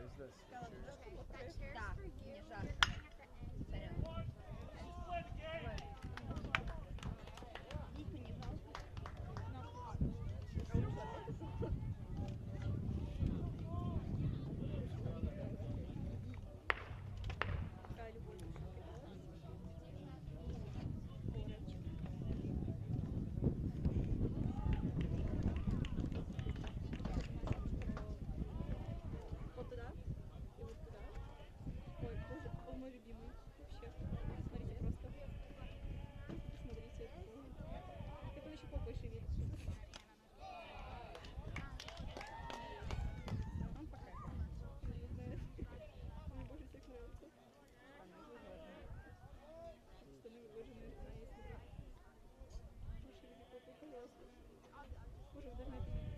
Да, мне жарко. Сорян. Вика, не жалко? Вот туда и вот туда. Ой, боже, он мой любимый вообще. Смотрите просто. Посмотрите. Так он еще попой шевелит. Он пока. Не знаю. Мне больше всех нравится. Штаны выложены на ей смотреть. Шевели попой, пожалуйста. Боже, вы должны это видеть.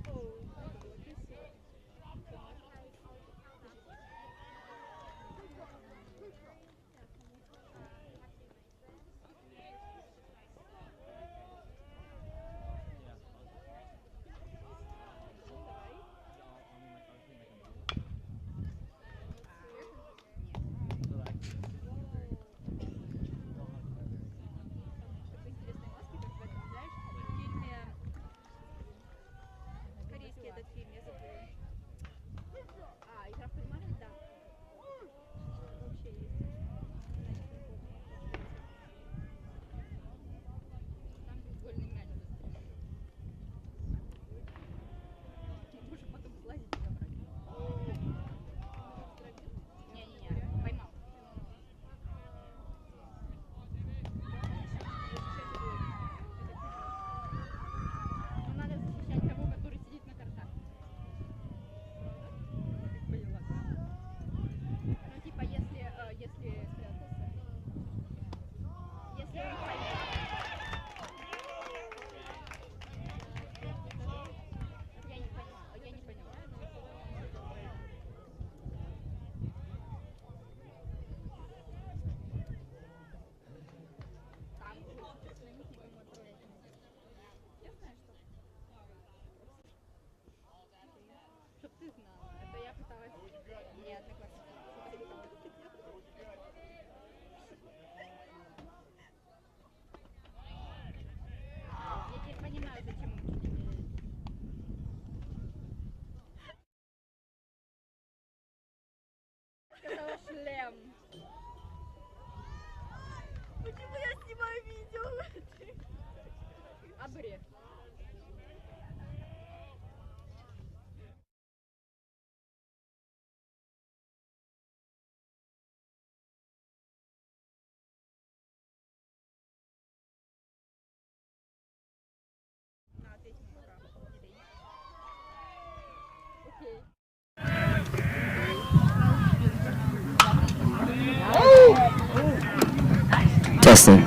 О, это было красиво. Корейский этот фильм, я забыла. А, игра в кальмара? Да. Вообще есть. Там футбольный мяч застрял. Боже, потом слазить и забрать. Не-не-не, поймал. Но надо защищать того, который сидит на картах. Поняла. Ну, типа, если спрятался. Если он поймал. Я не поняла. Там лучше на них никому отправлять нельзя. Я знаю, что. Чтоб ты знала. Это я пыталась не одноклассника. Я теперь понимаю, зачем учитель. Сказала шлем. Почему я снимаю видео? Обрез. На, ответь мне правду. Окей. Testing.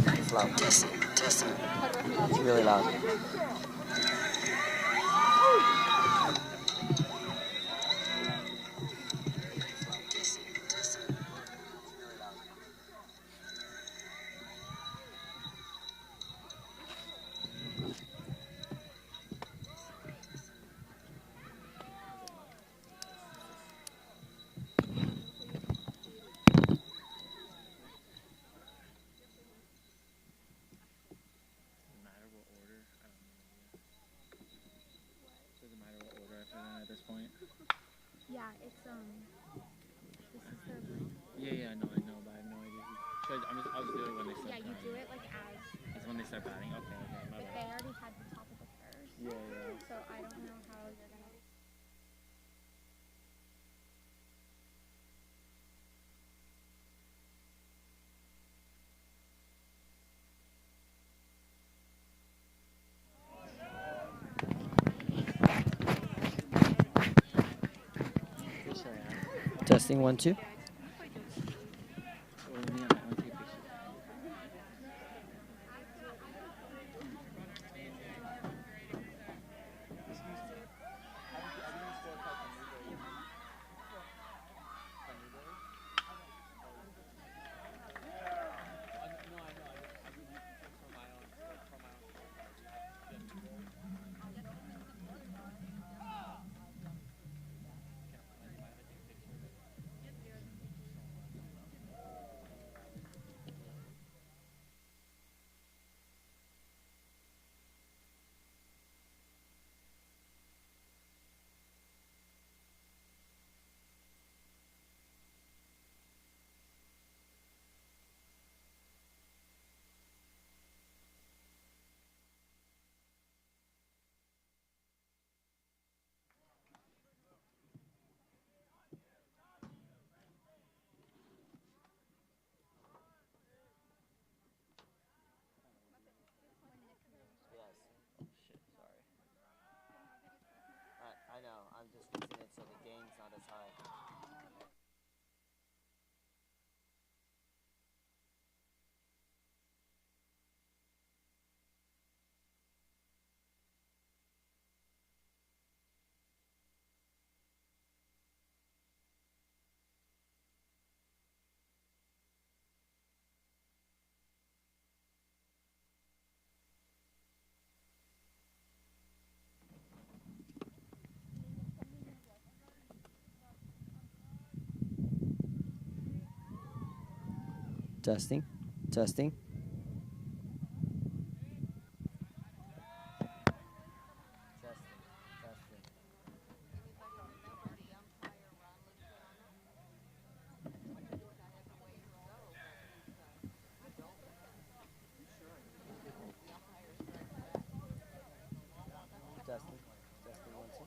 It's loud. Testing. It's really loud. Yeah, it's this is the. Yeah, I know, but I have no idea. I'll just do it when they start. Yeah, you do it like as. It's when they start batting. Okay, my But bad. they already had the top of the first. Yeah. So I don't know how you're gonna. Testing 1, 2. Testing. Testing. Testing. Testing 1 2.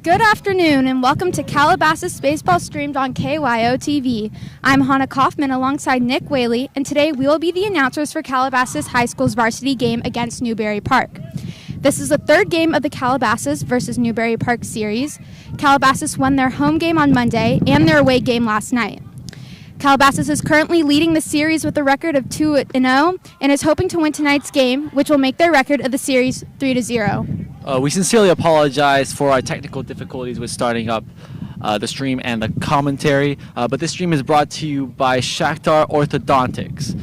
Good afternoon and welcome to Calabasas Baseball streamed on KYOTV. I'm Hannah Kaufman alongside Nick Whaley, and today we will be the announcers for Calabasas High School's varsity game against Newbury Park. This is the third game of the Calabasas versus Newbury Park series. Calabasas won their home game on Monday and their away game last night. Calabasas is currently leading the series with a record of 2-0 and is hoping to win tonight's game, which will make their record of the series 3-0. We sincerely apologize for our technical difficulties with starting up the stream and the commentary, but this stream is brought to you by Shakhtar Orthodontics.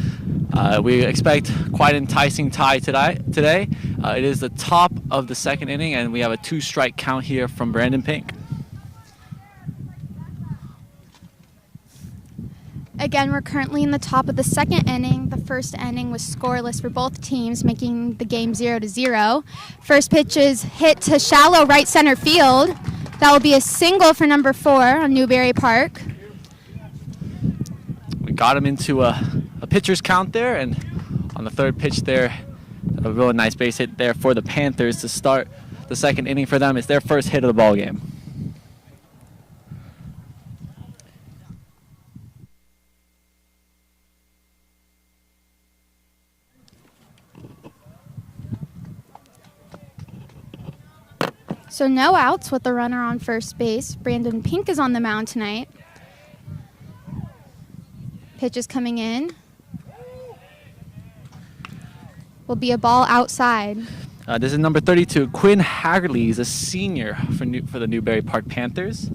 We expect quite an enticing tie today. It is the top of the second inning, and we have a 2-strike count here from Brandon Pink. Again, we're currently in the top of the second inning. The first inning was scoreless for both teams, making the game 0-0. First pitch is hit to shallow right center field. That will be a single for number 4 on Newbury Park. We got him into a pitcher's count there, and on the third pitch there, a really nice base hit there for the Panthers to start the second inning for them. It's their first hit of the ball game. So no outs with the runner on first base. Brandon Pink is on the mound tonight. Pitch is coming in. Will be a ball outside. This is number 32. Quinn Haggerty is a senior for the Newbury Park Panthers.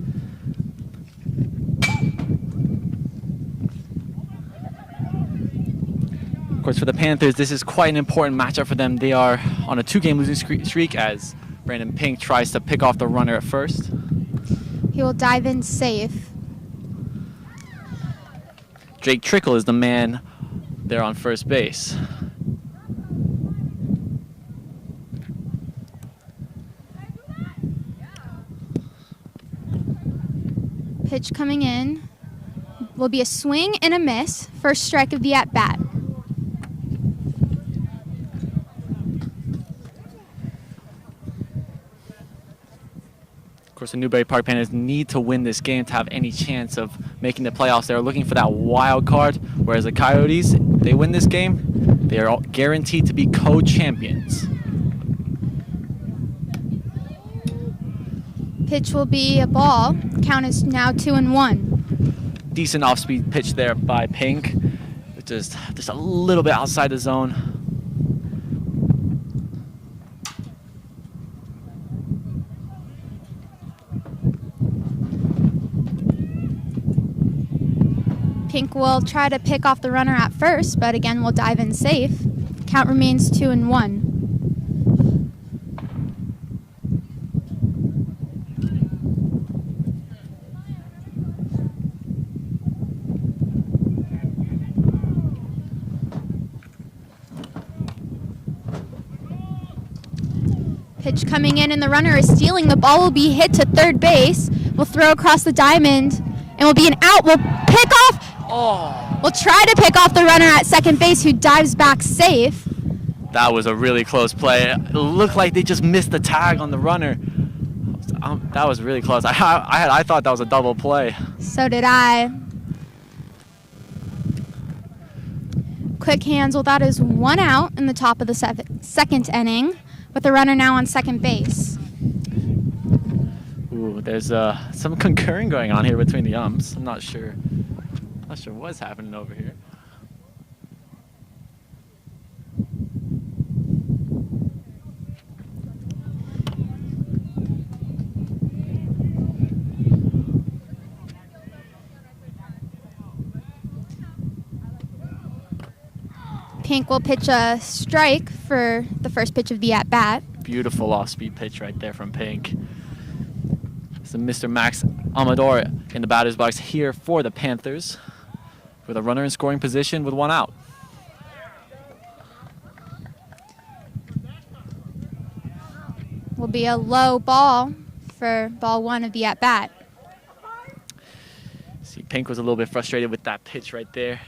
Of course, for the Panthers, this is quite an important matchup for them. They are on a 2-game losing streak as Brandon Pink tries to pick off the runner at first. He will dive in safe. Jake Trickle is the man there on first base. Pitch coming in. Will be a swing and a miss. First strike of the at-bat. Of course, the Newbury Park Panthers need to win this game to have any chance of making the playoffs. They're looking for that wild card, whereas the Coyotes, they win this game, they are guaranteed to be co-champions. Pitch will be a ball. Count is now 2-1. Decent off-speed pitch there by Pink, just a little bit outside the zone. Pink will try to pick off the runner at first, but again will dive in safe. Count remains 2-1. Pitch coming in and the runner is stealing. The ball will be hit to third base. We'll throw across the diamond and will be an out. We'll pick off. Oh, We'll try to pick off the runner at second base who dives back safe. that was a really close play. It looked like they just missed the tag on the runner. That was really close. I thought that was a double play. So did I. Quick hands. Well, that is 1 out in the top of the second inning with the runner now on second base. Ooh, there's some concurring going on here between the umps. I'm not sure what's happening over here. Pink will pitch a strike for the first pitch of the at-bat. Beautiful off-speed pitch right there from Pink. So Mr. Max Amador in the batter's box here for the Panthers with a runner in scoring position with 1 out. Will be a low ball for ball 1 of the at-bat. See, Pink was a little bit frustrated with that pitch right there.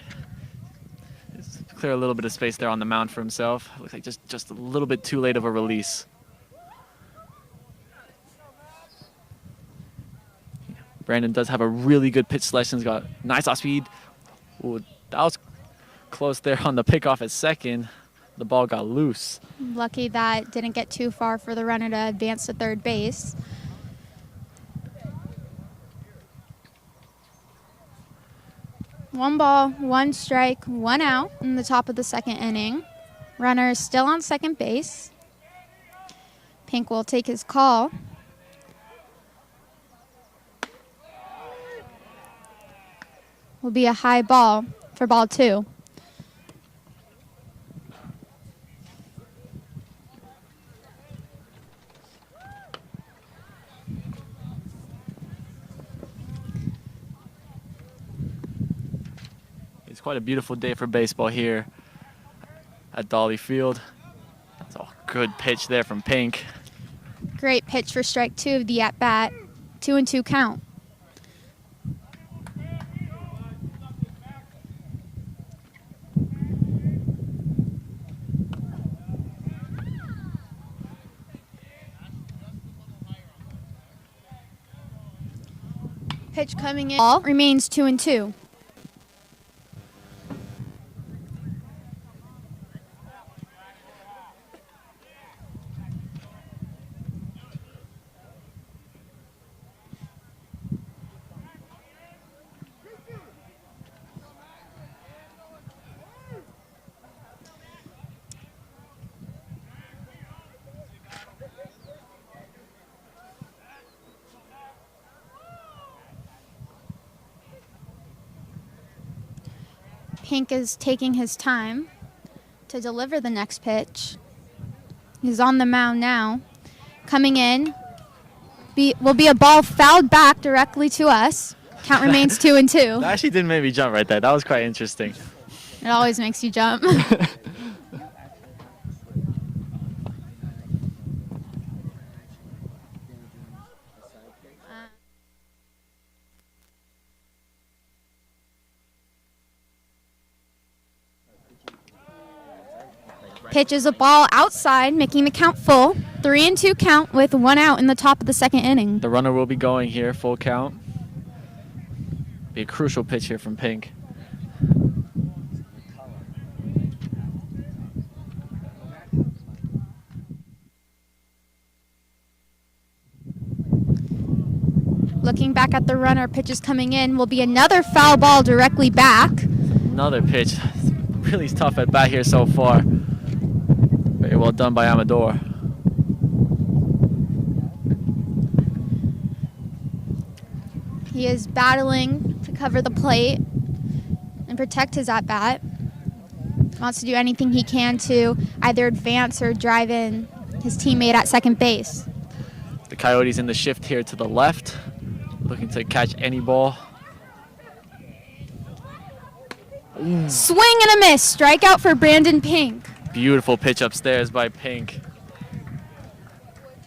Just clear a little bit of space there on the mound for himself. Looks like just a little bit too late of a release. Brandon does have a really good pitch selection. He's got nice off speed. Ooh, that was close there on the pickoff at second. The ball got loose. Lucky that didn't get too far for the runner to advance to third base. One ball, 1 strike, 1 out in the top of the second inning. Runner is still on second base. Pink will take his call. Will be a high ball for ball 2. It's quite a beautiful day for baseball here at Dolly Field. That's a good pitch there from Pink. Great pitch for strike 2 of the at-bat. 2-2 count. Pitch coming in. Ball remains 2-2. Pink is taking his time to deliver the next pitch. He's on the mound now. Coming in will be a ball fouled back directly to us. Count remains 2-2. That actually didn't make me jump right there. That was quite interesting. It always makes you jump. Pitches a ball outside, making the count full. 3-2 count with 1 out in the top of the second inning. The runner will be going here, full count. Be a crucial pitch here from Pink. Looking back at the runner, pitches coming in will be another foul ball directly back. Another pitch. Really tough at bat here so far. Very well done by Amador. He is battling to cover the plate and protect his at-bat. Wants to do anything he can to either advance or drive in his teammate at second base. The Coyotes in the shift here to the left, looking to catch any ball. Swing and a miss. Strikeout for Brandon Pink. Beautiful pitch upstairs by Pink.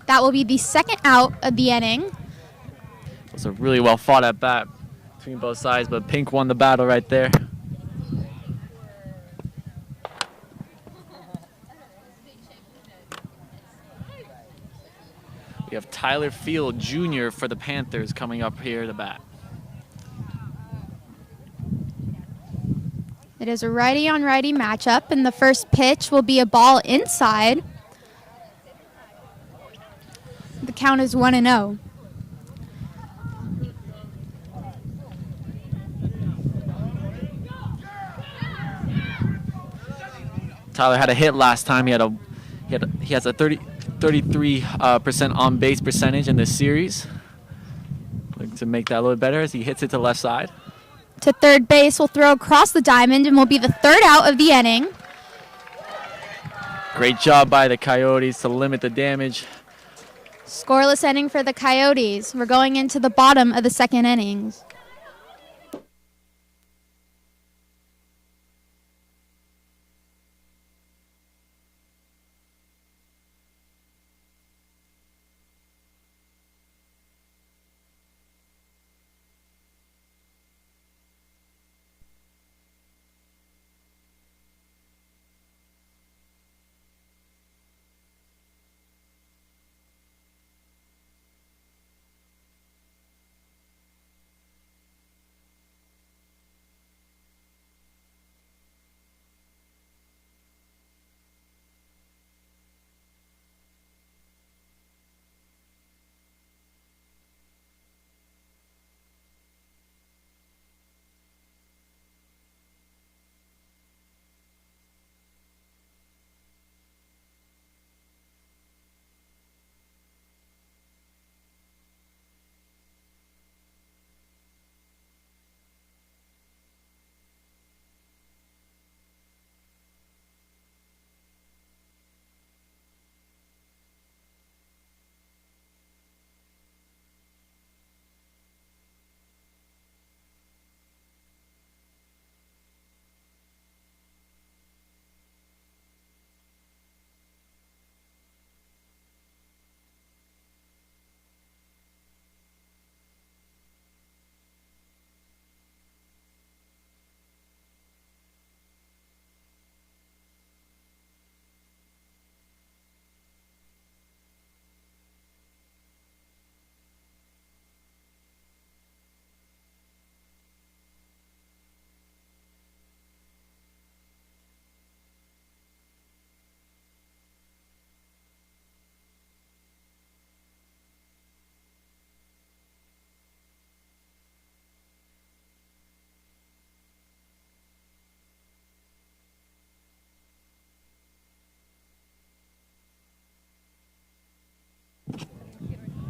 That will be the second out of the inning. It was a really well fought at bat between both sides, but Pink won the battle right there. We have Tyler Field Jr. for the Panthers coming up here to bat. It is a righty-on-righty matchup, and the first pitch will be a ball inside. The count is 1-0. Tyler had a hit last time. He has a 33% on base percentage in this series. Looking to make that a little better as he hits it to left side. To third base, will throw across the diamond and will be the third out of the inning. Great job by the Coyotes to limit the damage. Scoreless inning for the Coyotes. We're going into the bottom of the second innings.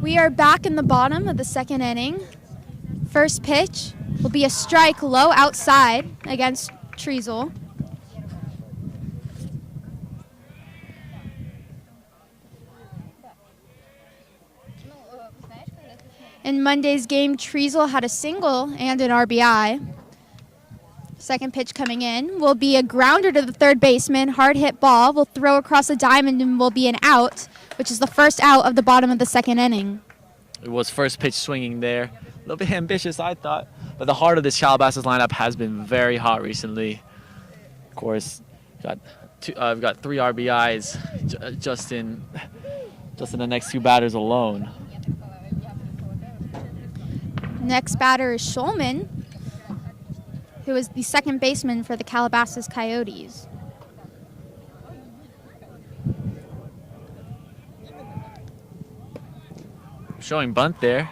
We are back in the bottom of the second inning. First pitch will be a strike low outside against Treasel. In Monday's game, Treasel had a single and an RBI. Second pitch coming in will be a grounder to the third baseman. Hard hit ball will throw across the diamond and will be an out, which is the first out of the bottom of the second inning. It was first pitch swinging there. A little bit ambitious, I thought. But the heart of this Calabasas lineup has been very hot recently. Of course, got we've got 3 RBIs just in the next 2 batters alone. Next batter is Schulman, who is the second baseman for the Calabasas Coyotes. Showing bunt there.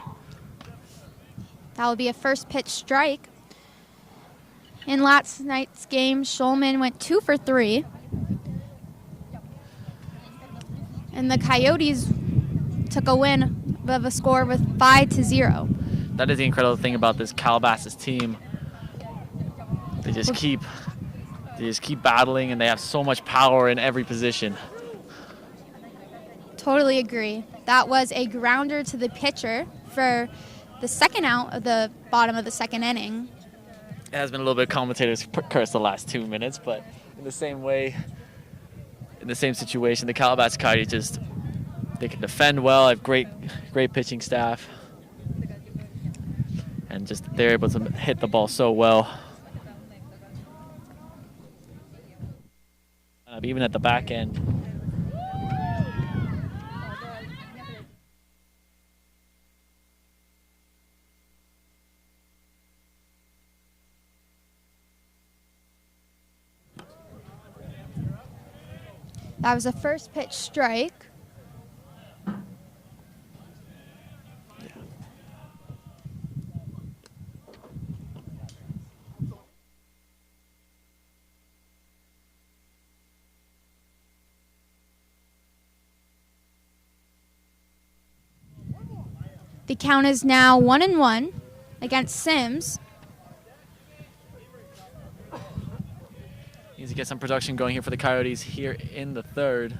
That will be a first pitch strike. In last night's game, Schulman went 2 for 3. And the Coyotes took a win of a score with 5-0. That is the incredible thing about this Calabasas team. They just keep battling, and they have so much power in every position. Totally agree. That was a grounder to the pitcher for the second out of the bottom of the second inning. It has been a little bit commentators curse the last 2 minutes, but in the same way, in the same situation, the Calabasas Coyotes they can defend well, have great pitching staff, and they're able to hit the ball so well. Even at the back end. That was a first pitch strike. The count is now 1-1 against Sims. Needs to get some production going here for the Coyotes here in the third,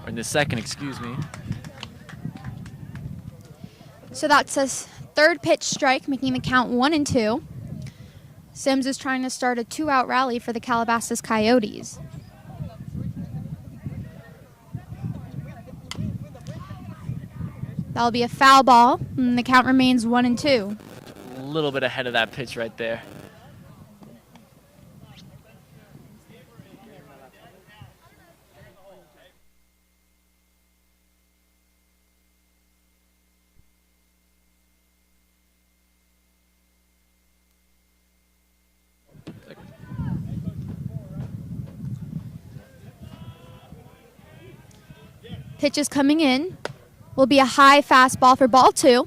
or in the second, excuse me. So that's a third pitch strike, making the count 1-2. Sims is trying to start a 2-out rally for the Calabasas Coyotes. That'll be a foul ball, and the count remains 1-2. A little bit ahead of that pitch right there. Pitch is coming in. Will be a high fastball for ball 2.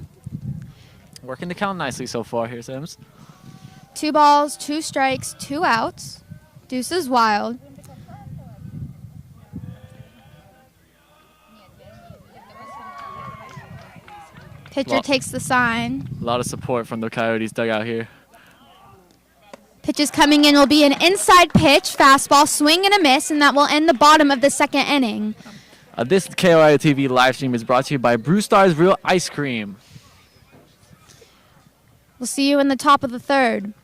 Working the count nicely so far here, Sims. 2 balls, 2 strikes, 2 outs. Deuce is wild. Pitcher takes the sign. A lot of support from the Coyotes dugout here. Pitch is coming in will be an inside pitch, fastball, swing and a miss, and that will end the bottom of the second inning. This KYOTV live stream is brought to you by Brew Stars Real Ice Cream. We'll see you in the top of the third.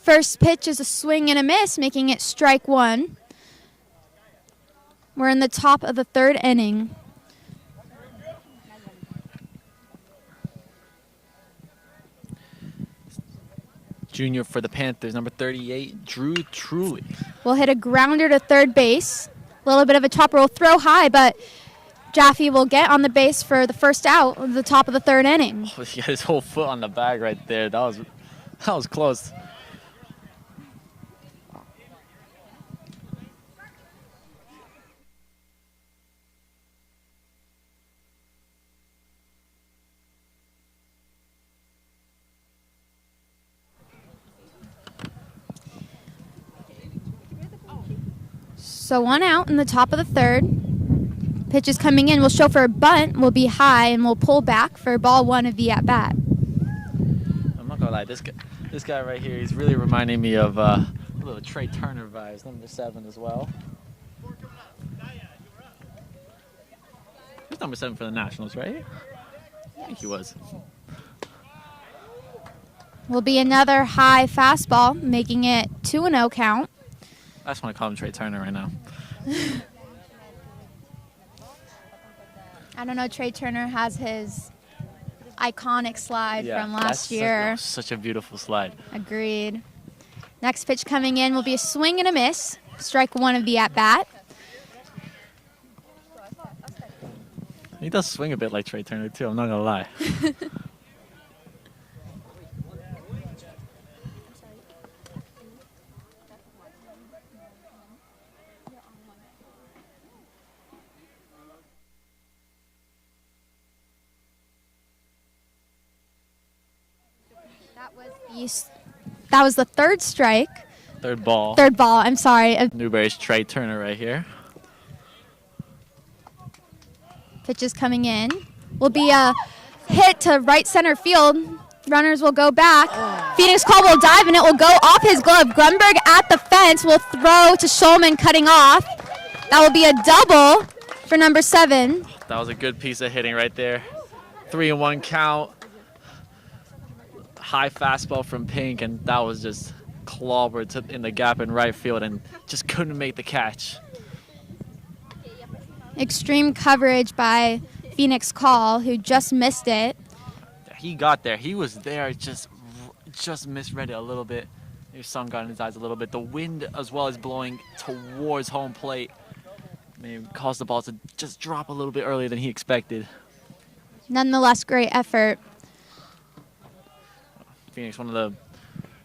First pitch is a swing and a miss, making it strike 1. We're in the top of the third inning. Junior for the Panthers, number 38, Drew Truly. Will hit a grounder to third base. A little bit of a chopper will throw high, but Jaffe will get on the base for the first out of the top of the third inning. Oh, he got his whole foot on the bag right there. That was close. So 1 out in the top of the third. Pitch is coming in. Will show for a bunt. Will be high and will pull back for ball 1 of the at bat. I'm not gonna lie, this guy right here, he's really reminding me of a little Trey Turner vibes, number 7 as well. He's number 7 for the Nationals, right? I think he was. Will be another high fastball, making it 2-0 count. I just want to call him Trey Turner right now. I don't know, Trey Turner has his iconic slide from last year. Such a beautiful slide. Agreed. Next pitch coming in will be a swing and a miss. Strike 1 of the at-bat. He does swing a bit like Trey Turner too, I'm not going to lie. That was the third strike. Third ball. Third ball, I'm sorry. Newbury's Trey Turner right here. Pitch is coming in. Will be a hit to right center field. Runners will go back. Phoenix Call will dive and it will go off his glove. Grunberg at the fence will throw to Schulman, cutting off. That will be a double for number 7. That was a good piece of hitting right there. 3-1 count. High fastball from Pink, and that was just clobbered in the gap in right field and just couldn't make the catch. Extreme coverage by Phoenix Call, who just missed it. He got there. He was there. Just misread it a little bit. Maybe sun got in his eyes a little bit. The wind as well is blowing towards home plate. Maybe caused the ball to just drop a little bit earlier than he expected. Nonetheless, great effort. Phoenix, one of the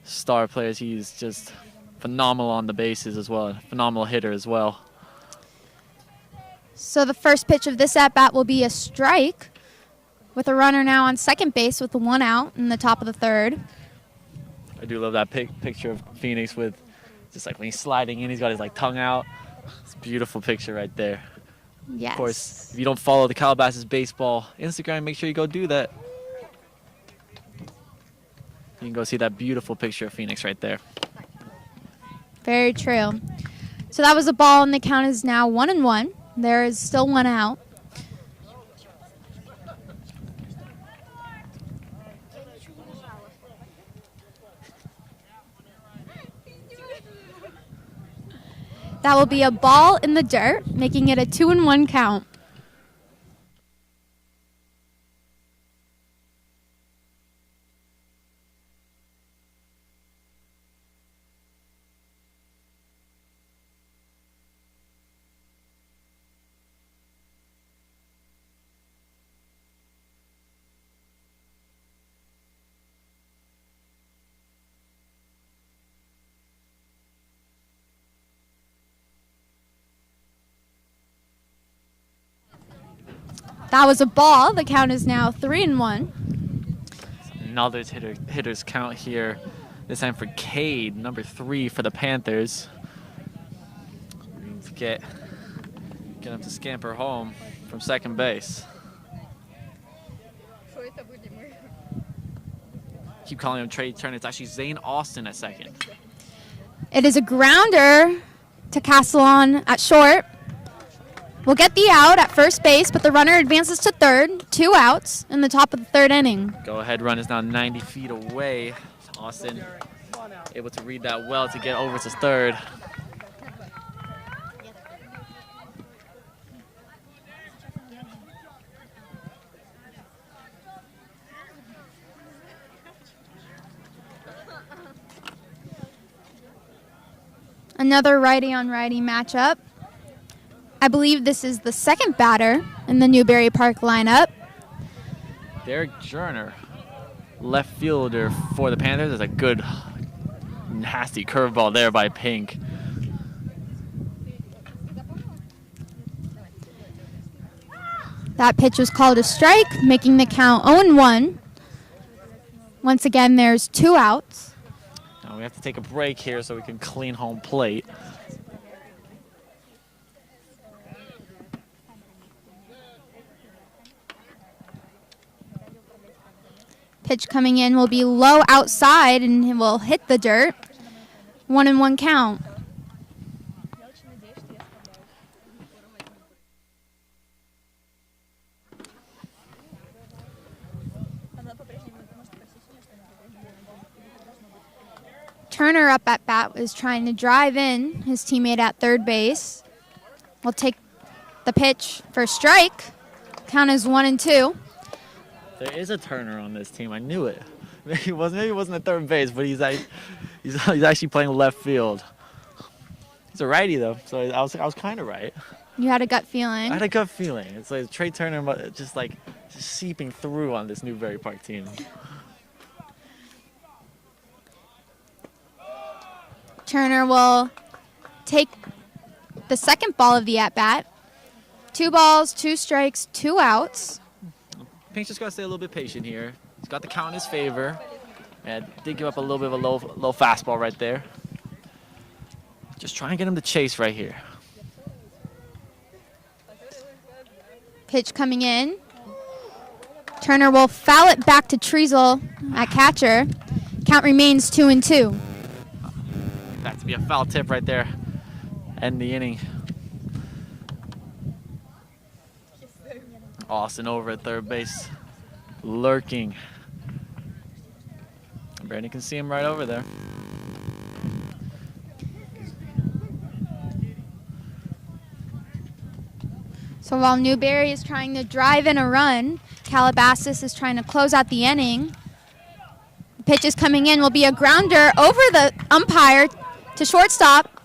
star players. He's just phenomenal on the bases as well. Phenomenal hitter as well. So the first pitch of this at-bat will be a strike, with a runner now on second base with the 1 out in the top of the third. I do love that picture of Phoenix with just like when he's sliding in, he's got his like tongue out. It's a beautiful picture right there. Yes. Of course, if you don't follow the Calabasas Baseball Instagram, make sure you go do that. You can go see that beautiful picture of Phoenix right there. Very true. So that was a ball, and the count is now 1-1. There is still 1 out. That will be a ball in the dirt, making it a 2-1 count. That was a ball. The count is now 3-1. Another hitters count here. This time for Cade, number 3 for the Panthers. We need to get him to scamper home from second base. Keep calling him Trey Turner. It's actually Zane Austin at second. It is a grounder to Castellon at short. We'll get the out at first base, but the runner advances to third. 2 outs in the top of the third inning. Go ahead run is now 90 feet away. Austin able to read that well to get over to third. Another righty on righty matchup. I believe this is the second batter in the Newbury Park lineup. Derek Journer, left fielder for the Panthers. There's a good, nasty curveball there by Pink. That pitch was called a strike, making the count 0-1. Once again, there's 2 outs. Now we have to take a break here so we can clean home plate. Pitch coming in will be low outside and it will hit the dirt. 1-1 count. Turner up at bat is trying to drive in his teammate at third base. Will take the pitch for a strike. Count is 1-2. There is a Turner on this team. I knew it. Maybe he wasn't at third base, but he's actually playing left field. He's a righty though, so I was kind of right. You had a gut feeling. I had a gut feeling. It's like Trey Turner just seeping through on this Newbury Park team. Turner will take the second ball of the at-bat. 2 balls, 2 strikes, 2 outs. Pink's just got to stay a little bit patient here. He's got the count in his favor. And did give up a little bit of a low fastball right there. Just try and get him to chase right here. Pitch coming in. Turner will foul it back to Treasel at catcher. Count remains 2-2. That to be a foul tip right there. End the inning. Austin over at third base, lurking. Brandon can see him right over there. So while Newbury is trying to drive in a run, Calabasas is trying to close out the inning. The pitch is coming in, will be a grounder over the umpire to shortstop,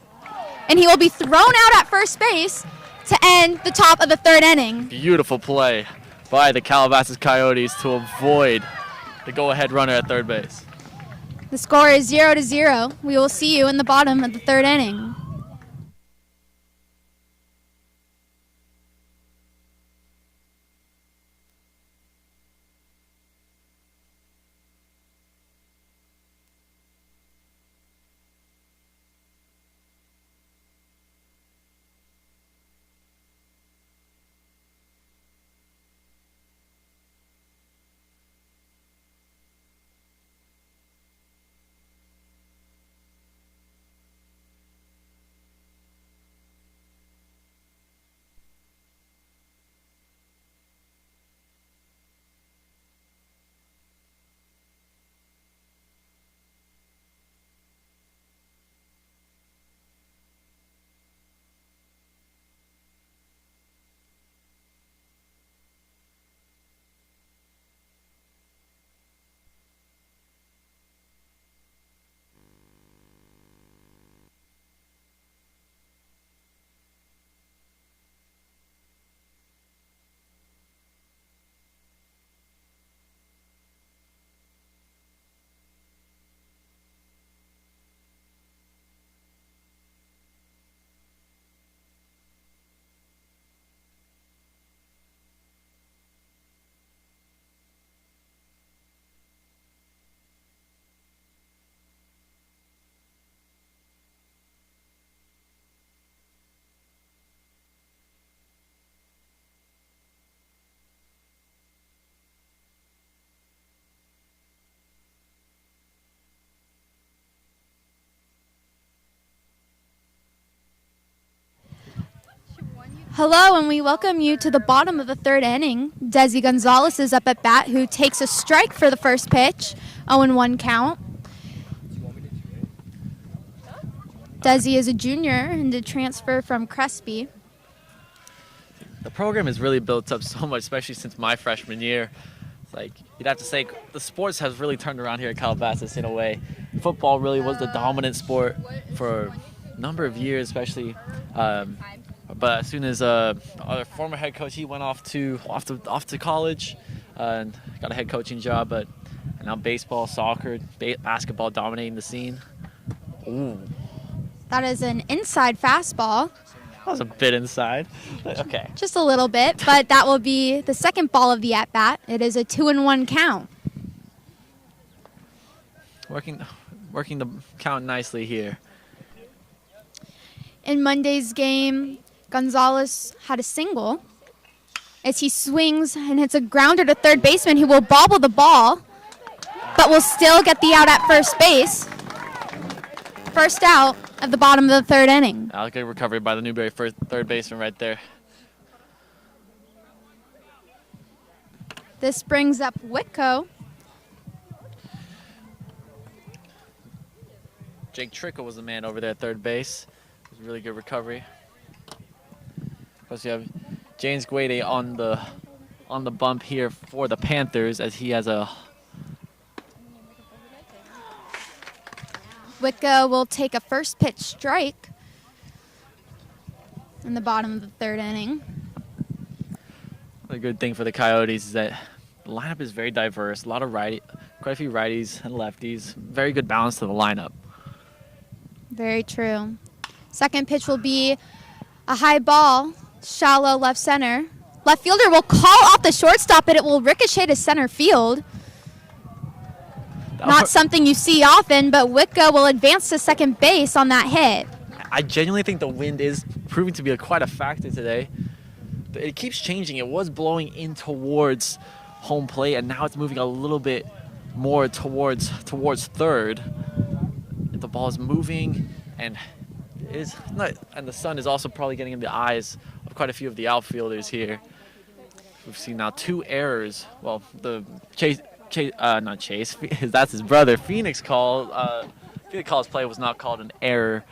and he will be thrown out at first base to end the top of the 3rd inning. Beautiful play by the Calabasas Coyotes to avoid the go-ahead runner at third base. The score is 0-0. We will see you in the bottom of the 3rd inning. Hello, and we welcome you to the bottom of the 3rd inning. Desi Gonzalez is up at bat, who takes a strike for the first pitch. 0-1 count. Desi is a junior and did transfer from Crespi. The program has really built up so much, especially since my freshman year. It's like, you'd have to say the sports has really turned around here at Calabasas in a way. Football really was the dominant sport for number of years, especially. But as soon as our former head coach, he went off to college and got a head coaching job. But now baseball, soccer, basketball dominating the scene. Ooh, That is an inside fastball. that was a bit inside. Okay. Just a little bit, but that will be the second ball of the at-bat. It is a 2-1 count. Working the count nicely here. In Monday's game, Gonzalez had a single as he swings and hits a grounder to third baseman who will bobble the ball, but will still get the out at first base. First out at the bottom of the third inning. Good recovery by the Newbury third baseman right there. This brings up Whitco. Jake Trickle was the man over there at third base. It was a really good recovery. Plus you have James Guede on the bump here for the Panthers as he has a Whitco will take a first pitch strike in the bottom of the third inning. The good thing for the Coyotes is that the lineup is very diverse. Quite a few righties and lefties. Very good balance to the lineup. Very true. Second pitch will be a high ball, shallow left center. Left fielder will call off the shortstop, and it will ricochet to center field. Not something you see often, but Whitco will advance to second base on that hit. I genuinely think the wind is proving to be quite a factor today. It keeps changing. It was blowing in towards home plate, and now it's moving a little bit more towards third. The ball is moving, and and the sun is also probably getting in the eyes of quite a few of the outfielders here. We've seen now 2 errors. Well, the not Chase, that's his brother. Phoenix call's play was not called an error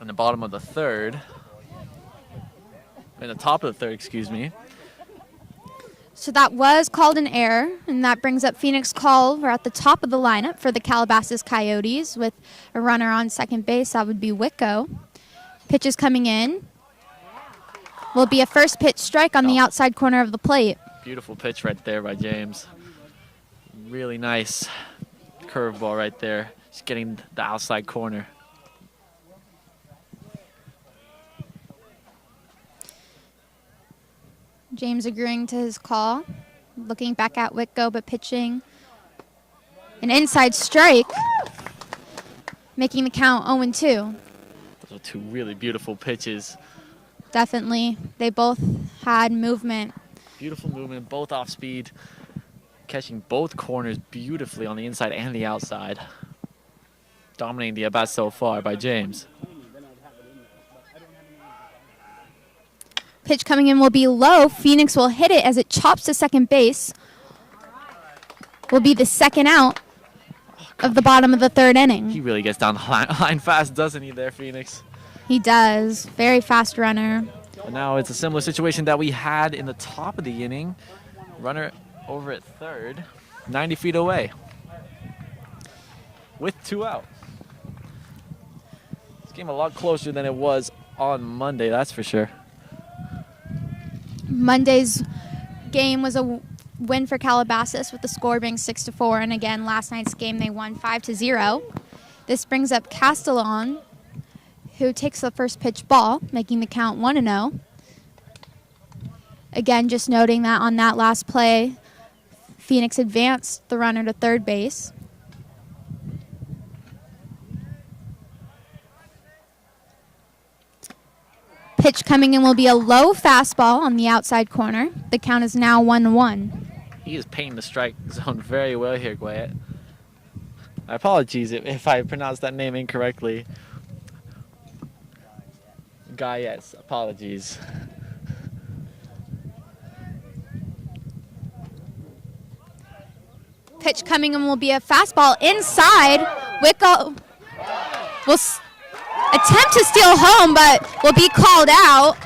in the bottom of the third. In the top of the third, excuse me. So that was called an error, and that brings up Phoenix call. We're at the top of the lineup for the Calabasas Coyotes with a runner on second base. That would be Whitco. Pitches coming in. Will be a first pitch strike on the outside corner of the plate. Beautiful pitch right there by James. Really nice curveball right there. Just getting the outside corner. James agreeing to his call. Looking back at Whitco, but pitching an inside strike. Making the count 0-2. Those are 2 really beautiful pitches. Definitely. They both had movement. Beautiful movement, both off speed. Catching both corners beautifully on the inside and the outside. Dominating the at-bat so far by James. Pitch coming in will be low. Phoenix will hit it as it chops to second base. Will be the second out of the bottom of the third inning. He really gets down the line fast, doesn't he there, Phoenix? He does. Very fast runner. But now it's a similar situation that we had in the top of the inning. Runner over at third, 90 feet away. With 2 out. This game a lot closer than it was on Monday, that's for sure. Monday's game was a win for Calabasas with the score being 6-4. And again, last night's game they won 5-0. This brings up Castellon, who takes the first pitch ball, making the count 1-0. Again, just noting that on that last play, Phoenix advanced the runner to third base. Pitch coming in will be a low fastball on the outside corner. The count is now 1-1. He is painting the strike zone very well here, Guayet. My apologies if I pronounced that name incorrectly. Guayet, apologies. Pitch coming in will be a fastball inside. Whitco will attempt to steal home, but will be called out.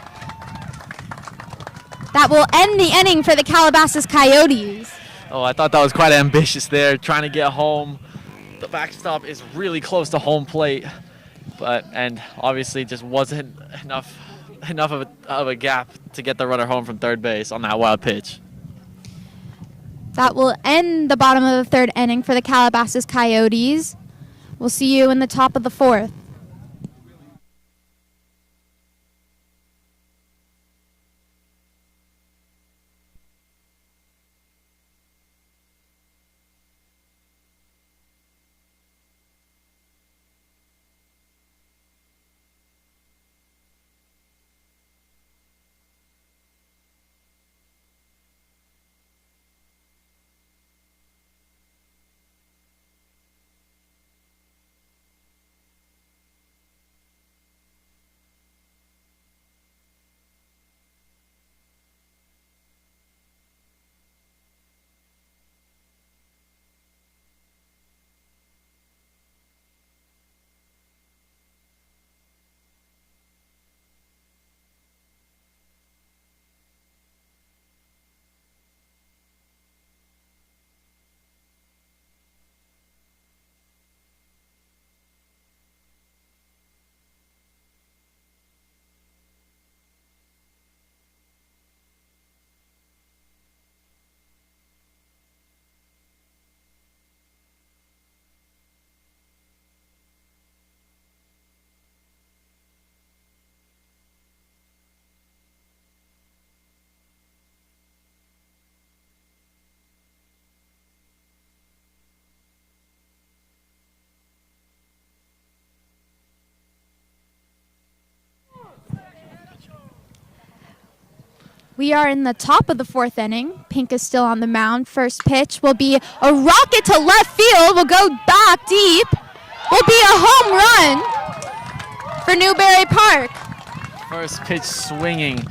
That will end the inning for the Calabasas Coyotes. Oh, I thought that was quite ambitious there, trying to get home. The backstop is really close to home plate. and obviously just wasn't enough of a gap to get the runner home from third base on that wild pitch. That will end the bottom of the third inning for the Calabasas Coyotes. We'll see you in the top of the fourth. We are in the top of the fourth inning. Pink is still on the mound. First pitch will be a rocket to left field. Will go back deep. Will be a home run for Newbury Park. First pitch swinging.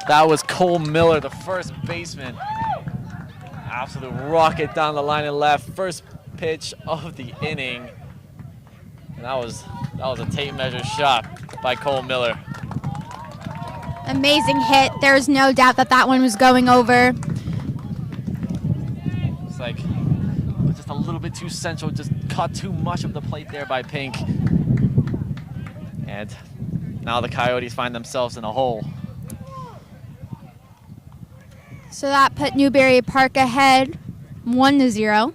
That was Cole Miller, the first baseman. Absolute rocket down the line and left. First pitch of the inning. And that was a tape measure shot by Cole Miller. Amazing hit. There's no doubt that that one was going over. It's like just a little bit too central, just caught too much of the plate there by Pink. And now the Coyotes find themselves in a hole. So that put Newbury Park ahead 1-0.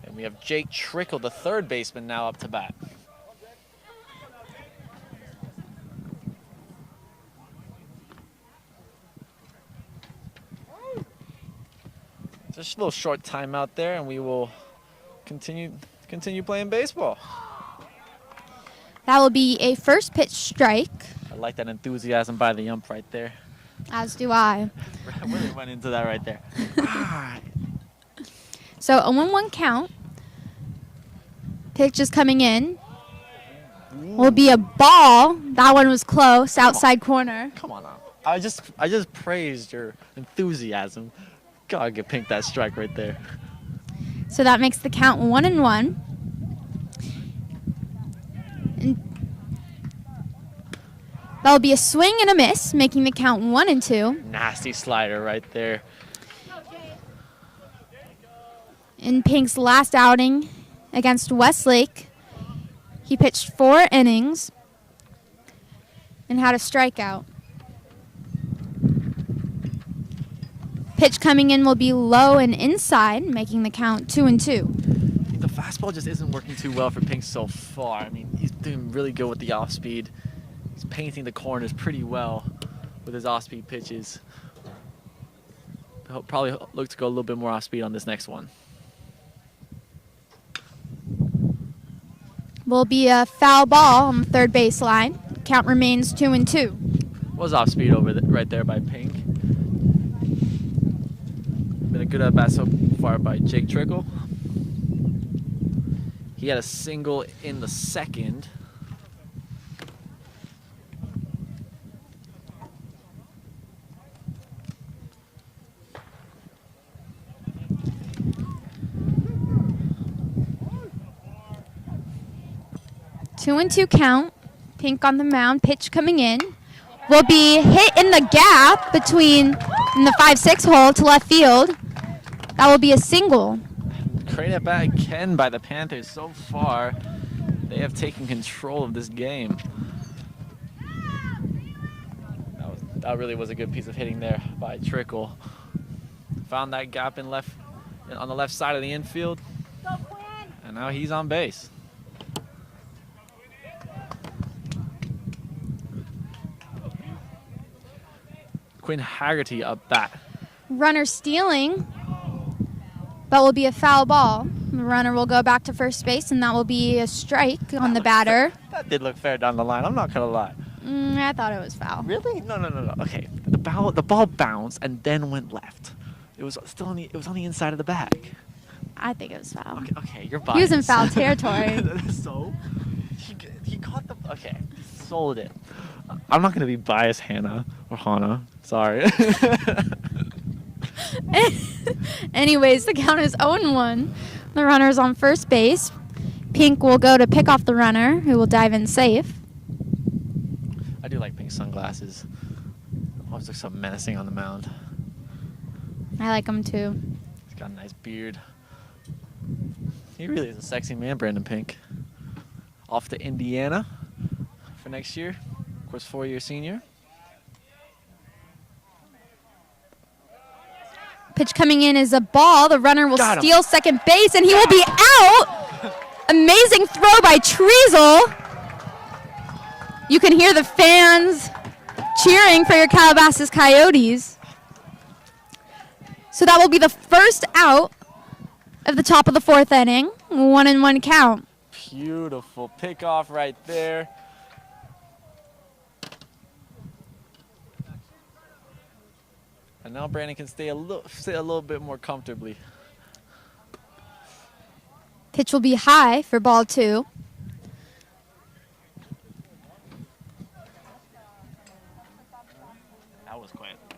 And we have Jake Trickle, the third baseman, now up to bat. Just a little short timeout there, and we will continue playing baseball. That will be a first pitch strike, I like that enthusiasm by the ump right there. as do I. Really went into that right there. So a 1-1 count. Pitch is coming in. Will be a ball. That one was close, outside corner. Come on up. I just praised your enthusiasm. Gotta give Pink that strike right there. So that makes the count 1-1. And that'll be a swing and a miss, making the count 1-2. Nasty slider right there. In Pink's last outing against Westlake, he pitched 4 innings and had a strikeout. Pitch coming in will be low and inside, making the count 2-2. The fastball just isn't working too well for Pink so far. I mean, he's doing really good with the off speed. He's painting the corners pretty well with his off speed pitches. He'll probably look to go a little bit more off speed on this next one. Will be a foul ball on the third baseline. Count remains 2-2. Was off speed right there by Pink. Been a good at bat so far by Jake Trickle. He had a single in the second. Two and two count. Pink on the mound. Pitch coming in. Will be hit in the gap between in the 5-6 hole to left field. That will be a single. Great at bat again by the Panthers. So far, they have taken control of this game. That really was a good piece of hitting there by Trickle. Found that gap on the left side of the infield, and now he's on base. Quinn Haggerty up bat. Runner stealing. That will be a foul ball. The runner will go back to first base, and that will be a strike on the batter. That did look fair down the line. I'm not gonna lie. I thought it was foul. Really? No. Okay, the ball bounced and then went left. It was still on the inside of the bag. I think it was foul. Okay, you're biased. He was in foul territory. So he caught the. Okay, sold it. I'm not gonna be biased, Hannah or Hannah. Sorry. Anyways, the count is 0-1. The runner's on first base. Pink will go to pick off the runner, who will dive in safe. I do like Pink sunglasses. Always looks so menacing on the mound. I like him too. He's got a nice beard. He really is a sexy man, Brandon Pink. Off to Indiana for next year. Of course, 4-year senior. Pitch coming in is a ball. The runner will steal second base, and he will be out. Amazing throw by Treasel. You can hear the fans cheering for your Calabasas Coyotes. So that will be the first out of the top of the 4th inning. 1-1 count. Beautiful pickoff right there. And now Brandon can stay a little bit more comfortably. Pitch will be high for ball 2. That was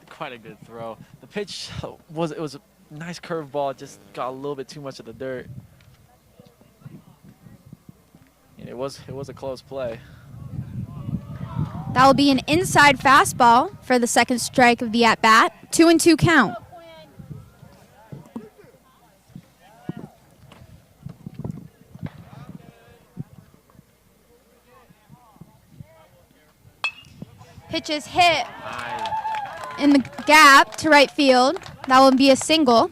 quite a good throw. The pitch was a nice curveball, just got a little bit too much of the dirt. And it was a close play. That will be an inside fastball for the second strike of the at-bat. 2-2 count. Pitch is hit in the gap to right field. That will be a single.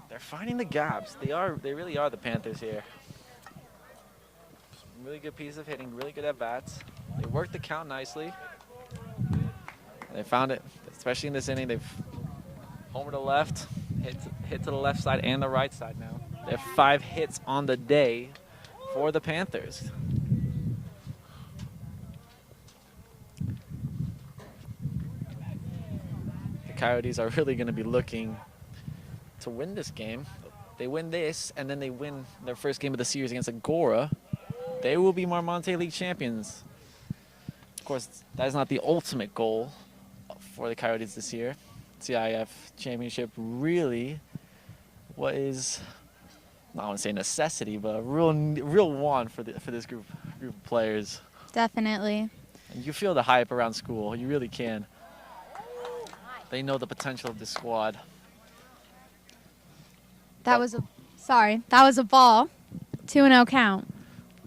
They're finding the gaps. They really are the Panthers here. Really good piece of hitting, really good at bats. They worked the count nicely. They found it, especially in this inning. They've homer to left, hit to the left side and the right side now. They have 5 hits on the day for the Panthers. The Coyotes are really going to be looking to win this game. They win this, and then they win their first game of the series against Agora. They will be Marmonte League champions. Of course, that is not the ultimate goal for the Coyotes this year. CIF championship really what is, I don't want to say necessity, but a real want for this group of players. Definitely. And you feel the hype around school. You really can. They know the potential of this squad. That was a ball. 2-0 count.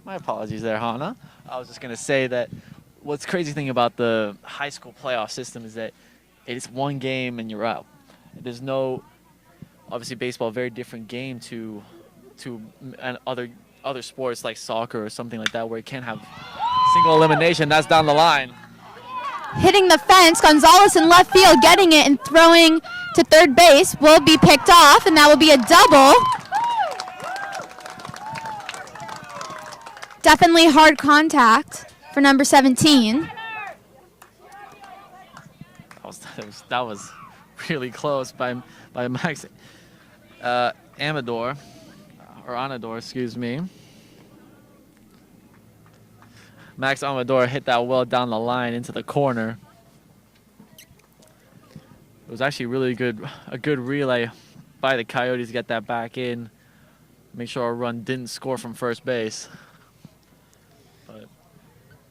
My apologies there, Hannah. I was just going to say that what's crazy thing about the high school playoff system is that it's one game and you're out. There's no, obviously baseball, a very different game to other sports like soccer or something like that where it can't have single elimination. That's down the line. Hitting the fence, Gonzalez in left field, getting it and throwing to third base will be picked off, and that will be a double. Definitely hard contact for number 17. That was really close by Max Amador, excuse me. Max Amador hit that well down the line into the corner. It was actually a good relay by the Coyotes to get that back in. Make sure our run didn't score from first base. But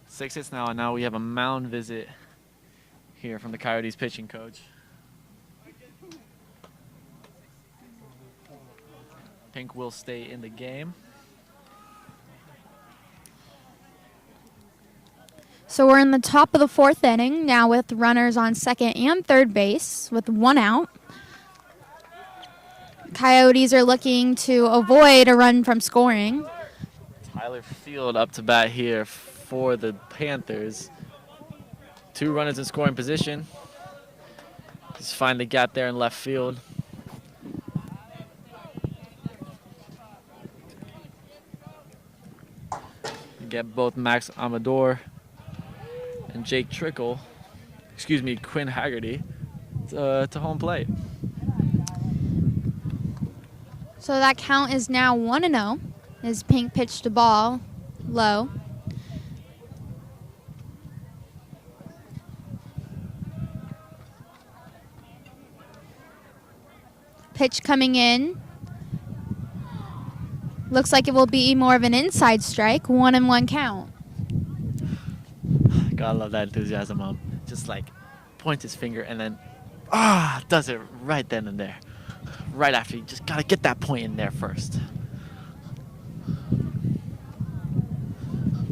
6 hits now, and now we have a mound visit here from the Coyotes pitching coach. Pink will stay in the game. So we're in the top of the 4th inning now with runners on second and third base with 1 out. Coyotes are looking to avoid a run from scoring. Tyler Field up to bat here for the Panthers. 2 runners in scoring position. Just find the gap there in left field. Get both Max Amador and Jake Trickle, Quinn Haggerty, to home plate. So that count is now 1-0 as Pink pitched a ball low. Pitch coming in. Looks like it will be more of an inside strike, 1-1 count. Gotta love that enthusiasm. Just like points his finger and then does it right then and there. Right after, you just gotta get that point in there first.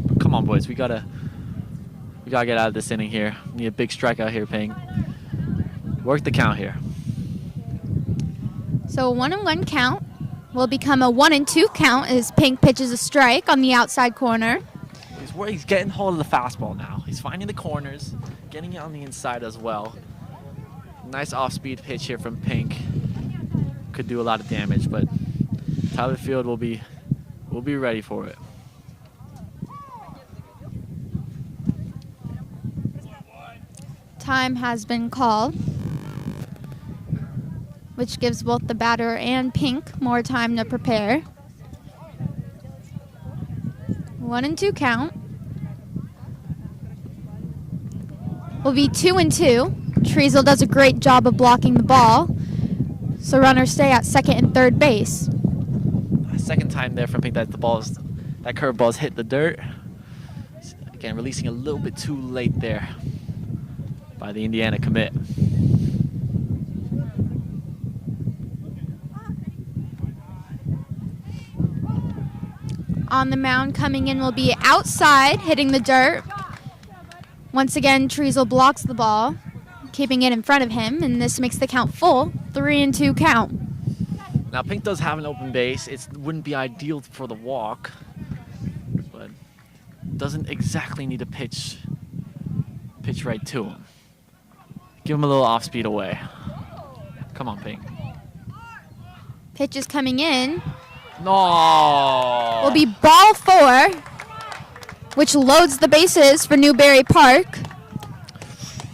But come on, boys, we gotta get out of this inning here. Need a big strikeout here, Ping. Work the count here. So a 1-1 count will become a 1-2 count as Pink pitches a strike on the outside corner. He's getting hold of the fastball now. He's finding the corners, getting it on the inside as well. Nice off-speed pitch here from Pink. Could do a lot of damage, but Tyler Field will be ready for it. Time has been called, which gives both the batter and Pink more time to prepare. 1-2 count. Will be 2-2. Treasel does a great job of blocking the ball, so runners stay at second and third base. Second time there from Pink that that curveball's hit the dirt. Again, releasing a little bit too late there by the Indiana commit. On the mound coming in will be outside, hitting the dirt. Once again, Treasel blocks the ball, keeping it in front of him, and this makes the count full, 3-2 count. Now, Pink does have an open base. It wouldn't be ideal for the walk, but doesn't exactly need to pitch right to him. Give him a little off-speed away. Come on, Pink. Pitch is coming in. No! Will be ball 4, which loads the bases for Newbury Park.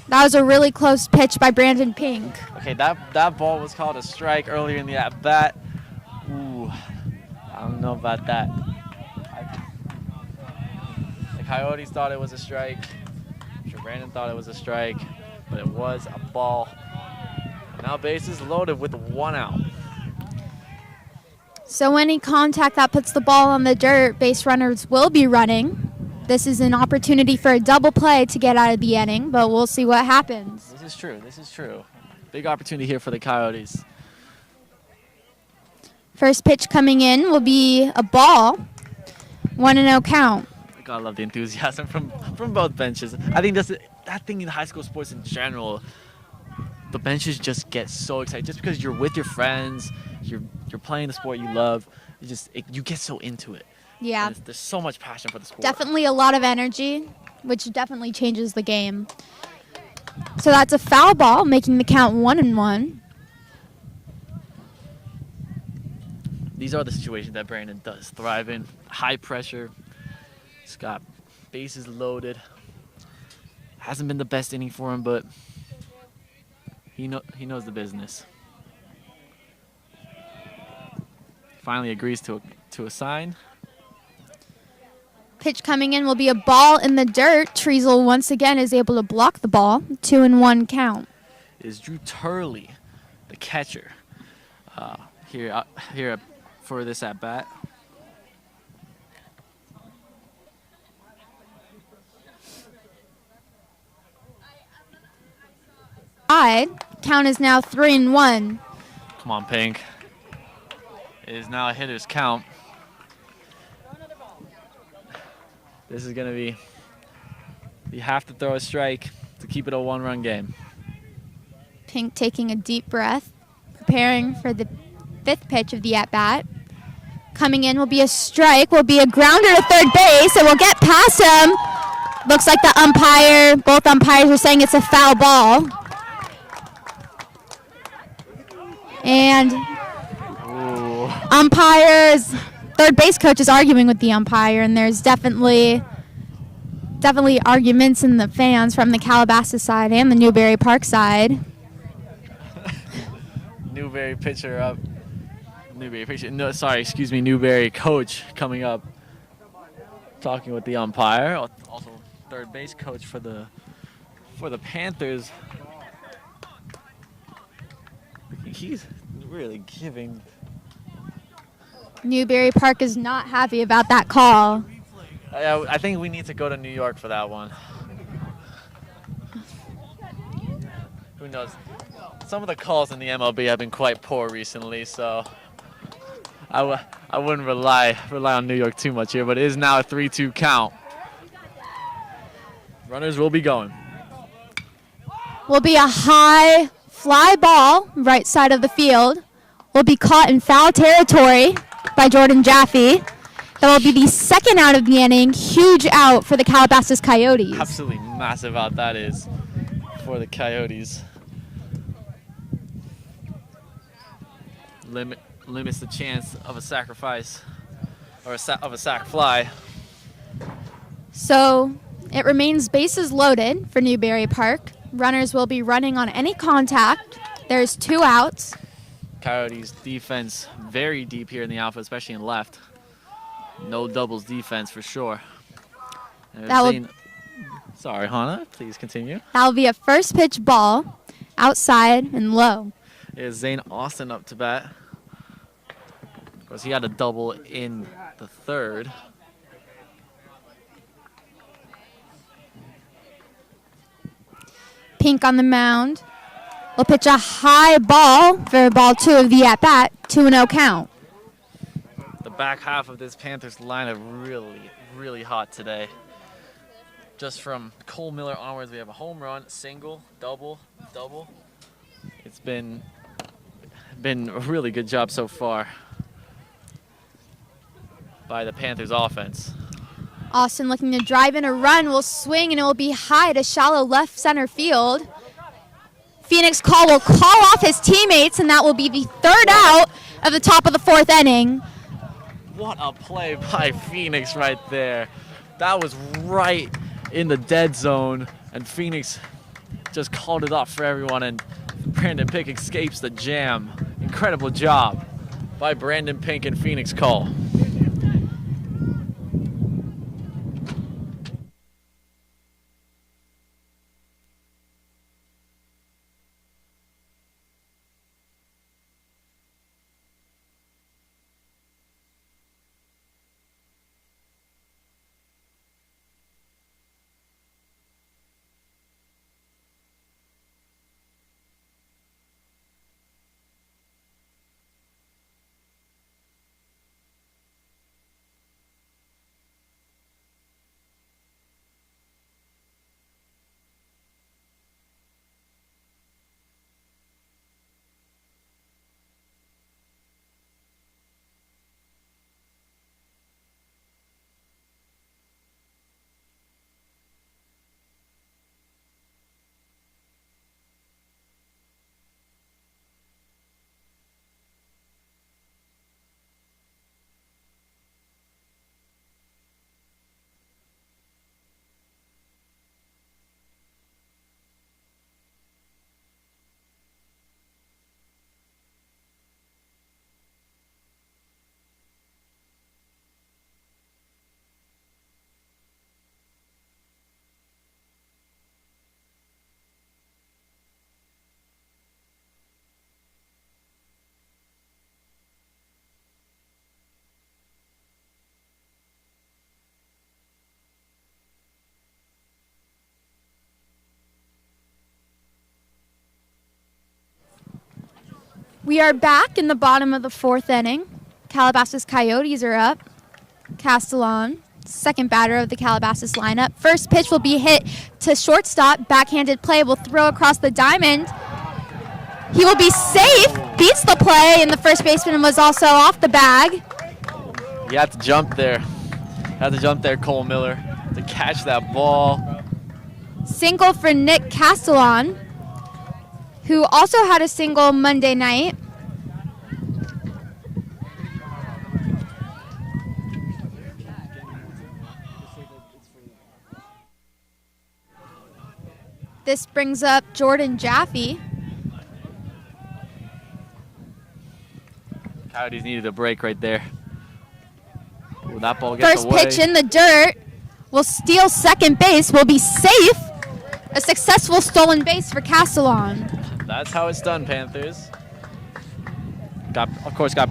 That was a really close pitch by Brandon Pink. Okay, that ball was called a strike earlier in the at-bat. Ooh, I don't know about that. The Coyotes thought it was a strike. I'm sure Brandon thought it was a strike, but it was a ball. Now bases loaded with 1 out. So any contact that puts the ball on the dirt, base runners will be running. This is an opportunity for a double play to get out of the inning, but we'll see what happens. This is true. Big opportunity here for the Coyotes. First pitch coming in will be a ball, 1-0 count. I love the enthusiasm from both benches. I think that thing in high school sports in general, the benches just get so excited. Just because you're with your friends, you're playing the sport you love, you get so into it. Yeah. There's so much passion for the sport. Definitely a lot of energy, which definitely changes the game. So that's a foul ball, making the count 1-1. These are the situations that Brandon does thrive in. High pressure. He's got bases loaded. Hasn't been the best inning for him, but he knows the business. Finally agrees to a sign. Pitch coming in will be a ball in the dirt. Treasel once again is able to block the ball. 2-1 count. It is Drew Turley, the catcher, here for this at bat. Count is now 3-1. Come on, Pink. It is now a hitter's count. This is going to be, you have to throw a strike to keep it a one-run game. Pink taking a deep breath, preparing for the 5th pitch of the at-bat. Coming in will be a strike, will be a grounder to third base. It will get past him. Looks like both umpires are saying it's a foul ball. And umpires, third base coach is arguing with the umpire, and there's definitely arguments in the fans from the Calabasas side and the Newbury Park side. Newbury pitcher up. Newbury coach coming up, talking with the umpire. Also, third base coach for the Panthers. He's really giving. Newbury Park is not happy about that call. I think we need to go to New York for that one. Who knows? Some of the calls in the MLB have been quite poor recently, so I wouldn't rely on New York too much here, but it is now a 3-2 count. Runners will be going. Will be a high fly ball right side of the field. Will be caught in foul territory by Jordan Jaffe. That will be the 2nd out of the inning. Huge out for the Calabasas Coyotes. Absolutely massive out that is for the Coyotes. Limits the chance of a sacrifice or of a sac fly. So it remains bases loaded for Newbury Park. Runners will be running on any contact. There's 2 outs. Coyotes defense very deep here in the outfield, especially in left. No doubles defense for sure. Sorry, Hannah, please continue. That will be a first pitch ball outside and low. Is Zane Austin up to bat? Of course, he had a double in the 3rd. Pink on the mound. Will pitch a high ball for ball 2 of the at-bat, 2-0 count. The back half of this Panthers lineup really hot today. Just from Cole Miller onwards, we have a home run, single, double. It's been a really good job so far by the Panthers offense. Austin looking to drive in a run, will swing, and it will be high to shallow left center field. Phoenix will call off his teammates, and that will be the 3rd out of the top of the 4th inning. What a play by Phoenix right there. That was right in the dead zone, and Phoenix just called it off for everyone, and Brandon Pink escapes the jam. Incredible job by Brandon Pink and Phoenix Call. We are back in the bottom of the 4th inning. Calabasas Coyotes are up. Castellon, second batter of the Calabasas lineup. First pitch will be hit to shortstop. Backhanded play will throw across the diamond. He will be safe. Beats the play, and the first baseman was also off the bag. You had to jump there. Cole Miller, to catch that ball. Single for Nick Castellon, who also had a single Monday night. This brings up Jordan Jaffe. Coyotes needed a break right there. Ooh, that ball gets First away. pitch in the dirt. Will steal second base. Will be safe. A successful stolen base for Castellon. That's how it's done, Panthers. Got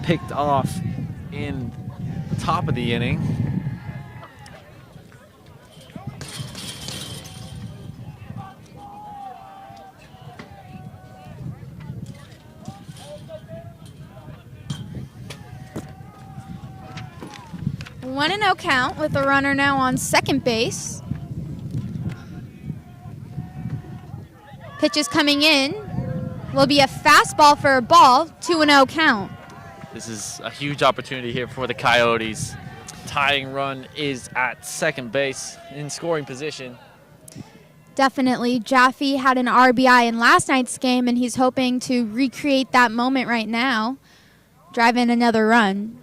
picked off in the top of the inning. One and no count with a runner now on second base. Pitch is coming in. Will be a fastball for a ball. 2-0 count. This is a huge opportunity here for the Coyotes. Tying run is at second base in scoring position. Definitely. Jaffe had an RBI in last night's game, and he's hoping to recreate that moment right now. Drive in another run.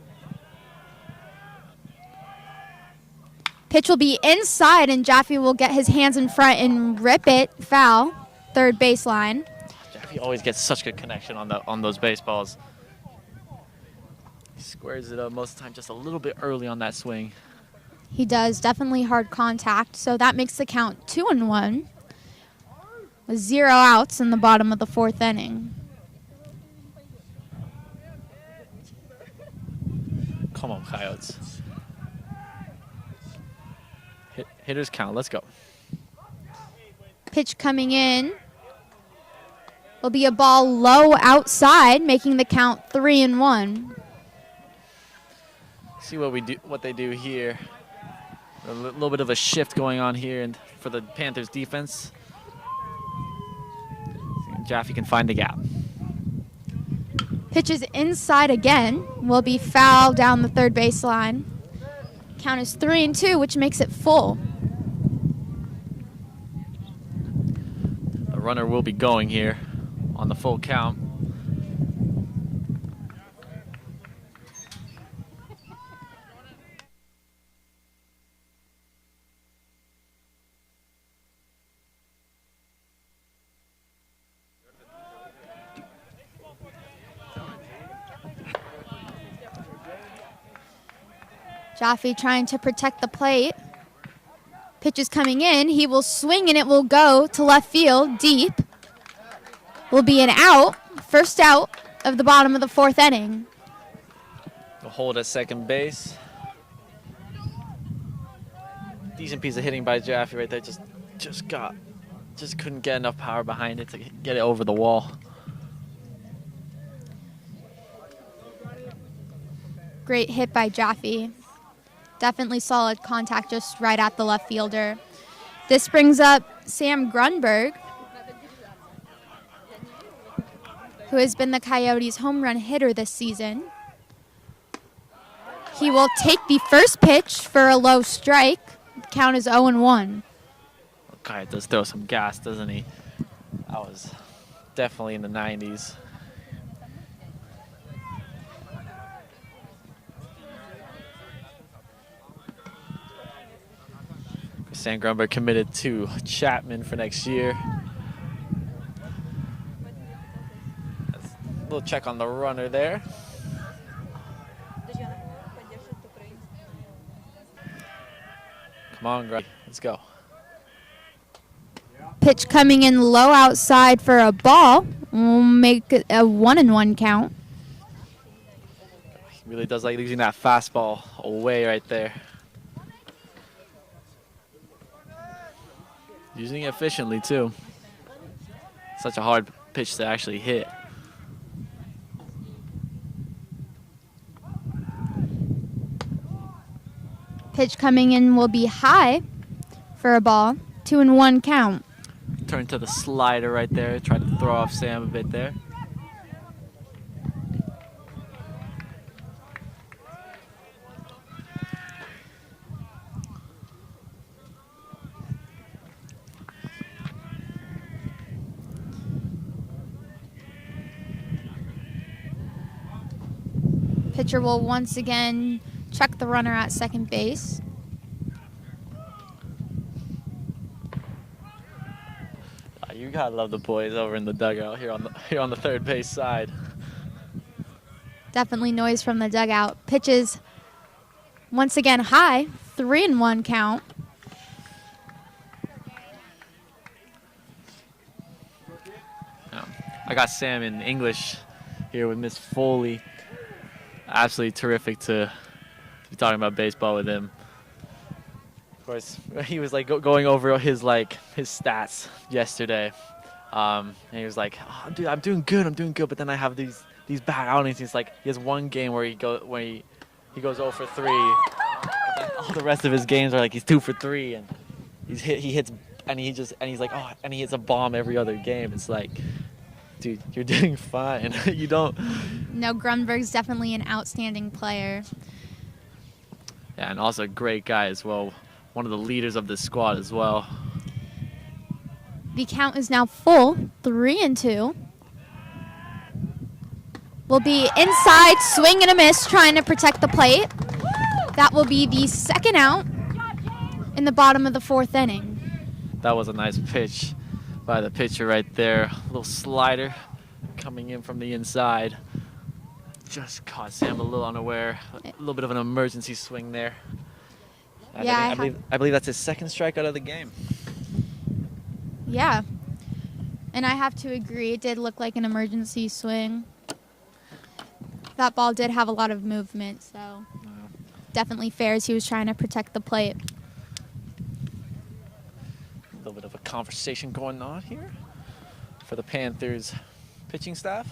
Pitch will be inside, and Jaffe will get his hands in front and rip it. Foul. Third baseline. Jaffe always gets such good connection on those baseballs. He squares it up most of the time just a little bit early on that swing. He does. Definitely hard contact. So that makes the count 2-1 with 0 outs in the bottom of the fourth inning. Come on, Coyotes. Hitters count. Let's go. Pitch coming in will be a ball low outside, making the count 3-1. See what they do here. A little bit of a shift going on here, and for the Panthers defense, Jaffe can find the gap. Pitch is inside again. Will be foul down the third baseline. Count is 3-2, which makes it full. The runner will be going here on the full count. Jaffe trying to protect the plate. Pitch is coming in. He will swing, and it will go to left field deep. Will be an out. First out of the bottom of the fourth inning. The hold at second base. Decent piece of hitting by Jaffe right there. Just couldn't get enough power behind it to get it over the wall. Great hit by Jaffe. Definitely solid contact just right at the left fielder. This brings up Sam Grunberg, who has been the Coyotes' home run hitter this season. He will take the first pitch for a low strike. The count is 0-1. Okay, does throw some gas, doesn't he? That was definitely in the 90s. Sam Grunberg committed to Chapman for next year. A little check on the runner there. Come on, Greg. Let's go. Pitch coming in low outside for a ball. We'll make it a 1-1 count. He really does like losing that fastball away right there. Using it efficiently, too. Such a hard pitch to actually hit. Pitch coming in will be high for a ball. 2-1 count. Turn to the slider right there. Try to throw off Sam a bit there. Pitcher will once again check the runner at second base. You gotta love the boys over in the dugout here on the third base side. Definitely noise from the dugout. Pitches once again high. 3-1 count. I got Sam in English here with Miss Foley. Absolutely terrific to be talking about baseball with him. Of course, he was like going over his stats yesterday, and he was like, "Oh, dude, I'm doing good." But then I have these bad outings. He's like, he has one game where he goes 0 for 3. But then all the rest of his games are like he's 2 for 3, and he hits and he's like, oh, and he hits a bomb every other game. It's like, dude, you're doing fine. You don't. No, Grunberg's definitely an outstanding player. Yeah, and also a great guy as well. One of the leaders of this squad as well. The count is now full, 3-2. Will be inside, swing and a miss, trying to protect the plate. That will be the second out in the bottom of the 4th inning. That was a nice pitch by the pitcher right there. A little slider coming in from the inside. Just caught Sam a little unaware. A little bit of an emergency swing there. I believe that's his second strikeout of the game. Yeah. And I have to agree, it did look like an emergency swing. That ball did have a lot of movement, so definitely fair as he was trying to protect the plate. A little bit of a conversation going on here for the Panthers pitching staff.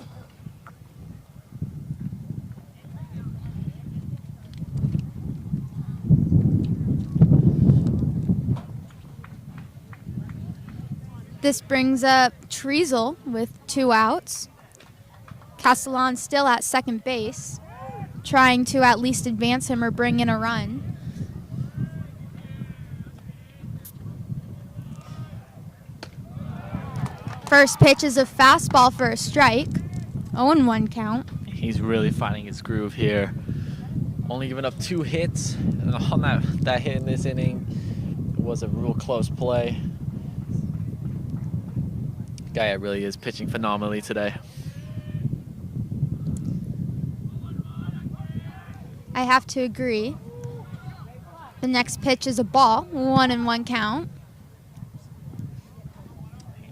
This brings up Treasel with 2 outs. Castellan still at second base, trying to at least advance him or bring in a run. First pitch is a fastball for a strike. 0-1 count. He's really finding his groove here. Only giving up 2 hits. And on that hit in this inning, it was a real close play. Guy really is pitching phenomenally today. I have to agree. The next pitch is a ball, 1-1 count.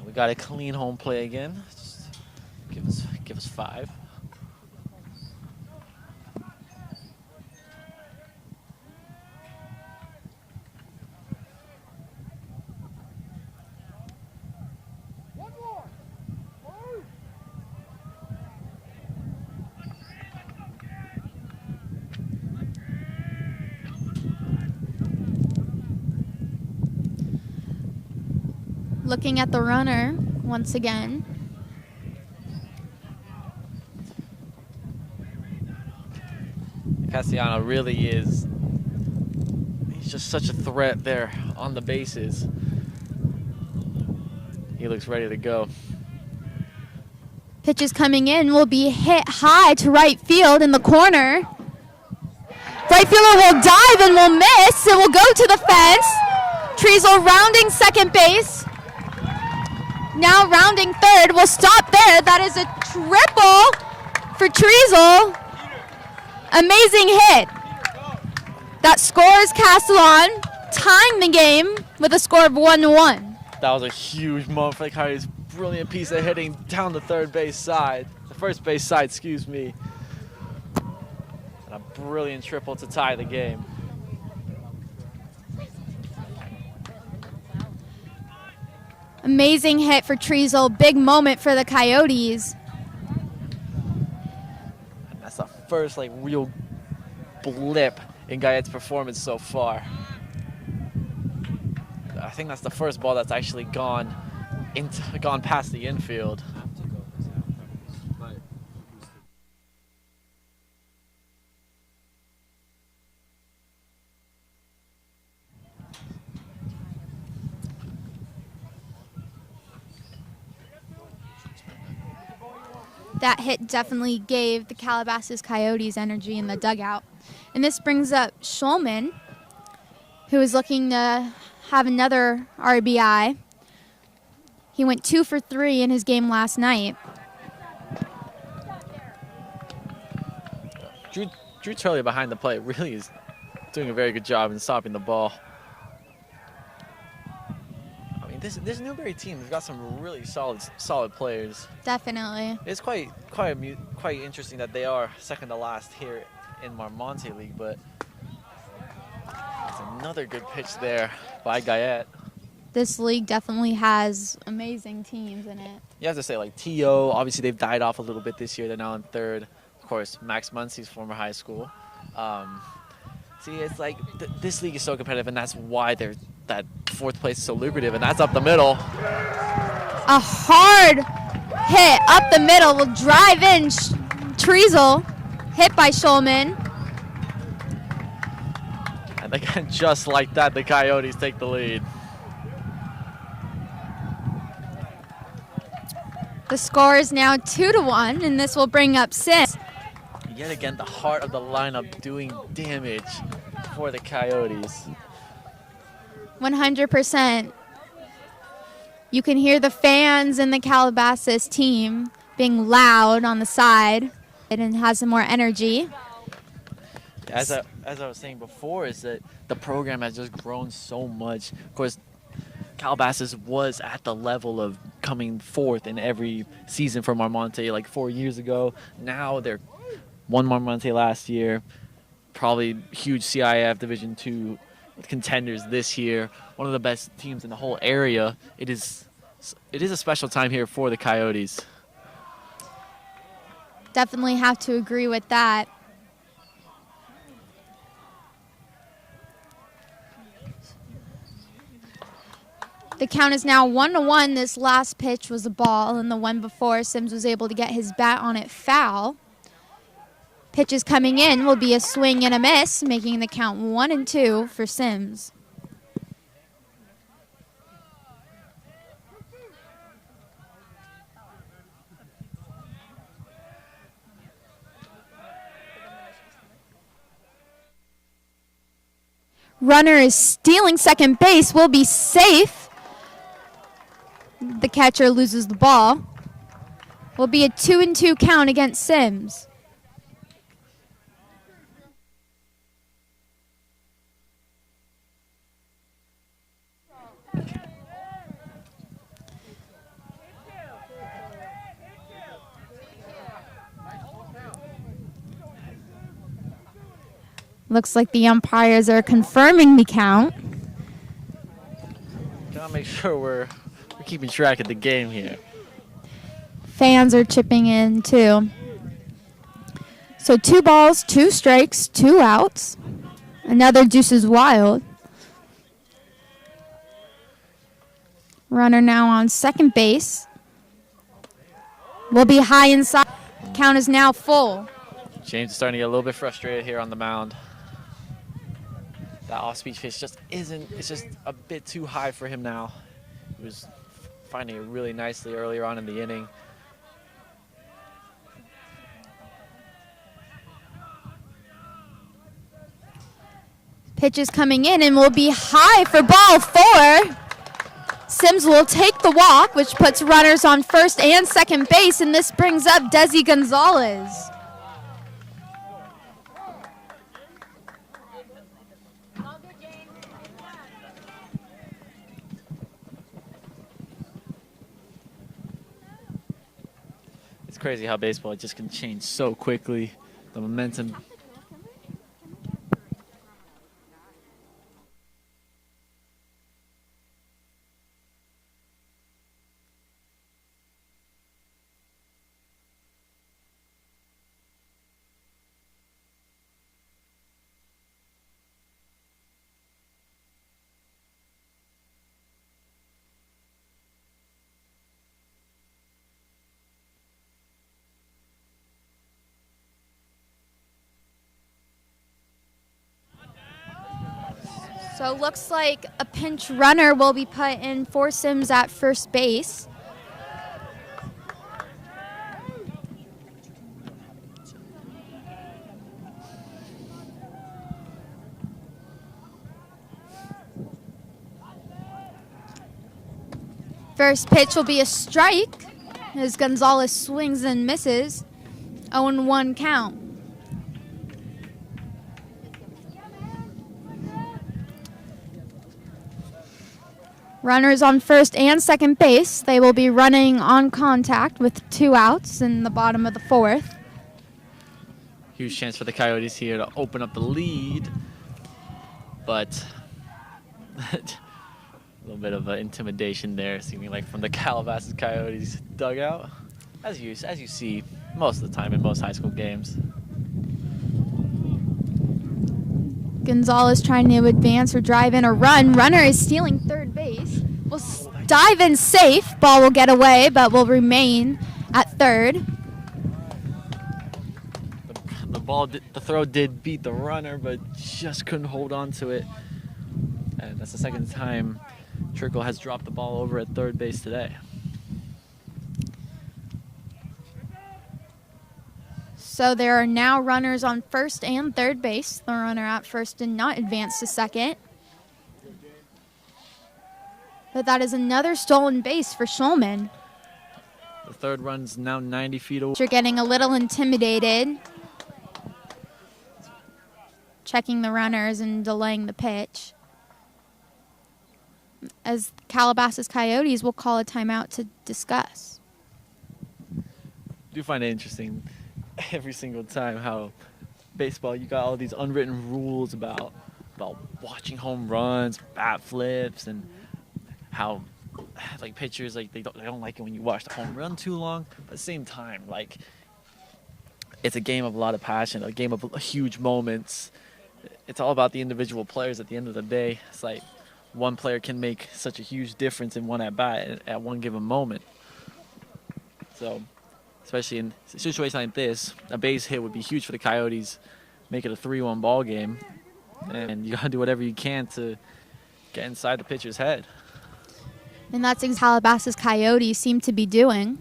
We got a clean home play again. Just give us 5. Looking at the runner once again. Castellano really is, he's just such a threat there on the bases. He looks ready to go. Pitches coming in will be hit high to right field in the corner. Right fielder will dive and will miss. It will go to the fence. Treasel rounding second base. Now rounding third. Will stop there. That is a triple for Treasel. Amazing hit. That scores Castellan, tying the game with a score of 1-1. That was a huge moment for the Coyotes. Brilliant piece of hitting down the third base side. The first base side, excuse me. And a brilliant triple to tie the game. Amazing hit for Treasel. Big moment for the Coyotes. And that's the first real blip in Guyette's performance so far. I think that's the first ball that's actually gone past the infield. That hit definitely gave the Calabasas Coyotes energy in the dugout. And this brings up Schulman, who is looking to have another RBI. He went 2 for 3 in his game last night. Drew Turley behind the plate really is doing a very good job in stopping the ball. I mean, this Newbury team has got some really solid players. Definitely. It's quite interesting that they are second to last here in Marmonte League, but it's another good pitch there by Guyette. This league definitely has amazing teams in it. You have to say, like, T.O., obviously they've died off a little bit this year. They're now in third. Of course, Max Muncie's former high school. See, it's like this league is so competitive, and that's why that fourth place is so lucrative, and that's up the middle. A hard hit up the middle will drive in Treasel, hit by Schulman. And again, just like that, the Coyotes take the lead. The score is now 2-1, and this will bring up Sims. Yet again, the heart of the lineup doing damage for the Coyotes. 100%. You can hear the fans in the Calabasas team being loud on the side. It has some more energy. As I was saying before, is that the program has just grown so much. Of course, Calabasas was at the level of coming fourth in every season for Marmonte like 4 years ago. Now they're won Marmonte last year, probably huge CIF Division II contenders this year. One of the best teams in the whole area. It is a special time here for the Coyotes. Definitely have to agree with that. The count is now 1-1. This last pitch was a ball, and the one before, Sims was able to get his bat on it foul. Pitches coming in will be a swing and a miss, making the count 1-2 for Sims. Runner is stealing second base, will be safe. The catcher loses the ball. Will be a 2-2 count against Sims. Looks like the umpires are confirming the count. Gotta make sure we're keeping track of the game here. Fans are chipping in too. So 2 balls, 2 strikes, 2 outs. Another Deuces Wild. Runner now on second base. Will be high inside. Count is now full. James is starting to get a little bit frustrated here on the mound. That off-speed pitch just it's just a bit too high for him now. He was finding it really nicely earlier on in the inning. Pitch is coming in and will be high for ball 4. Sims will take the walk, which puts runners on first and second base, and this brings up Desi Gonzalez. It's crazy how baseball just can change so quickly. The momentum. So it looks like a pinch runner will be put in for Sims at first base. First pitch will be a strike as Gonzalez swings and misses. 0-1 count. Runners on first and second base. They will be running on contact with 2 outs in the bottom of the 4th. Huge chance for the Coyotes here to open up the lead, but a little bit of intimidation there, seeming like from the Calabasas Coyotes dugout, as you see most of the time in most high school games. Gonzalez trying to advance or drive in a run. Runner is stealing third base. Will dive in safe. Ball will get away, but will remain at third. The throw did beat the runner, but just couldn't hold on to it. And that's the second time Trickle has dropped the ball over at third base today. So there are now runners on first and third base. The runner at first did not advance to second. But that is another stolen base for Schulman. The third run's now 90 feet away. You're getting a little intimidated. Checking the runners and delaying the pitch. As Calabasas Coyotes will call a timeout to discuss. I do find it interesting every single time how baseball, you got all these unwritten rules about watching home runs, bat flips, and how like pitchers they don't like it when you watch the home run too long. But at the same time, like, it's a game of a lot of passion, a game of huge moments. It's all about the individual players at the end of the day. It's like one player can make such a huge difference in one at bat at one given moment. So especially in a situation like this, a base hit would be huge for the Coyotes, make it a 3-1 ball game, and you gotta do whatever you can to get inside the pitcher's head. And that's exactly what Calabasas Coyotes seem to be doing.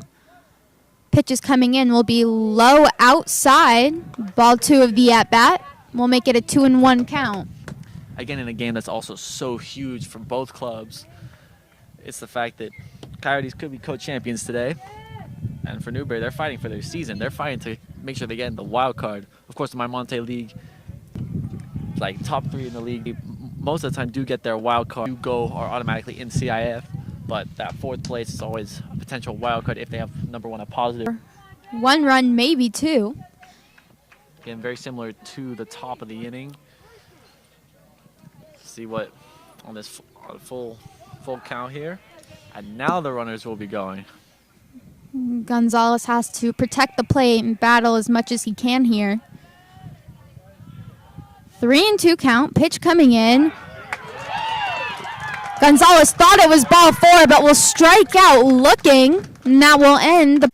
Pitches coming in will be low outside. Ball 2 of the at-bat will make it a 2-1 count. Again, in a game that's also so huge for both clubs, it's the fact that Coyotes could be co-champions today. And for Newbury, they're fighting for their season. They're fighting to make sure they get in the wild card. Of course, the Monte League, like top 3 in the league, most of the time do get their wild card, do go or automatically in CIF. But that 4th place is always a potential wild card if they have number 1 a positive. 1 run, maybe 2. Again, very similar to the top of the inning. See what on this full count here, and now the runners will be going. Gonzalez has to protect the plate and battle as much as he can here. 3-2 count. Pitch coming in. Gonzalez thought it was ball 4, but will strike out looking, and that will end the.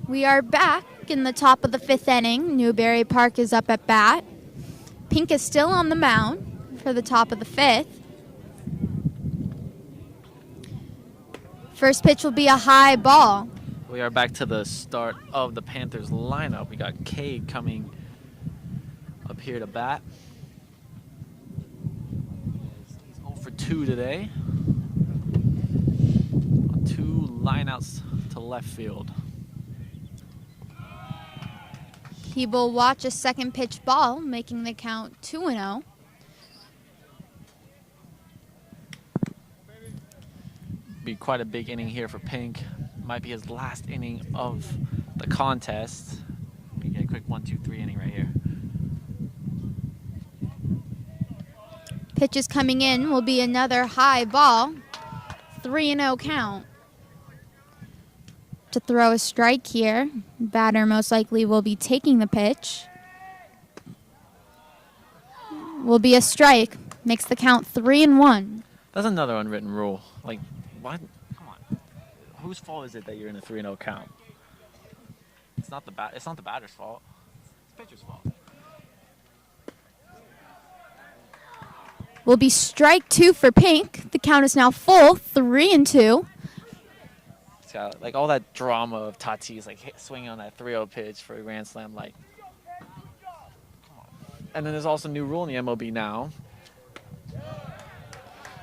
We are back in the top of the 5th inning. Newbury Park is up at bat. Pink is still on the mound for the top of the 5th. First pitch will be a high ball. We are back to the start of the Panthers lineup. We got Cade coming up here to bat. He's 0 for 2 today. 2 lineouts to left field. He will watch a second pitch ball, making the count 2-0. Be quite a big inning here for Pink. Might be his last inning of the contest. We get a quick 1-2-3 inning right here. Pitches coming in will be another high ball. 3-0 count. To throw a strike here. Batter most likely will be taking the pitch. Will be a strike. Makes the count 3-1. That's another unwritten rule. Like, what? Come on. Whose fault is it that you're in a 3-0 count? It's not the batter's fault. It's the pitcher's fault. Will be strike 2 for Pink. The count is now full, 3-2. It's got, like, all that drama of Tatis swinging on that 3-0 pitch for a grand slam. Like, come on. And then there's also a new rule in the MLB now.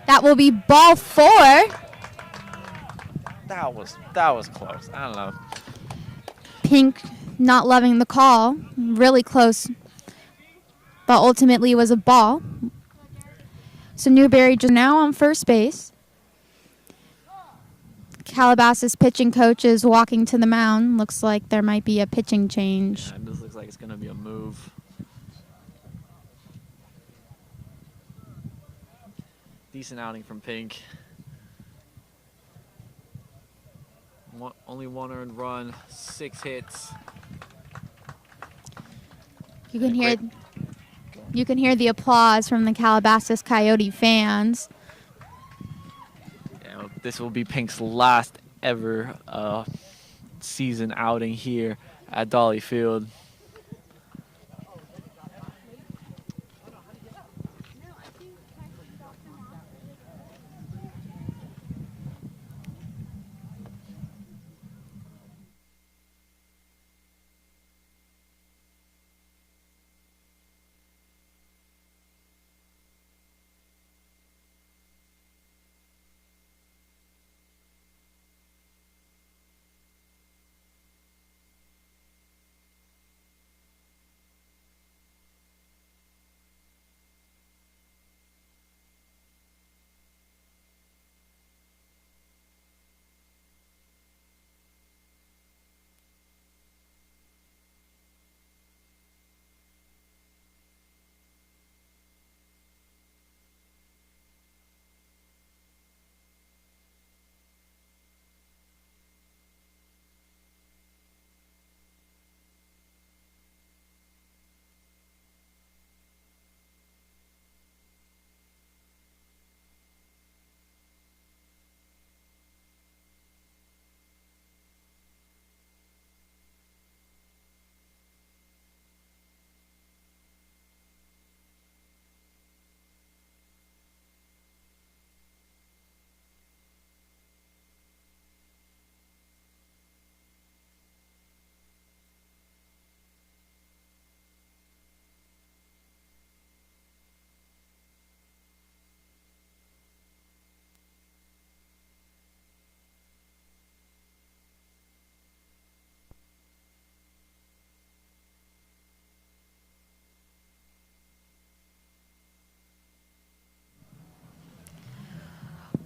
That will be ball 4. That was close. I don't know. Pink not loving the call. Really close. But ultimately was a ball. So Newbury just now on first base. Calabasas pitching coach is walking to the mound. Looks like there might be a pitching change. Yeah, this looks like it's going to be a move. Decent outing from Pink. Only 1 earned run, 6 hits. You can hear the applause from the Calabasas Coyote fans. Yeah, this will be Pink's last ever season outing here at Dolly Field.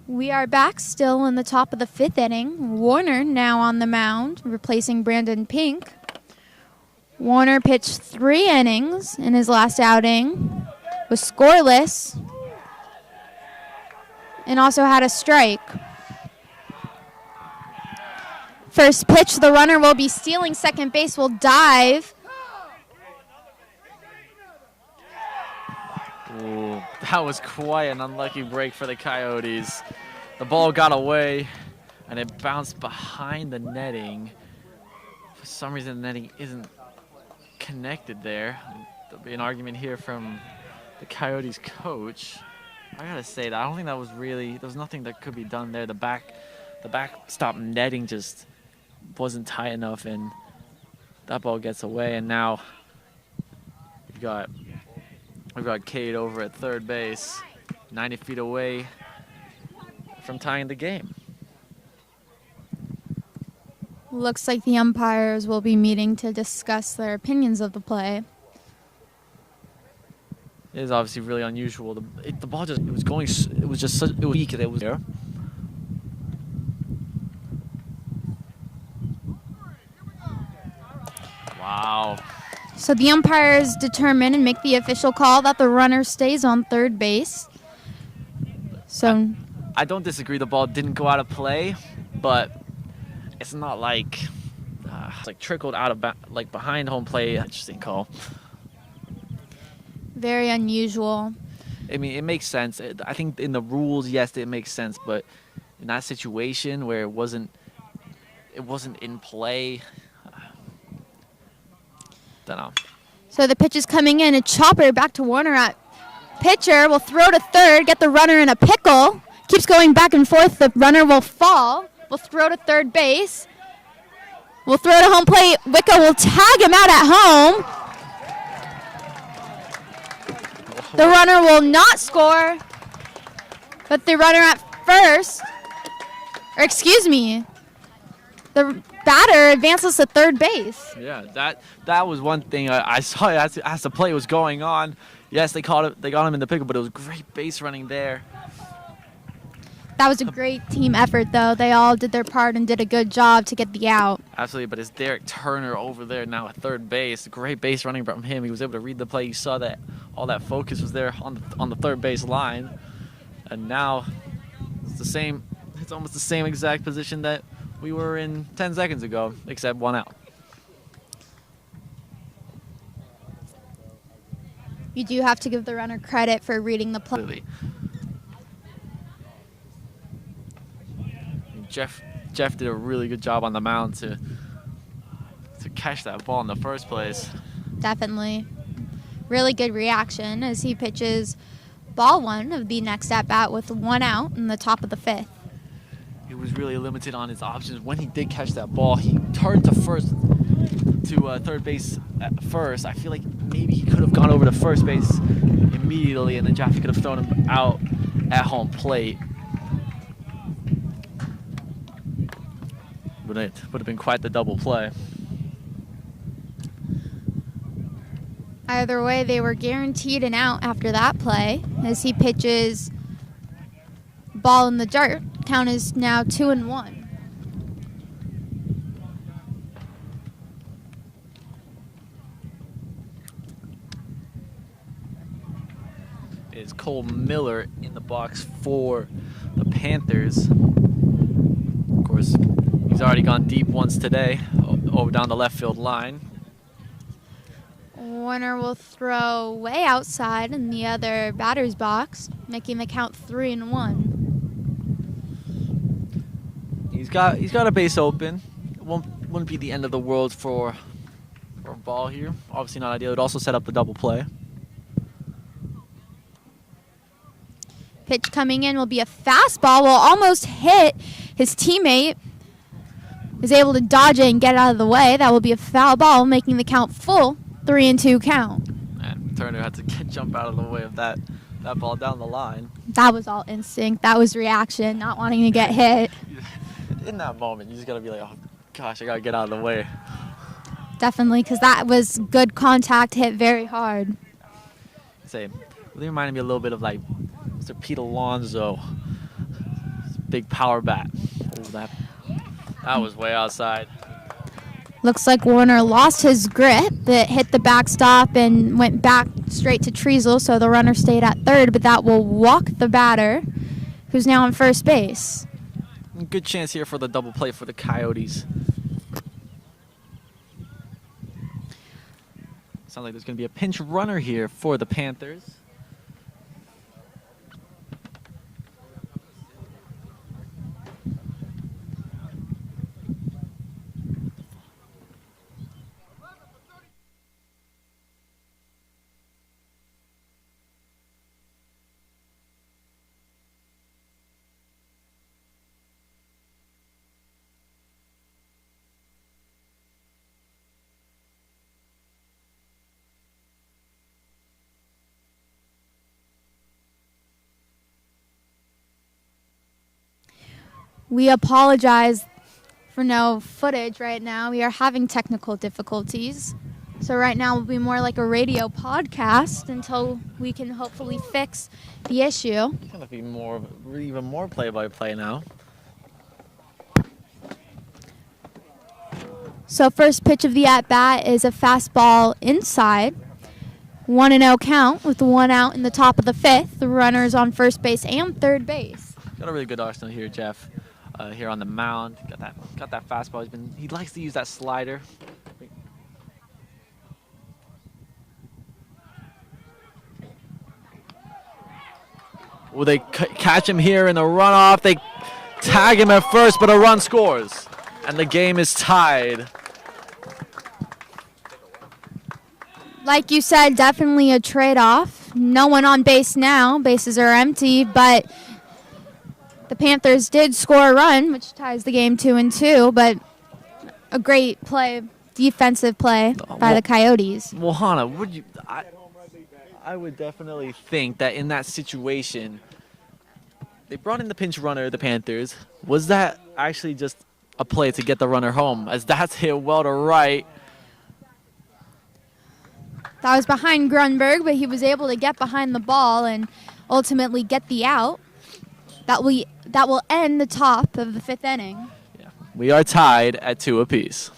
We are back still in the top of the 5th inning. Warner now on the mound, replacing Brandon Pink. Warner pitched 3 innings in his last outing, was scoreless, and also had a strike. First pitch, the runner will be stealing second base, will dive. Ooh, that was quite an unlucky break for the Coyotes. The ball got away, and it bounced behind the netting. For some reason, the netting isn't connected there. There'll be an argument here from the Coyotes coach. I gotta say that I don't think that was really, there was nothing that could be done there. The backstop netting just wasn't tight enough, and that ball gets away. And now we've got Cade over at third base. 90 feet away from tying the game. Looks like the umpires will be meeting to discuss their opinions of the play. It is obviously really unusual. The ball just, it was going, it was just such, it was weak that it was there. Wow. So the umpires determine and make the official call that the runner stays on third base. So I don't disagree. The ball didn't go out of play, but it's not like it's like trickled out of like behind home plate. Interesting call. very unusual. I mean, it makes sense. I think in the rules, yes, it makes sense, but in that situation where it wasn't in play, don't know. So the pitch is coming in. A chopper back to Warner at pitcher. Will throw to third. Get the runner in a pickle. Keeps going back and forth. The runner will fall. Will throw to third base. Will throw to home plate. Wicca will tag him out at home. The runner will not score. But the runner at first, or excuse me, the batter advances to third base. Yeah, that was one thing I saw as the play was going on. Yes, they got him in the pickle, but it was great base running there. That was a great team effort, though. They all did their part and did a good job to get the out. Absolutely, but it's Derek Turner over there now at third base. Great base running from him. He was able to read the play. You saw that all that focus was there on the third base line, and now it's the same. It's almost the same exact position that we were in 10 seconds ago, except one out. You do have to give the runner credit for reading the play. Absolutely. Jeff did a really good job on the mound to catch that ball in the first place. Definitely. Really good reaction as he pitches ball one of the next at-bat with one out in the top of the fifth. He was really limited on his options. When he did catch that ball, he turned to third base at first. I feel like maybe he could have gone over to first base immediately, and then Jaffe could have thrown him out at home plate. But it would have been quite the double play. Either way, they were guaranteed an out after that play as he pitches ball in the dirt. Count is now 2-1. Is Cole Miller in the box for the Panthers. Of course, he's already gone deep once today, over down the left field line. Warner will throw way outside in the other batter's box, making the count 3-1. He's got a base open. It wouldn't be the end of the world for a ball here. Obviously not ideal. It would also set up the double play. Pitch coming in will be a fastball. Will almost hit his teammate. Is able to dodge it and get out of the way. That will be a foul ball, making the count full. 3-2 count. And Turner had to jump out of the way of that ball down the line. That was all instinct. That was reaction, not wanting to get hit. In that moment, you just gotta be like, oh gosh, I gotta get out of the way. Definitely, because that was good contact, hit very hard. Say, they reminded me a little bit of like Mr. Pete Alonso. Big power bat. Oh, that was way outside. Looks like Warner lost his grip. It hit the backstop and went back straight to Treasel, so the runner stayed at third, but that will walk the batter, who's now on first base. Good chance here for the double play for the Coyotes. Sounds like there's going to be a pinch runner here for the Panthers. We apologize for no footage right now. We are having technical difficulties. So right now will be more like a radio podcast until we can hopefully fix the issue. It's gonna be even more play-by-play now. So first pitch of the at-bat is a fastball inside. 1-0 count with 1 out in the top of the 5th. The runners on first base and third base. Got a really good arsenal here, Jeff. Here on the mound, got that fastball. He likes to use that slider. Will they catch him here in the runoff? They tag him at first, but a run scores, and the game is tied. Like you said, definitely a trade-off. No one on base now. Bases are empty, but the Panthers did score a run, which ties the game 2-2, but a great play, defensive play by the Coyotes. Well, Hannah, I would definitely think that in that situation, they brought in the pinch runner, the Panthers. Was that actually just a play to get the runner home? As that's hit well to right. That was behind Grunberg, but he was able to get behind the ball and ultimately get the out. That will end the top of the 5th inning. Yeah. We are tied at 2 apiece.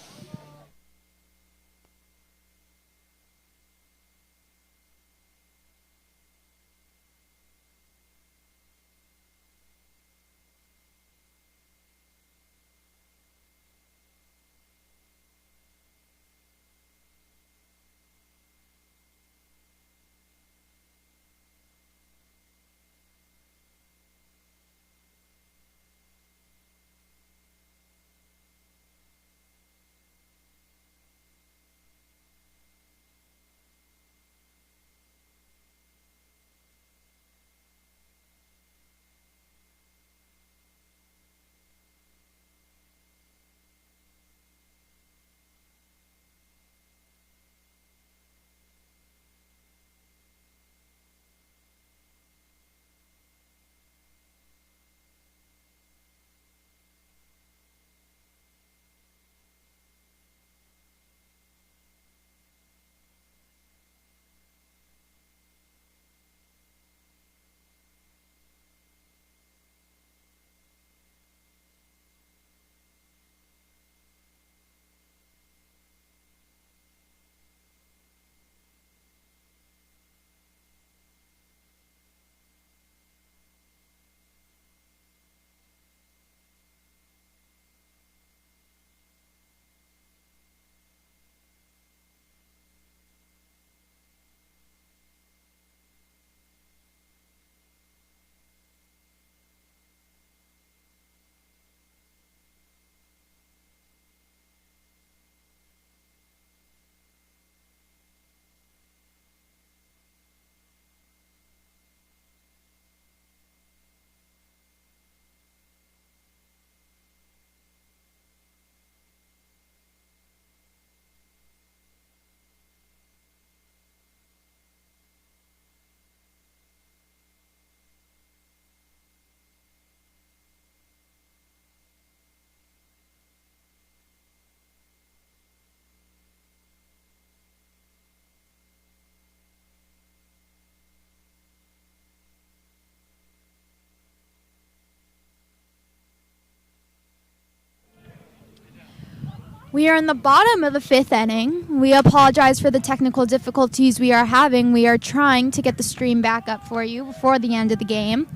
We are in the bottom of the 5th inning. We apologize for the technical difficulties we are having. We are trying to get the stream back up for you before the end of the game.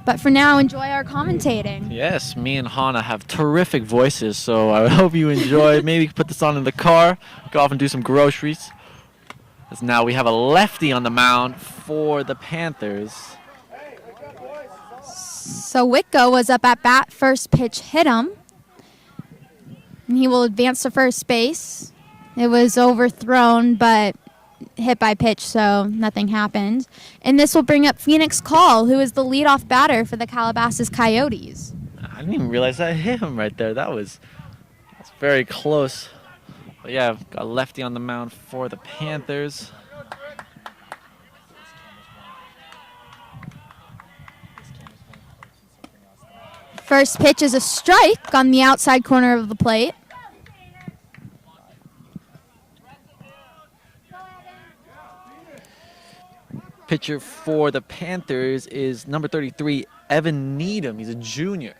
But for now, enjoy our commentating. Yes, me and Hannah have terrific voices, so I hope you enjoy. Maybe put this on in the car, go off and do some groceries. As now we have a lefty on the mound for the Panthers. So Wicko was up at bat. First pitch hit him. And he will advance to first base. It was overthrown, but hit by pitch, so nothing happened. And this will bring up Phoenix Call, who is the leadoff batter for the Calabasas Coyotes. I didn't even realize that hit him right there. That's very close. But yeah, got a lefty on the mound for the Panthers. First pitch is a strike on the outside corner of the plate. Pitcher for the Panthers is number 33, Evan Needham. He's a junior.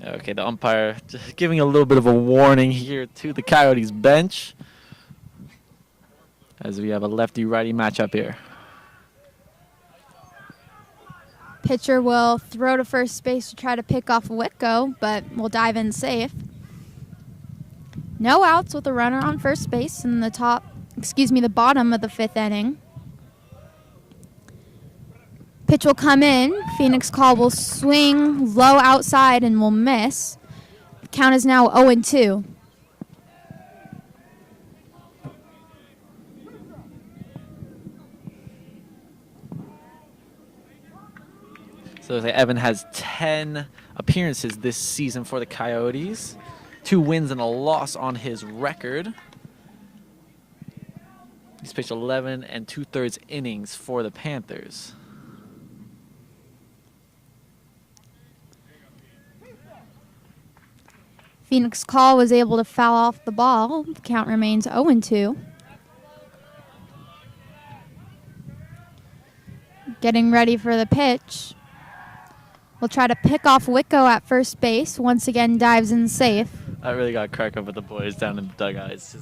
Okay, the umpire just giving a little bit of a warning here to the Coyotes bench as we have a lefty-righty matchup here. Pitcher will throw to first base to try to pick off Wicko, but will dive in safe. No outs with a runner on first base in the the bottom of the 5th inning. Pitch will come in. Phoenix Call will swing low outside and will miss. The count is now 0-2. So Evan has 10 appearances this season for the Coyotes. 2 wins and a loss on his record. He's pitched 11 2/3 innings for the Panthers. Phoenix Call was able to foul off the ball. The count remains 0-2. Getting ready for the pitch. We'll try to pick off Wicko at first base. Once again, dives in safe. I really got to crack up with the boys down in the dugout. It's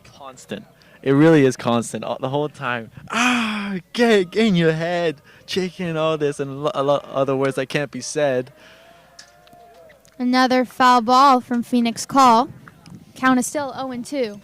constant. It really is constant the whole time. Get in your head, chicken, all this, and a lot other words that can't be said. Another foul ball from Phoenix Call. Count is still 0-2.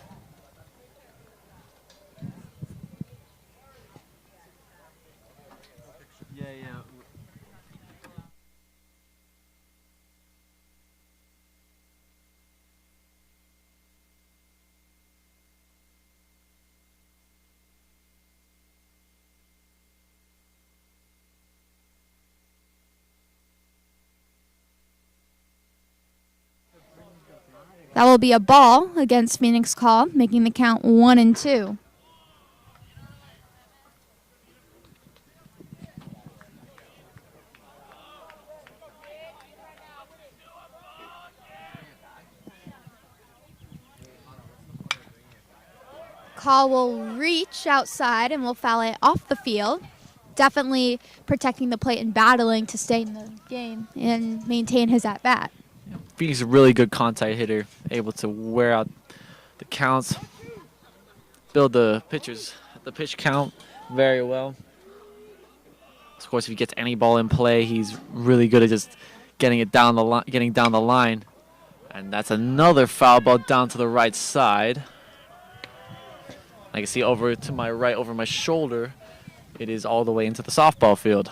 That will be a ball against Phoenix Call, making the count 1-2. Call will reach outside and will foul it off the field. Definitely protecting the plate and battling to stay in the game and maintain his at-bat. Phoenix is a really good contact hitter, able to wear out the counts, build the pitch count very well. Of course, if he gets any ball in play, he's really good at just getting down the line. And that's another foul ball down to the right side. I can see over to my right, over my shoulder, it is all the way into the softball field.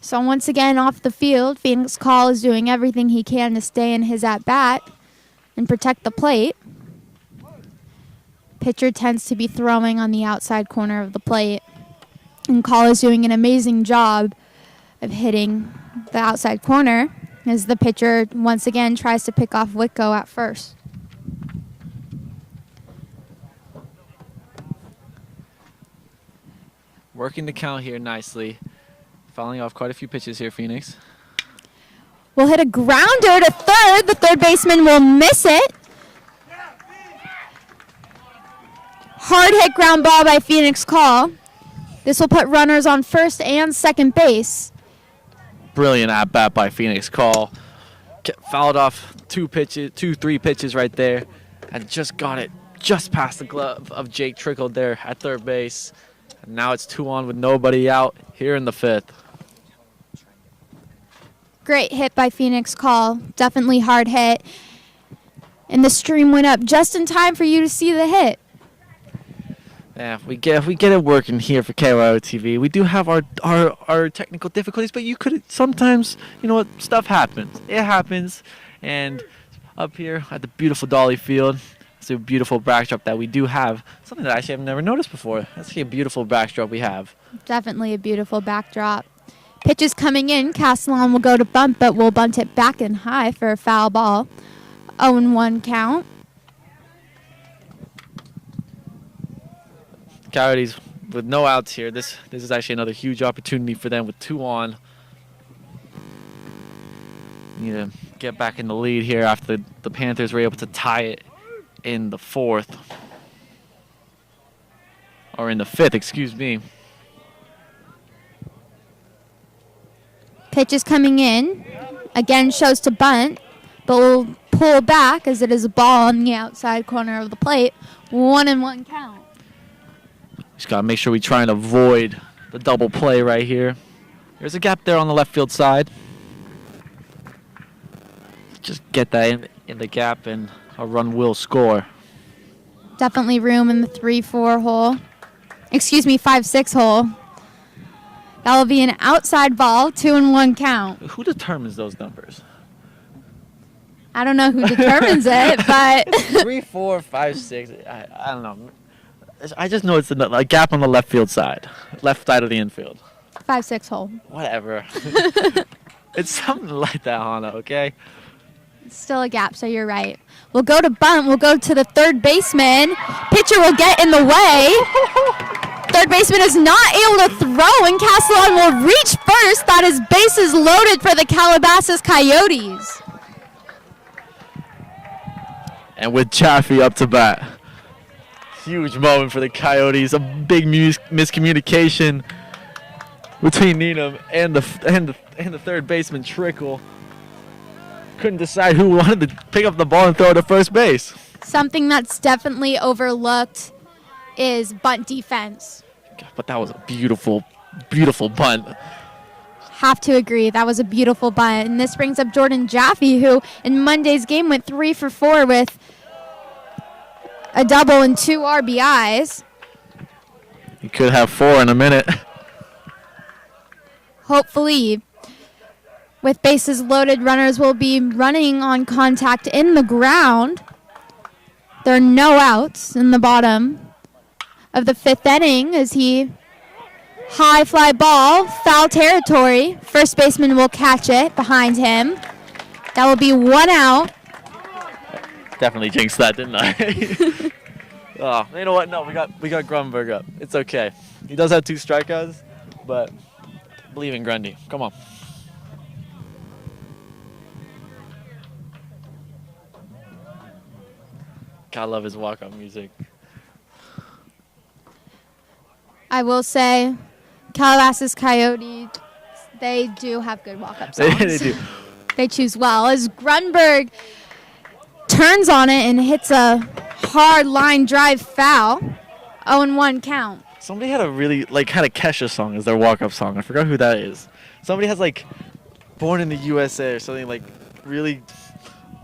So once again off the field, Phoenix Call is doing everything he can to stay in his at-bat and protect the plate. Pitcher tends to be throwing on the outside corner of the plate. And Call is doing an amazing job of hitting the outside corner as the pitcher once again tries to pick off Wicko at first. Working the count here nicely. Fouling off quite a few pitches here, Phoenix. Will hit a grounder to third. The third baseman will miss it. Hard hit ground ball by Phoenix Call. This will put runners on first and second base. Brilliant at bat by Phoenix Call. Fouled off 3 pitches right there, and just got it just past the glove of Jake Trickle there at third base. And now it's 2-on with nobody out here in the 5th. Great hit by Phoenix Call. Definitely hard hit. And the stream went up just in time for you to see the hit. Yeah, if we get it working here for KYOTV. We do have our technical difficulties, but you could sometimes, you know what, stuff happens. It happens. And up here at the beautiful Dolly Field, it's a beautiful backdrop that we do have. Something that actually I've never noticed before. That's actually a beautiful backdrop we have. Definitely a beautiful backdrop. Pitches coming in. Castellon will go to bunt, but will bunt it back and high for a foul ball. 0-1 count. Coyotes with no outs here. This is actually another huge opportunity for them with 2 on. Need to get back in the lead here after the Panthers were able to tie it in the 4th. Or in the 5th, excuse me. Pitch is coming in. Again, shows to bunt, but will pull back as it is a ball on the outside corner of the plate. 1-1 count. Just got to make sure we try and avoid the double play right here. There's a gap there on the left field side. Just get that in the gap and a run will score. Definitely room in the 3-4 hole. Excuse me, 5-6 hole. That will be an outside ball, 2-1 count. Who determines those numbers? I don't know who determines it, but 3, 4, 5, 6. I don't know. I just know it's a gap on the left field side, left side of the infield. 5-6 hole. Whatever. It's something like that, Hannah. Okay. It's still a gap, so you're right. We'll go to bunt. We'll go to the third baseman. Pitcher will get in the way. Third baseman is not able to throw, and Castellon will reach first. That is bases loaded for the Calabasas Coyotes. And with Chaffee up to bat. Huge moment for the Coyotes. A big miscommunication between Needham and the third baseman Trickle. Couldn't decide who wanted to pick up the ball and throw it to first base. Something that's definitely overlooked is bunt defense. But that was a beautiful, beautiful bunt. Have to agree, that was a beautiful bunt. And this brings up Jordan Jaffe, who in Monday's game went 3 for 4 with a double and 2 RBIs. He could have 4 in a minute. Hopefully, with bases loaded, runners will be running on contact in the ground. There are no outs in the bottom of the 5th inning as he high fly ball, foul territory. First baseman will catch it behind him. That will be 1 out. Definitely jinxed that, didn't I? Oh, you know what? No, we got Grunberg up. It's okay. He does have 2 strikeouts, but believe in Grundy. Come on. I love his walk-up music. I will say, Calabasas Coyotes, they do have good walk-up songs. They do. They choose well. As Grunberg turns on it and hits a hard line drive foul, 0-1 count. Somebody had a really, had a Kesha song as their walk-up song. I forgot who that is. Somebody has, Born in the USA or something, really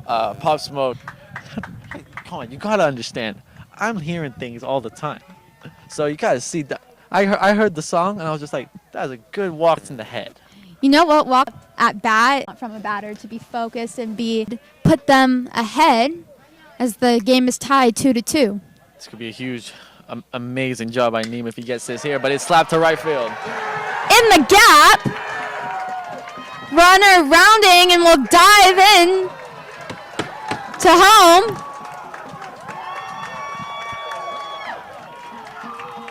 Pop Smoke. Come on, you gotta understand. I'm hearing things all the time. So you gotta see that. I heard the song and I was just like, that was a good walk in the head. You know what? Walk at bat from a batter to be focused and put them ahead as the game is tied 2-2. This could be a huge, amazing job by Neem if he gets this here, but it's slapped to right field. In the gap, runner rounding and will dive in to home.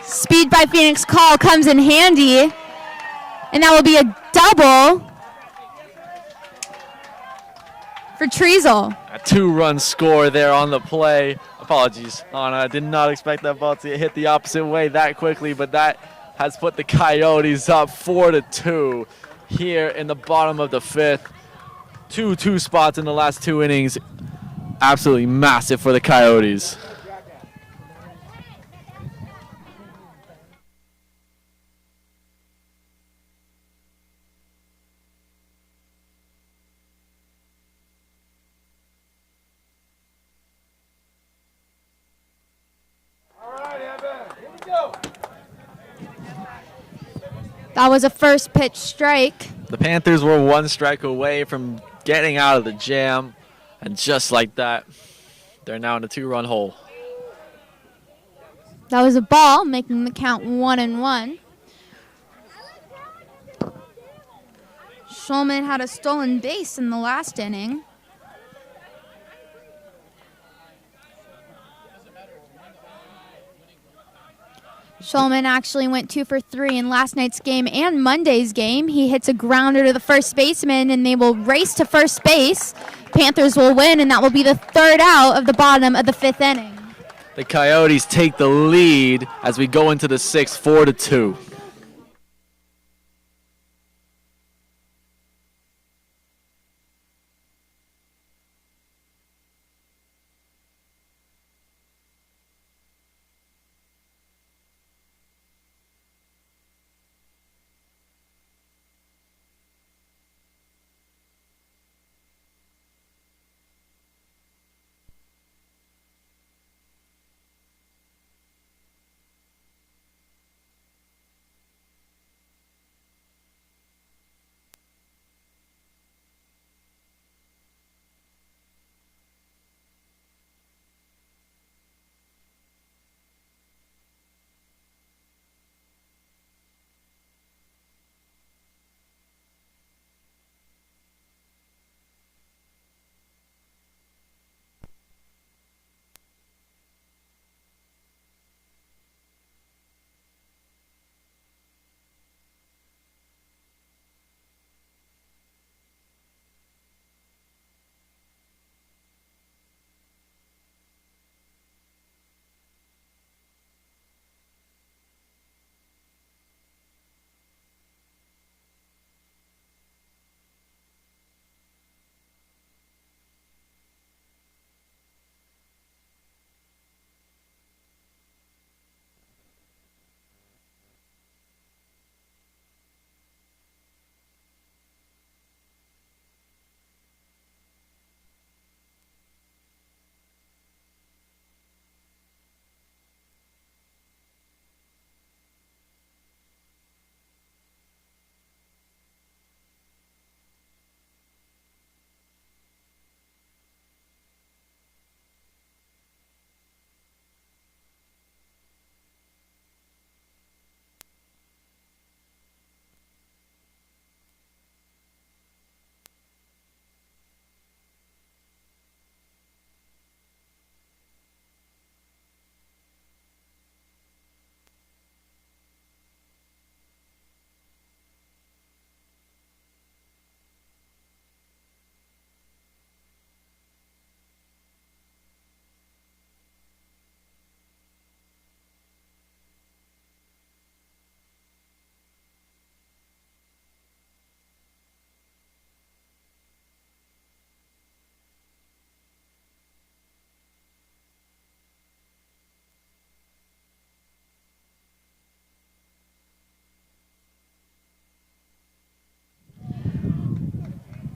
Speed by Phoenix call comes in handy, and that will be a double for Treasel. A 2-run score there on the play. Apologies, Anna. I did not expect that ball to hit the opposite way that quickly, but that has put the Coyotes up 4-2 here in the bottom of the 5th. 2 spots in the last 2 innings. Absolutely massive for the Coyotes. That was a first pitch strike. The Panthers were 1 strike away from getting out of the jam, and just like that, they're now in a 2-run hole. That was a ball, making the count 1-1. Schulman had a stolen base in the last inning. Shulman actually went 2 for 3 in last night's game and Monday's game. He hits a grounder to the first baseman, and they will race to first base. Panthers will win, and that will be the third out of the bottom of the 5th inning. The Coyotes take the lead as we go into the 6th, 4-2.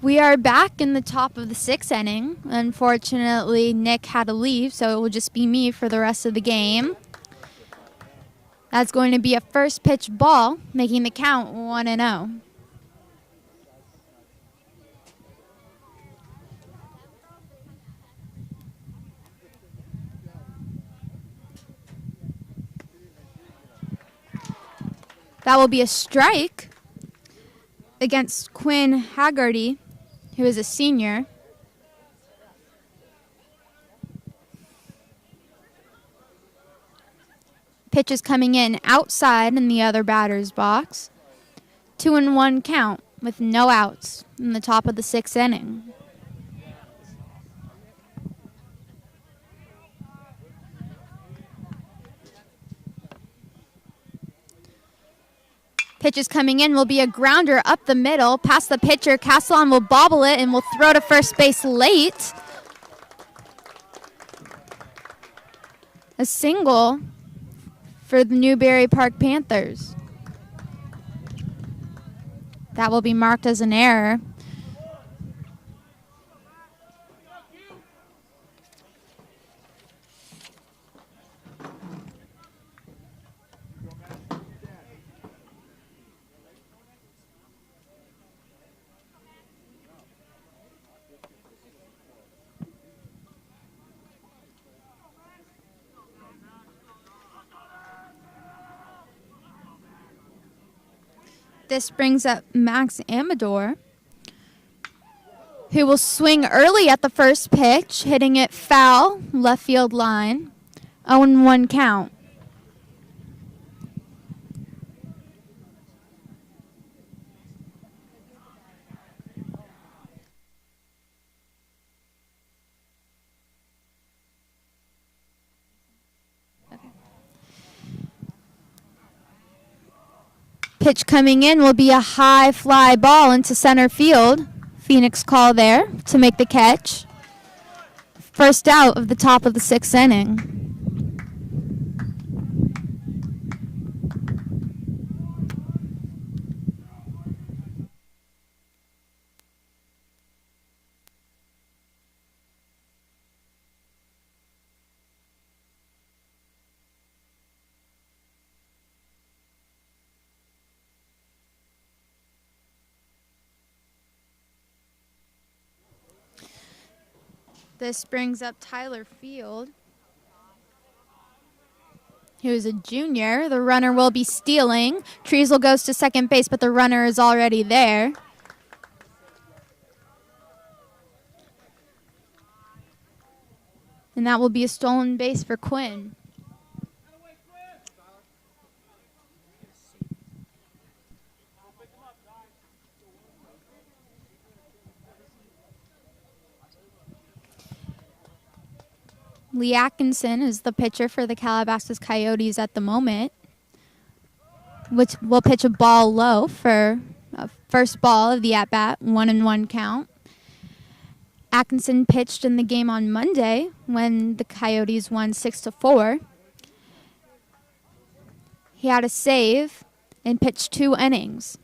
We are back in the top of the 6th inning. Unfortunately, Nick had to leave, so it will just be me for the rest of the game. That's going to be a first pitch ball, making the count 1-0. That will be a strike against Quinn Haggerty, who is a senior. Pitch is coming in outside in the other batter's box. 2-1 count with no outs in the top of the 6th inning. Pitch is coming in, will be a grounder up the middle, past the pitcher. Castellon will bobble it and will throw to first base late. A single for the Newbury Park Panthers. That will be marked as an error. This brings up Max Amador, who will swing early at the first pitch, hitting it foul, left field line. 0-1 count. Pitch coming in will be a high fly ball into center field. Phoenix call there to make the catch. First out of the top of the 6th inning. This brings up Tyler Field, who's a junior. The runner will be stealing. Treasel goes to second base, but the runner is already there. And that will be a stolen base for Quinn. Lee Atkinson is the pitcher for the Calabasas Coyotes at the moment, which will pitch a ball low for a first ball of the at-bat, 1-1 count. Atkinson pitched in the game on Monday when the Coyotes won 6-4. He had a save and pitched 2 innings.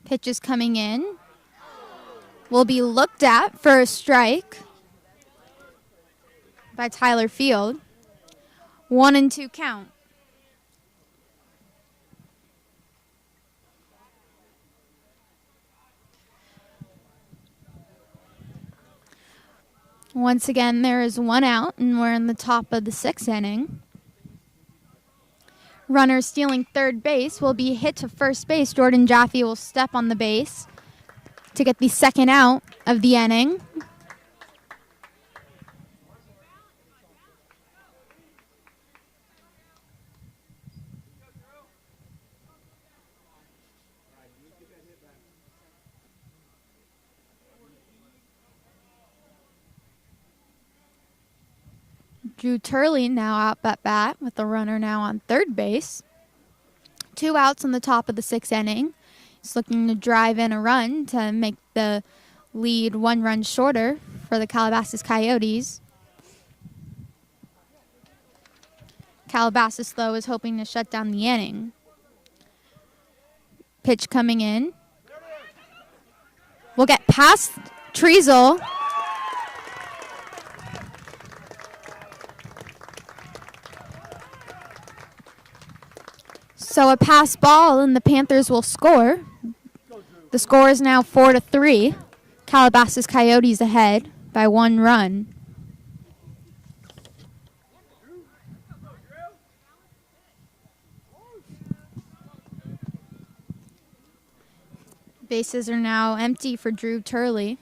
Pitches coming in will be looked at for a strike by Tyler Field. 1-2 count. Once again, there is 1 out, and we're in the top of the 6th inning. Runner stealing third base will be hit to first base. Jordan Jaffe will step on the base to get the 2nd out of the inning. Drew Turley now out at bat with the runner now on third base. 2 outs on the top of the 6th inning. He's looking to drive in a run to make the lead 1 run shorter for the Calabasas Coyotes. Calabasas, though, is hoping to shut down the inning. Pitch coming in. We'll get past Treasel. So a pass ball, and the Panthers will score. The score is now 4-3. Calabasas Coyotes ahead by 1 run. Bases are now empty for Drew Turley.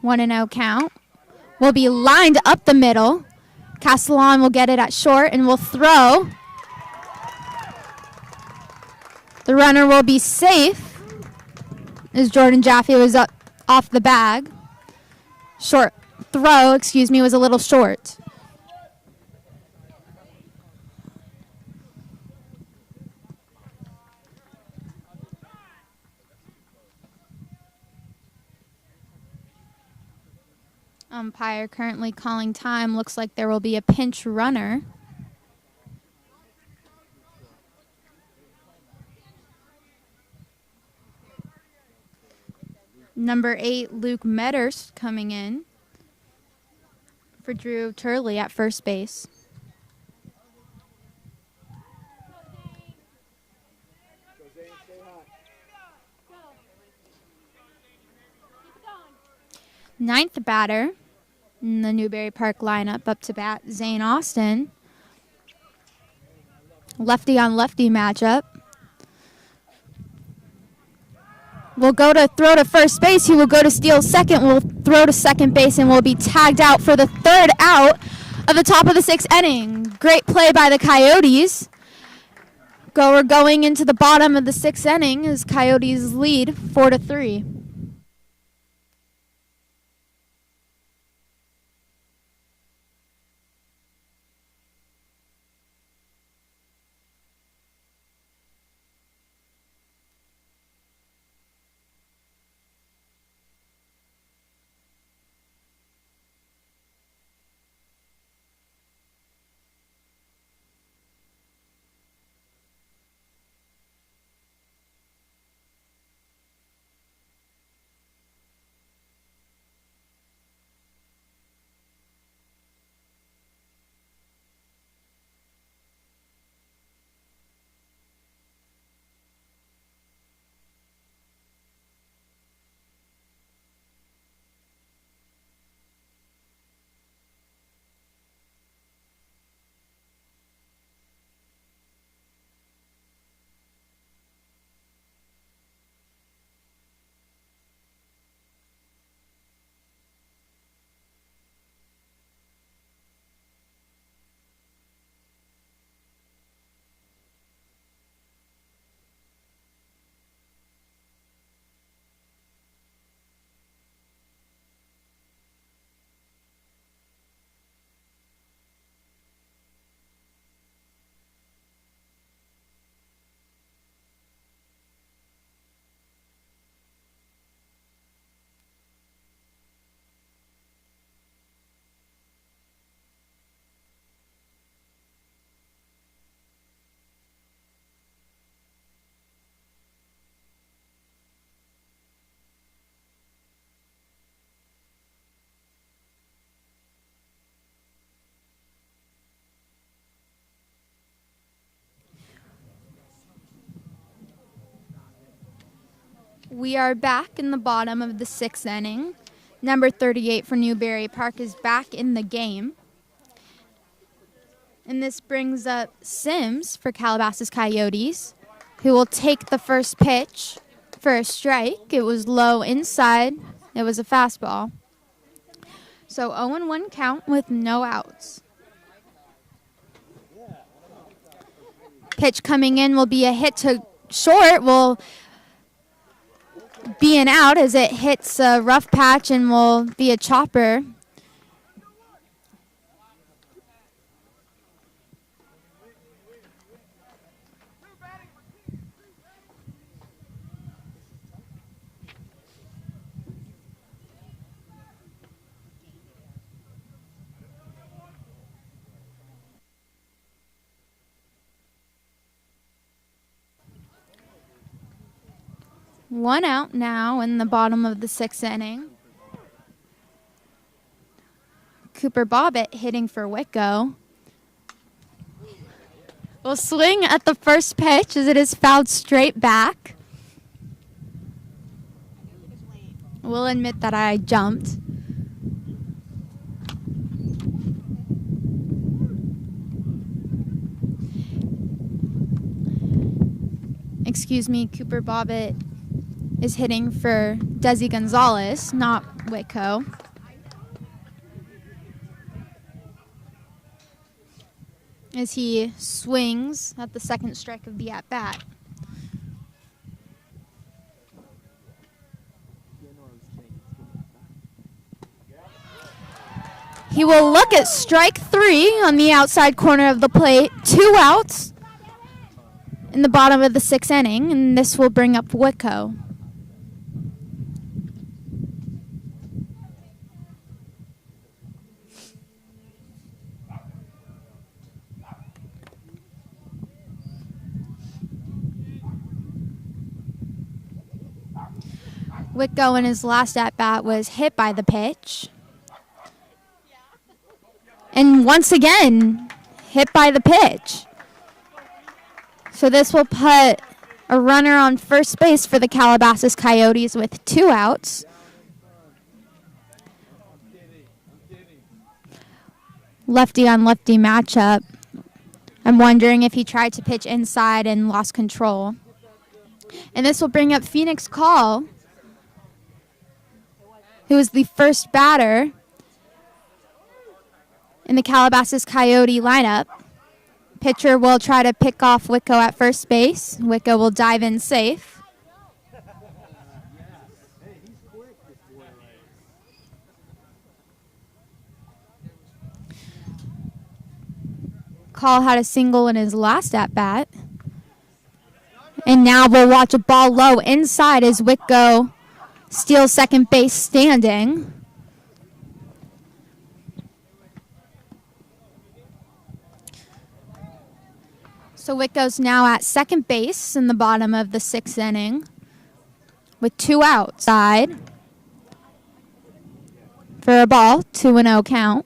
1-0 count. Will be lined up the middle. Castellan will get it at short and will throw. The runner will be safe as Jordan Jaffe was up off the bag. Throw, was a little short. Umpire currently calling time. Looks like there will be a pinch runner. Number 8, Luke Metters coming in for Drew Turley at first base. Ninth batter in the Newbury Park lineup up to bat, Zane Austin. Lefty on lefty matchup. Will go to throw to first base. He will go to steal second. Will throw to second base and will be tagged out for the 3rd out of the top of the 6th inning. Great play by the Coyotes. We're going into the bottom of the 6th inning as Coyotes lead 4-3. We are back in the bottom of the 6th inning. Number 38 for Newbury Park is back in the game. And this brings up Sims for Calabasas Coyotes, who will take the first pitch for a strike. It was low inside. It was a fastball. So 0-1 count with no outs. Pitch coming in will be a hit to short. Will be an out as it hits a rough patch and will be a chopper. One out now in the bottom of the 6th inning. Cooper Bobbitt hitting for Wicko. Will swing at the first pitch as it is fouled straight back. We'll admit that I jumped. Excuse me, Cooper Bobbitt is hitting for Desi Gonzalez, not Wicko. As he swings at the second strike of the at-bat. He will look at strike 3 on the outside corner of the plate. 2 outs in the bottom of the 6th inning, and this will bring up Wicko. Wicko in his last at-bat was hit by the pitch. And once again, hit by the pitch. So this will put a runner on first base for the Calabasas Coyotes with 2 outs. Lefty on lefty matchup. I'm wondering if he tried to pitch inside and lost control. And this will bring up Phoenix Call, who is the first batter in the Calabasas Coyote lineup. Pitcher will try to pick off Wicko at first base. Wicko will dive in safe. Call had a single in his last at-bat. And now we'll watch a ball low inside as Wicko steals second base standing. So Wicko's now at second base in the bottom of the 6th inning with 2 outside for a ball, 2-0 count.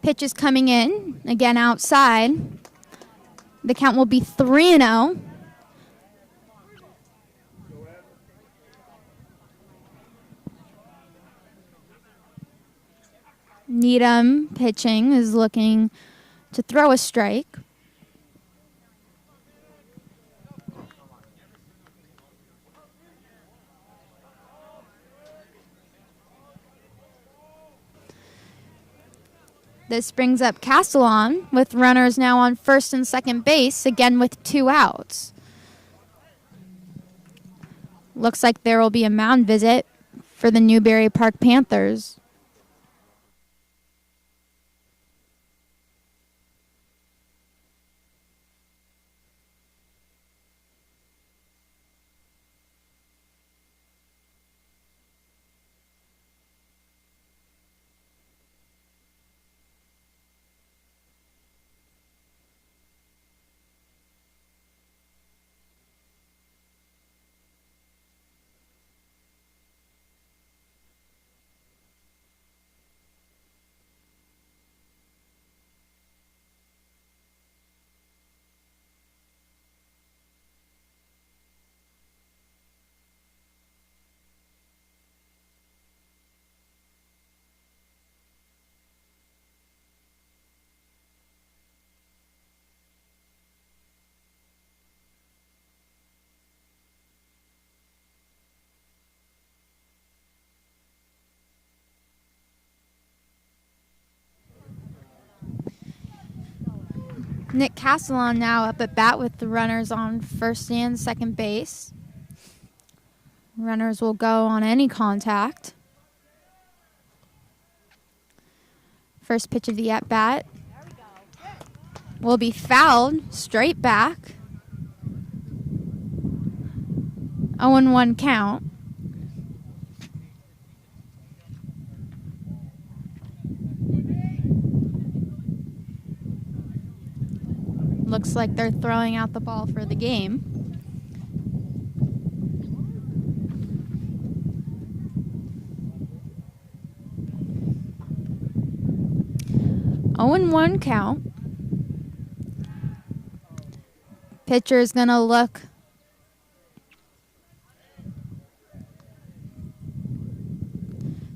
Pitch is coming in, again outside. The count will be 3-0. Needham pitching is looking to throw a strike. This brings up Castellon with runners now on first and second base, again with 2 outs. Looks like there will be a mound visit for the Newbury Park Panthers. Nick Castellon now up at bat with the runners on first and second base. Runners will go on any contact. First pitch of the at-bat will be fouled straight back. 0-1 count. Looks like they're throwing out the ball for the game. Oh and 1 count. Pitcher is going to look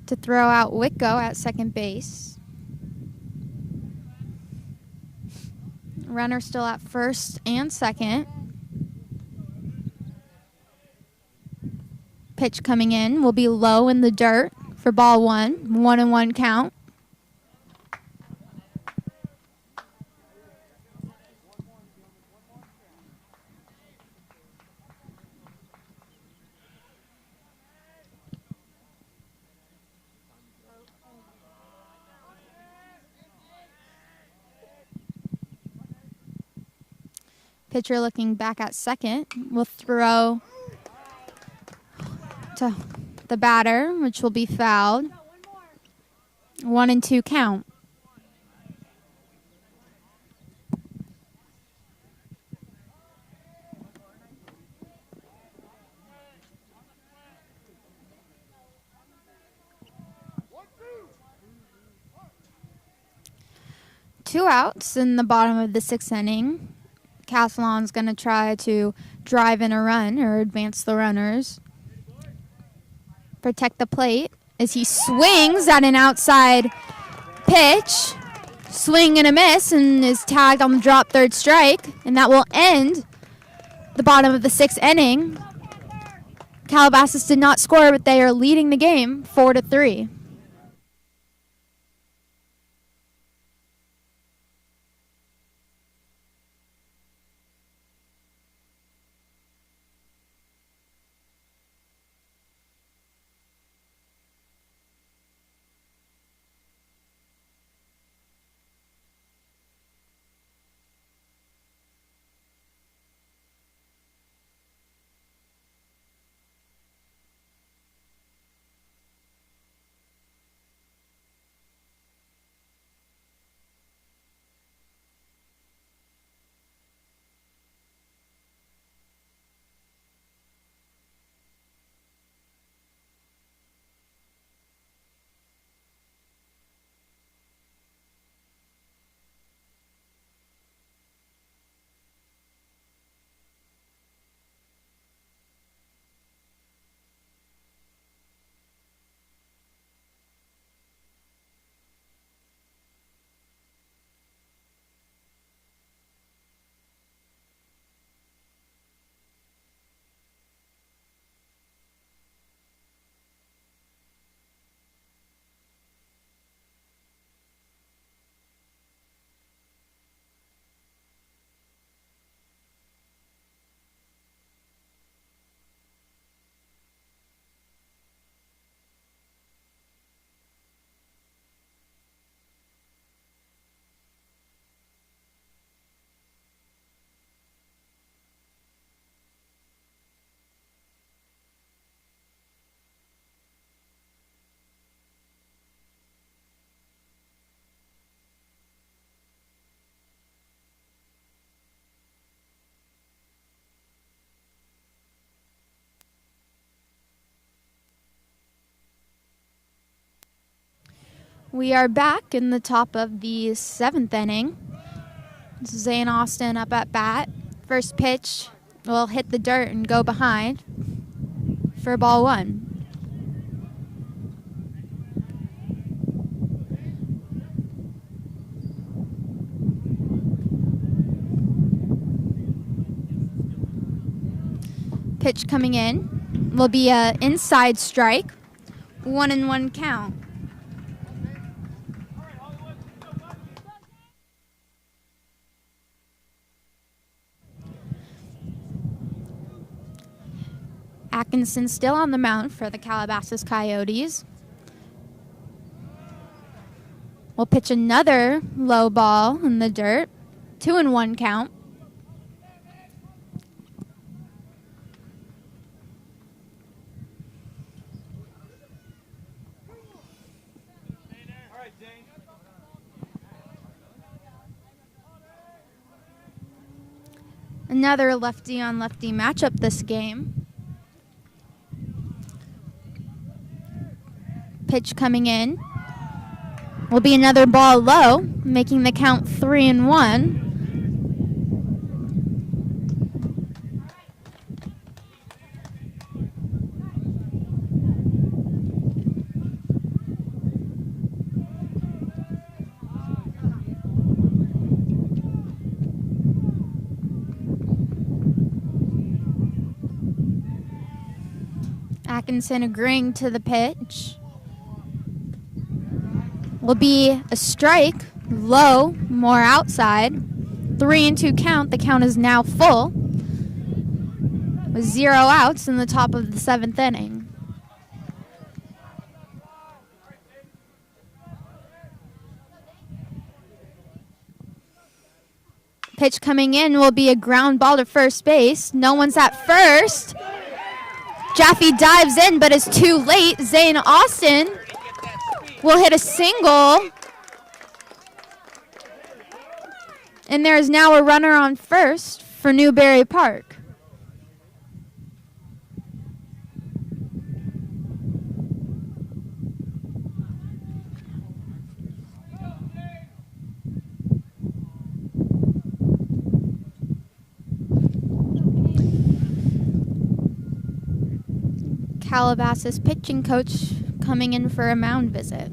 to throw out Wicko at second base. Runner still at first and second. Pitch coming in will be low in the dirt for ball 1. 1-1 count. Pitcher looking back at second will throw to the batter, which will be fouled. 1-2 count. Two outs in the bottom of the 6th inning. Castellon's going to try to drive in a run or advance the runners. Protect the plate as he swings at an outside pitch. Swing and a miss, and is tagged on the drop third strike. And that will end the bottom of the 6th inning. Calabasas did not score, but they are leading the game 4-3. We are back in the top of the 7th inning. Zane Austin up at bat. First pitch will hit the dirt and go behind for ball 1. Pitch coming in will be a inside strike. 1-1 count. Atkinson still on the mound for the Calabasas Coyotes. We'll pitch another low ball in the dirt. 2-1 count. Another lefty on lefty matchup this game. Pitch coming in will be another ball low, making the count 3-1. Atkinson agreeing to the pitch. Will be a strike, low, more outside. 3-2 count. The count is now full with 0 outs in the top of the 7th inning. Pitch coming in will be a ground ball to first base. No one's at first. Jaffe dives in, but is too late. Zane Austin will hit a single. And there is now a runner on first for Newbury Park. Calabasas pitching coach coming in for a mound visit.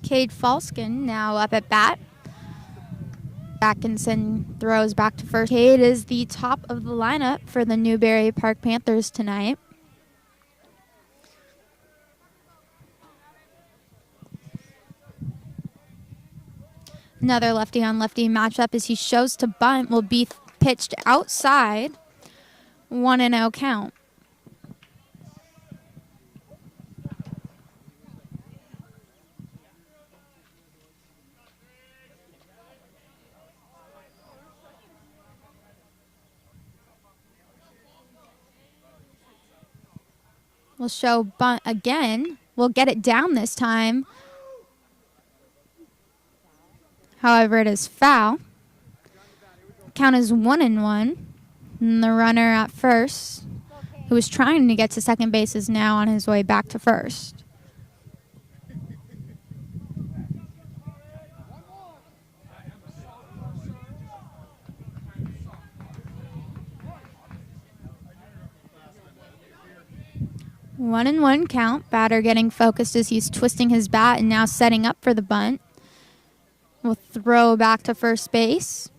Cade Falskin now up at bat. Atkinson throws back to first. Cade is the top of the lineup for the Newbury Park Panthers tonight. Another lefty on lefty matchup as he shows to bunt will be pitched outside. 1-0 count. We'll show bunt again. We'll get it down this time. However, it is foul. Count is 1-1. And the runner at first, who was trying to get to second base, is now on his way back to first. One and one count. Batter getting focused as he's twisting his bat and now setting up for the bunt. We'll throw back to first base.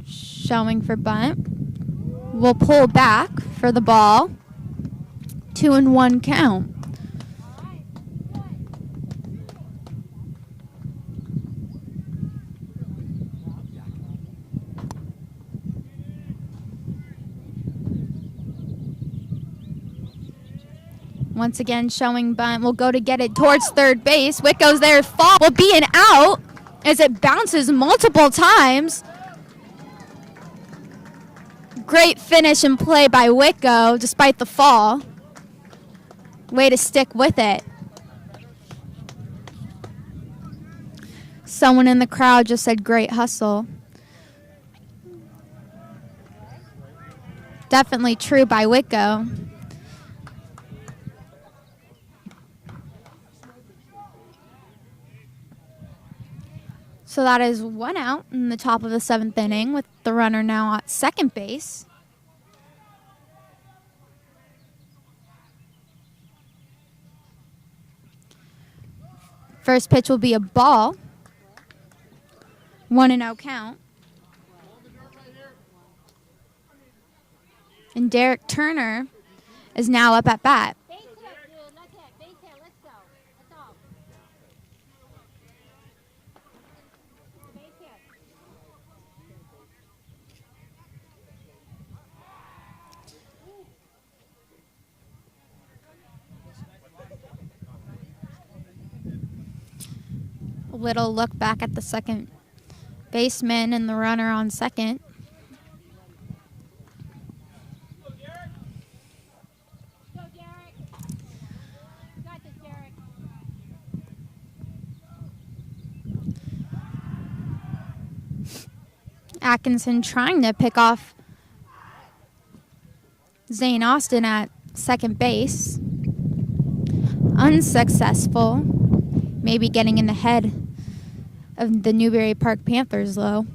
Showing for bunt. We'll pull back for the ball. 2-1 count. Once again, showing bunt. We'll go to get it towards third base. Wicko's there. Fall will be an out as it bounces multiple times. Great finish and play by Wicko despite the fall. Way to stick with it. Someone in the crowd just said great hustle. Definitely true by Wicko. So that is one out in the top of the seventh inning with the runner now at second base. First pitch will be a ball. 1-0 count. And Derek Turner is now up at bat. A little look back at the second baseman and the runner on second. Atkinson trying to pick off Zane Austin at second base. Unsuccessful. Maybe getting in the head of the Newbury Park Panthers, though.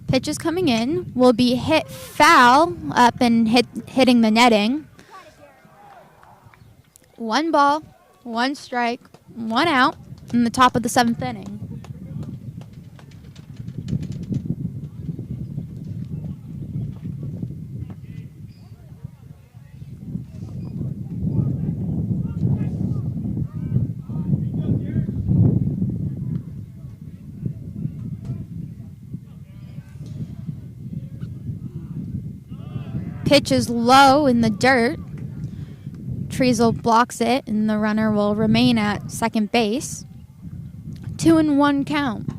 Pitches coming in will be hit foul up and hitting the netting. 1 ball, 1 strike, 1 out in the top of the seventh inning. Pitch is low in the dirt. Treasel blocks it, and the runner will remain at second base. 2-1 count.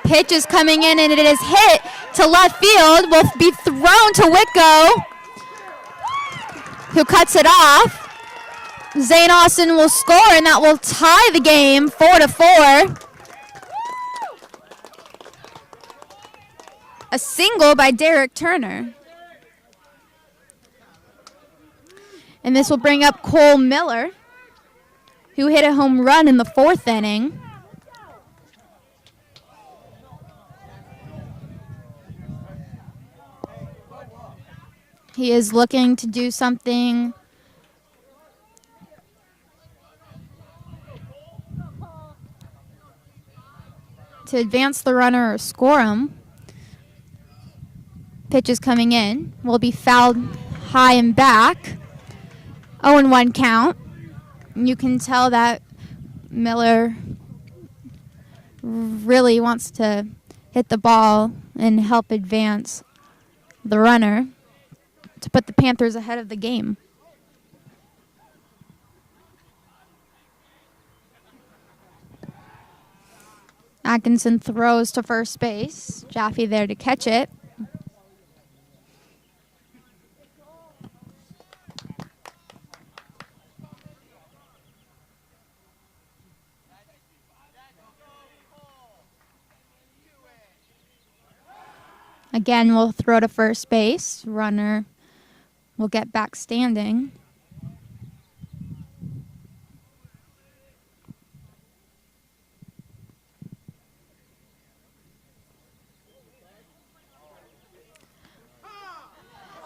Pitch is coming in, and it is hit to left field. Will be thrown to Whitco, who cuts it off. Zane Austin will score, and that will tie the game 4-4. A single by Derek Turner. And this will bring up Cole Miller, who hit a home run in the 4th inning. He is looking to do something to advance the runner or score him. Pitch is coming in. Will be fouled high and back. 0-1 count. You can tell that Miller really wants to hit the ball and help advance the runner to put the Panthers ahead of the game. Atkinson throws to first base. Jaffe there to catch it. Again, we'll throw to first base. Runner will get back standing.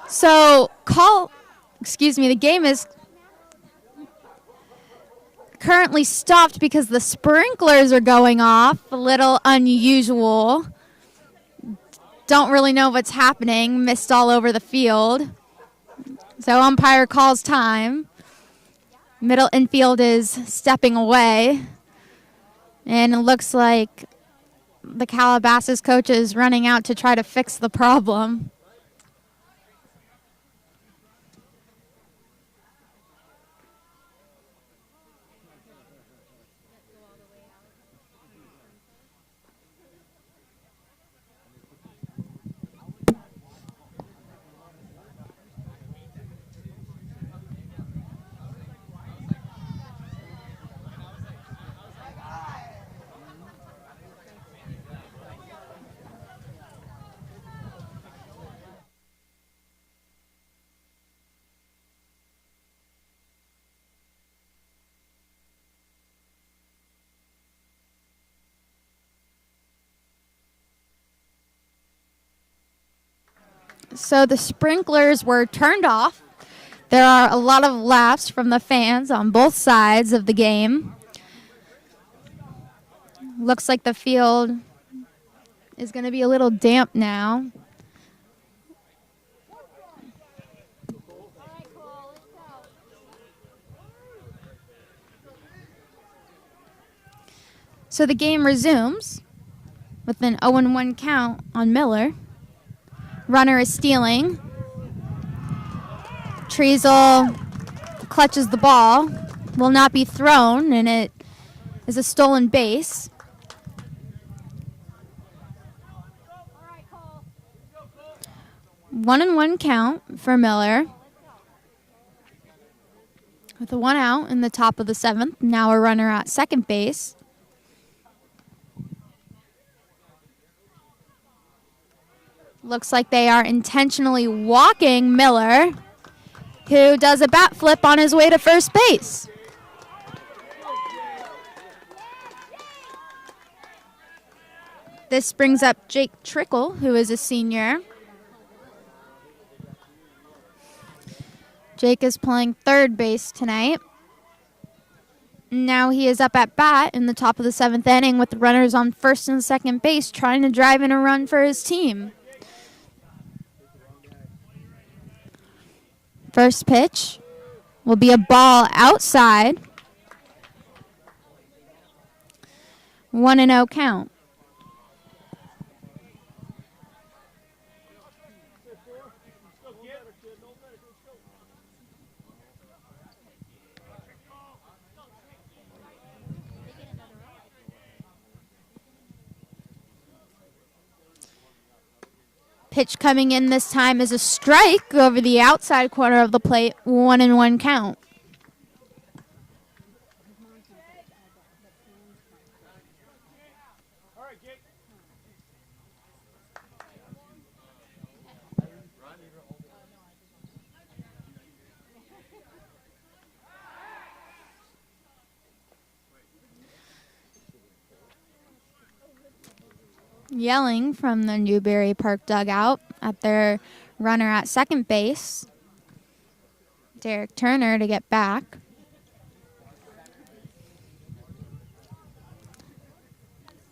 So, the game is currently stopped because the sprinklers are going off. A little unusual. Don't really know what's happening. Mist all over the field. So umpire calls time. Middle infield is stepping away. And it looks like the Calabasas coach is running out to try to fix the problem. So the sprinklers were turned off. There are a lot of laughs from the fans on both sides of the game. Looks like the field is going to be a little damp now. So the game resumes with an 0-1 count on Miller. Runner is stealing. Treasel clutches the ball. Will not be thrown, and it is a stolen base. One and one count for Miller. With a 1 out in the top of the 7th. Now a runner at second base. Looks like they are intentionally walking Miller, who does a bat flip on his way to first base. This brings up Jake Trickle, who is a senior. Jake is playing third base tonight. Now he is up at bat in the top of the 7th inning with the runners on first and second base trying to drive in a run for his team. First pitch will be a ball outside. 1-0 count. Pitch coming in this time is a strike over the outside corner of the plate. 1-1 count. Yelling from the Newbury Park dugout at their runner at second base, Derek Turner, to get back.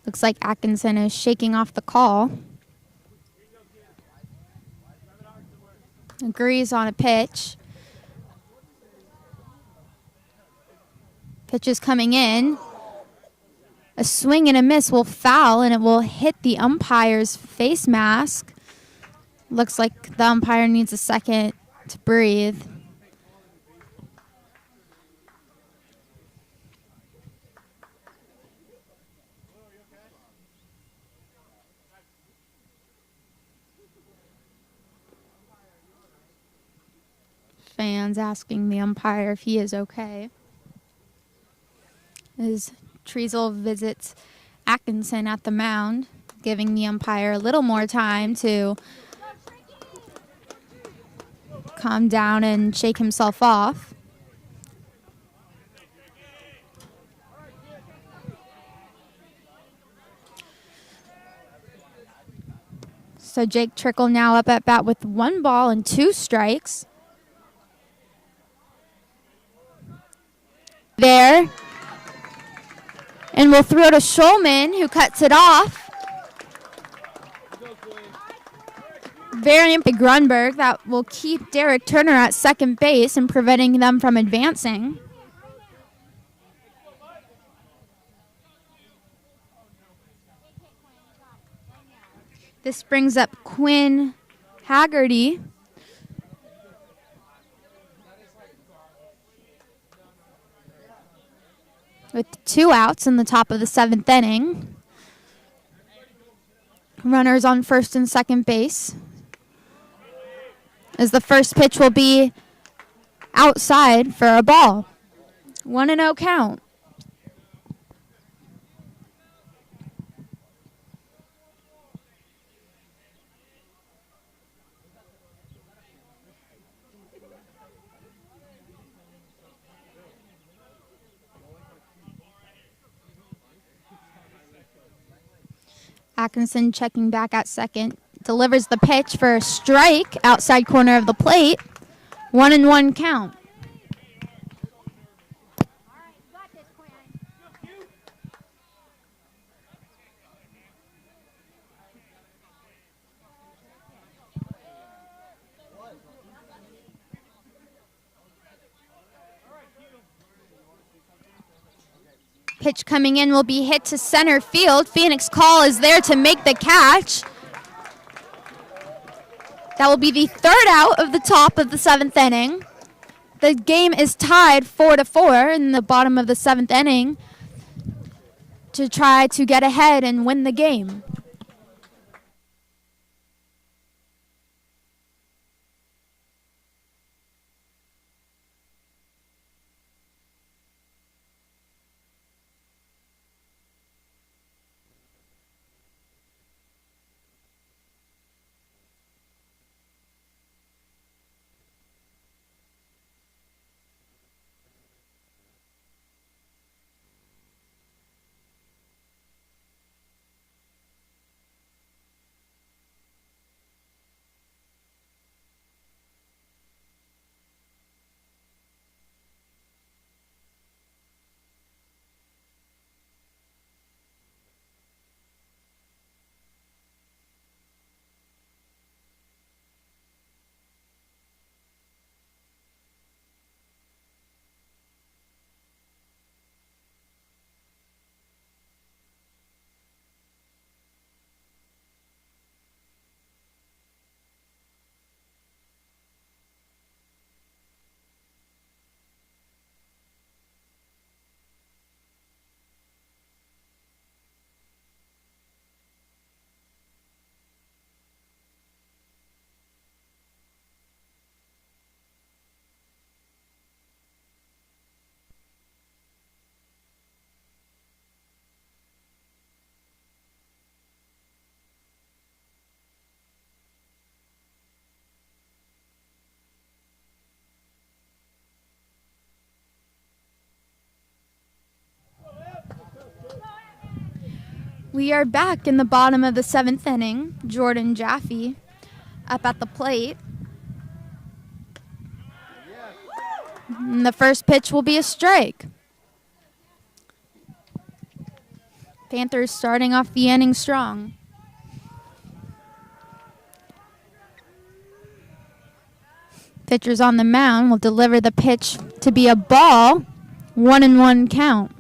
Looks like Atkinson is shaking off the call. Agrees on a pitch. Pitch is coming in. A swing and a miss will foul, and it will hit the umpire's face mask. Looks like the umpire needs a second to breathe. Fans asking the umpire if he is okay. As Treasel visits Atkinson at the mound, giving the umpire a little more time to calm down and shake himself off. So Jake Trickle now up at bat with 1 ball and 2 strikes. There. And we'll throw to Schulman, who cuts it off. Very big Grunberg that will keep Derek Turner at second base and preventing them from advancing. This brings up Quinn Haggerty. With 2 outs in the top of the 7th inning. Runners on first and second base. As the first pitch will be outside for a ball. 1-0 count. Atkinson checking back at second. Delivers the pitch for a strike outside corner of the plate. 1-1 count. Pitch coming in will be hit to center field. Phoenix Call is there to make the catch. That will be the 3rd out of the top of the 7th inning. The game is tied 4-4 in the bottom of the 7th inning to try to get ahead and win the game. We are back in the bottom of the 7th inning. Jordan Jaffe up at the plate. And the first pitch will be a strike. Panthers starting off the inning strong. Pitchers on the mound will deliver the pitch to be a ball. 1-1 count.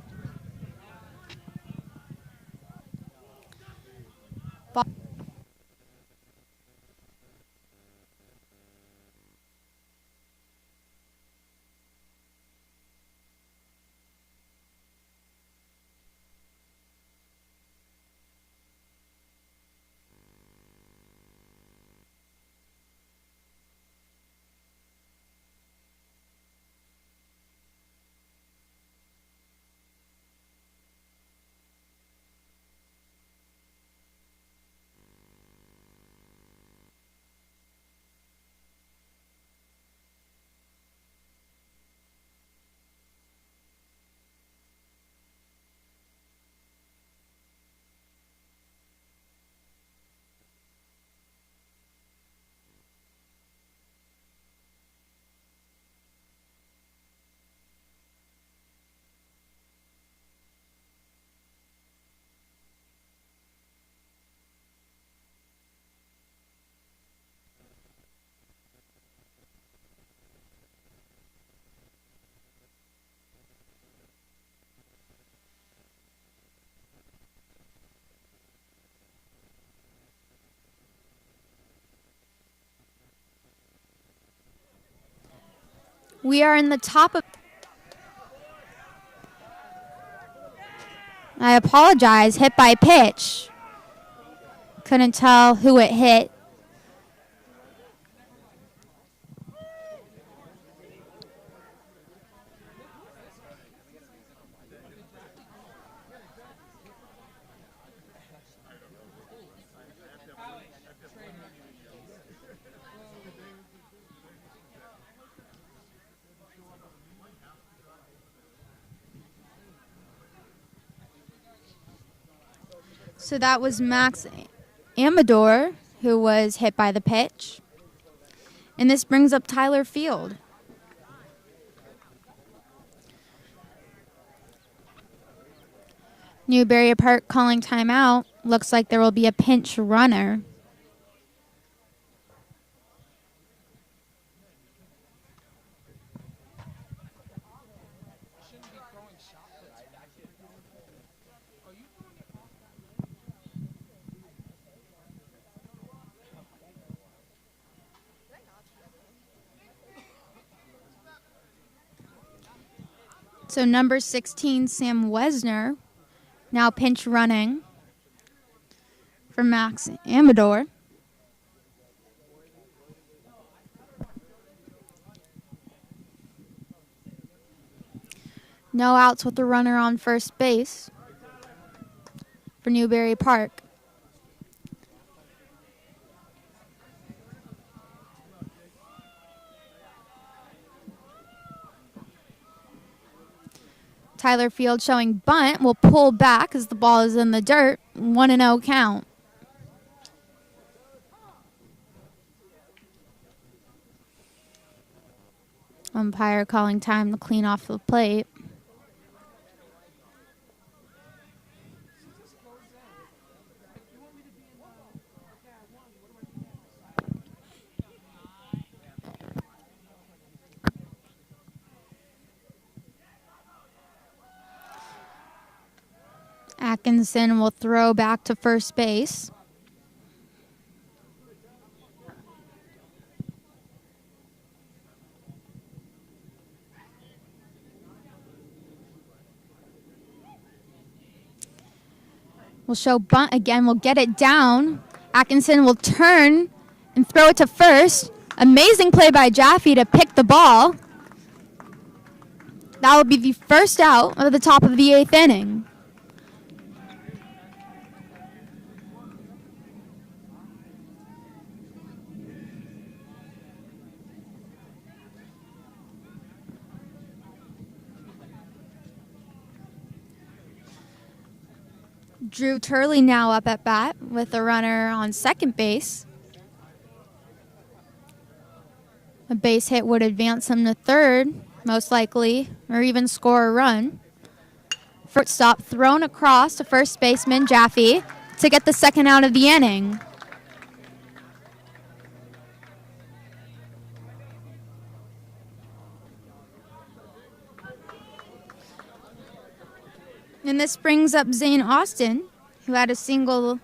We are in the top of... I apologize. Hit by pitch. Couldn't tell who it hit. So that was Max Amador, who was hit by the pitch. And this brings up Tyler Field. Newbury Park calling timeout. Looks like there will be a pinch runner. So number 16, Sam Wesner, now pinch running for Max Amador. No outs with the runner on first base for Newbury Park. Tyler Field showing bunt, will pull back as the ball is in the dirt. 1-0 count. Umpire calling time to clean off the plate. Atkinson will throw back to first base. We'll show bunt again. We'll get it down. Atkinson will turn and throw it to first. Amazing play by Jaffe to pick the ball. That will be the first out of the top of the 8th inning. Drew Turley now up at bat with a runner on second base. A base hit would advance him to third, most likely, or even score a run. Shortstop thrown across to first baseman Jaffe to get the second out of the inning. And this brings up Zane Austin, who had a single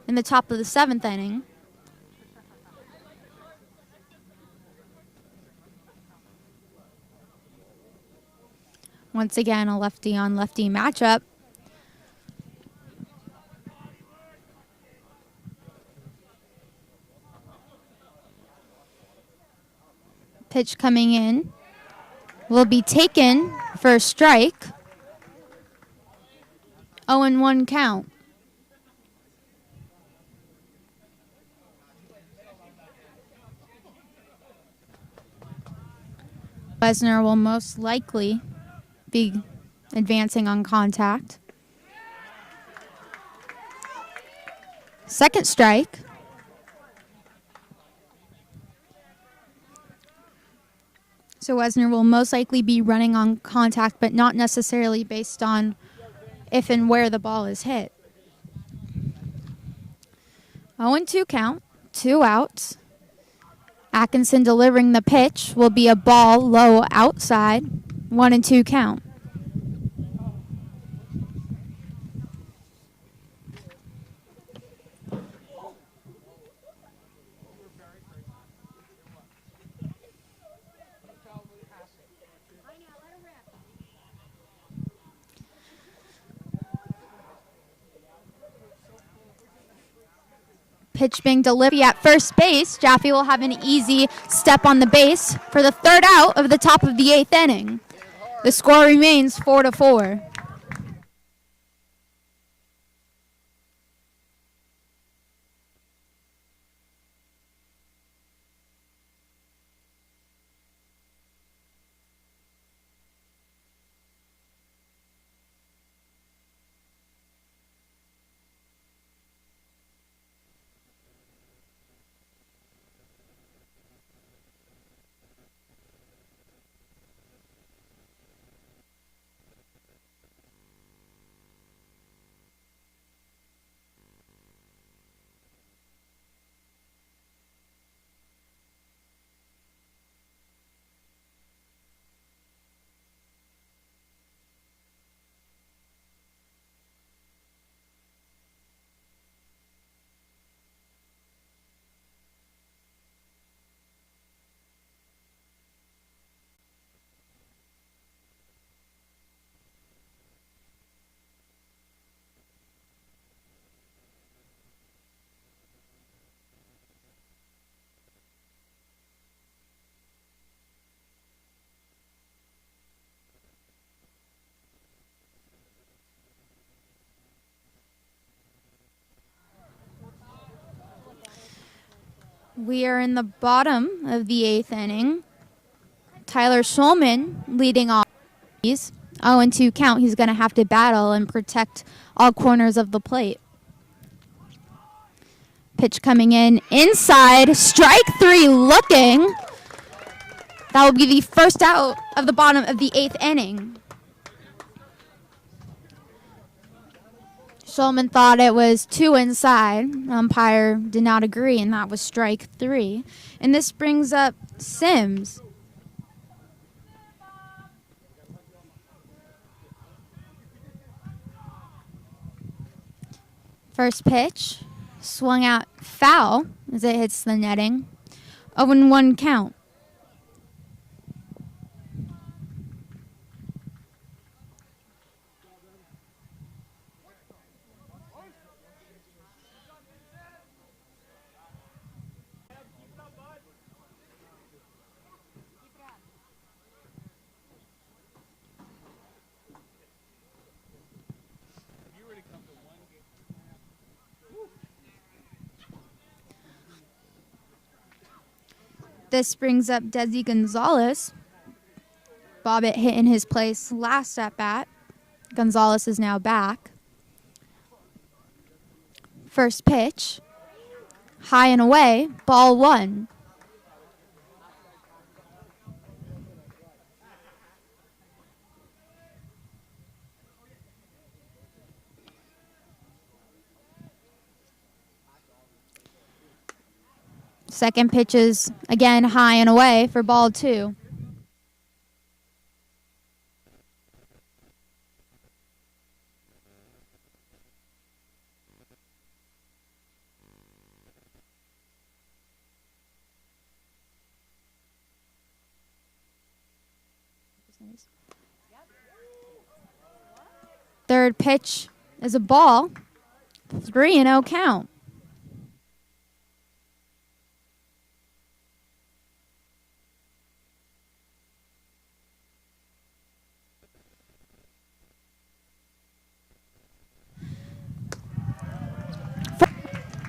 in the top of the seventh inning. Once again, a lefty-on-lefty matchup. Pitch coming in will be taken for a strike. 0-1 count. Wesner will most likely be advancing on contact. Second strike. So Wesner will most likely be running on contact, but not necessarily based on if and where the ball is hit. 0-2 count, 2 outs. Atkinson delivering the pitch will be a ball low outside, 1-2 count. Pitch being delivered at first base. Jaffe will have an easy step on the base for the third out of the top of the eighth inning. The score remains 4-4. We are in the bottom of the eighth inning. Tyler Schulman leading off. 0-2 count. He's going to have to battle and protect all corners of the plate. Pitch coming in inside. Strike 3 looking. That will be the first out of the bottom of the eighth inning. Schulman thought it was 2 inside. Umpire did not agree, and that was strike 3. And this brings up Sims. First pitch, swung out foul as it hits the netting. 0-1 count. This brings up Desi Gonzalez. Bobbitt hit in his place last at bat. Gonzalez is now back. First pitch. High and away. Ball 1. Second pitch is again high and away for ball 2. Third pitch is a ball. 3-0 count.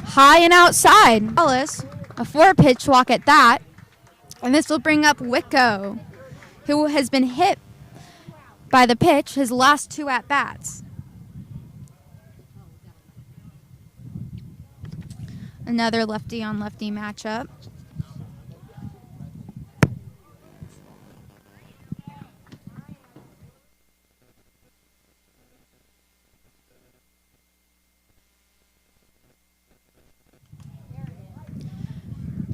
High and outside. A 4-pitch walk at that. And this will bring up Wicko, who has been hit by the pitch his last 2 at-bats. Another lefty-on-lefty matchup.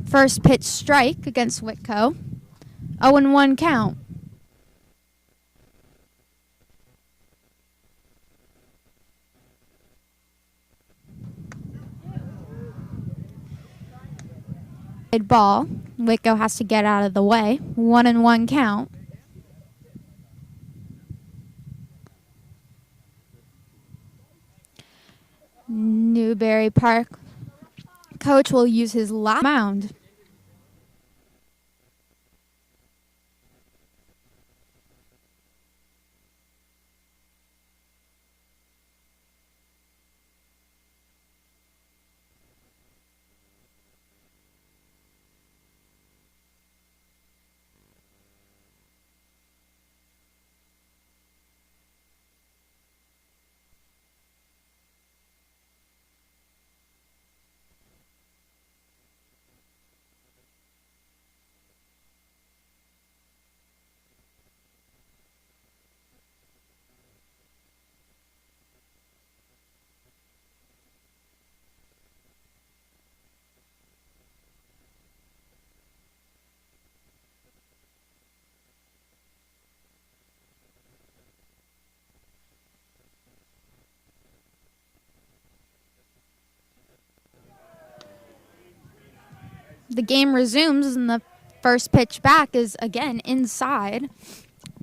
First pitch strike against Whitco. 0-1 count. Ball. Whitco has to get out of the way. 1-1 count. Newbury Park coach will use his last mound. The game resumes, and the first pitch back is again inside.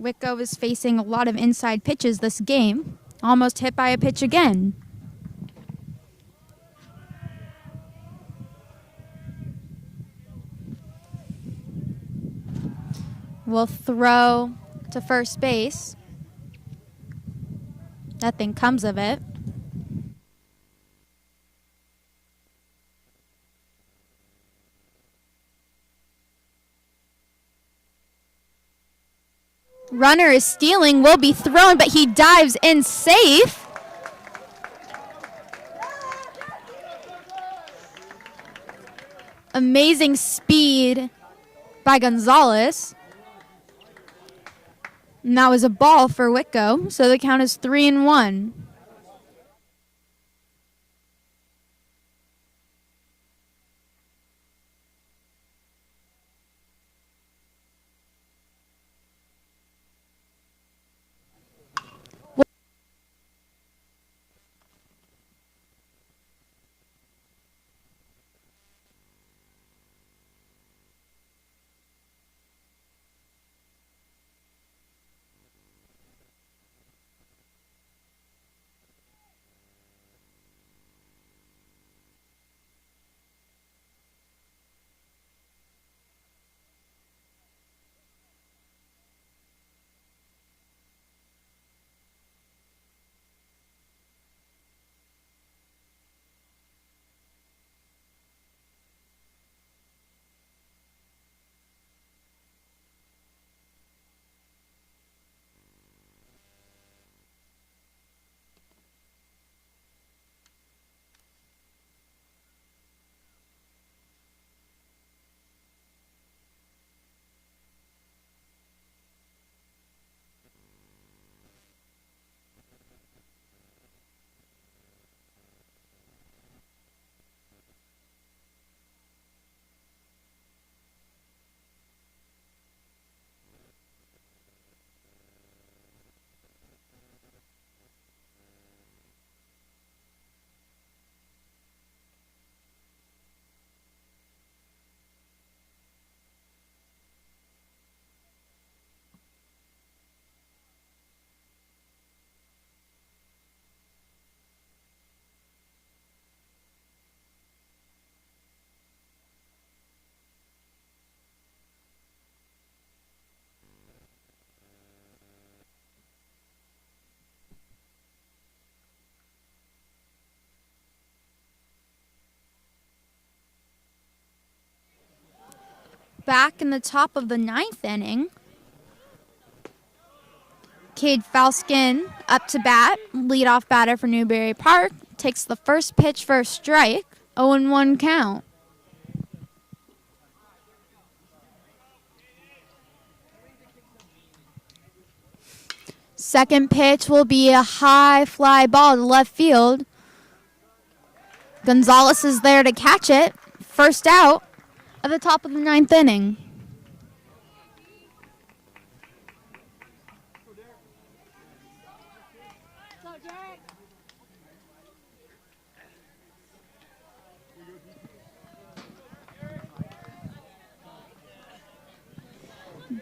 Whitco is facing a lot of inside pitches this game. Almost hit by a pitch again. Will throw to first base. Nothing comes of it. Runner is stealing, will be thrown, but he dives in safe. Amazing speed by Gonzalez. And that was a ball for Whitco, so the count is 3-1. Back in the top of the 9th inning, Cade Falskin up to bat, leadoff batter for Newbury Park, takes the first pitch for a strike, 0-1 count. Second pitch will be a high fly ball to left field. Gonzalez is there to catch it. First out at the top of the 9th inning.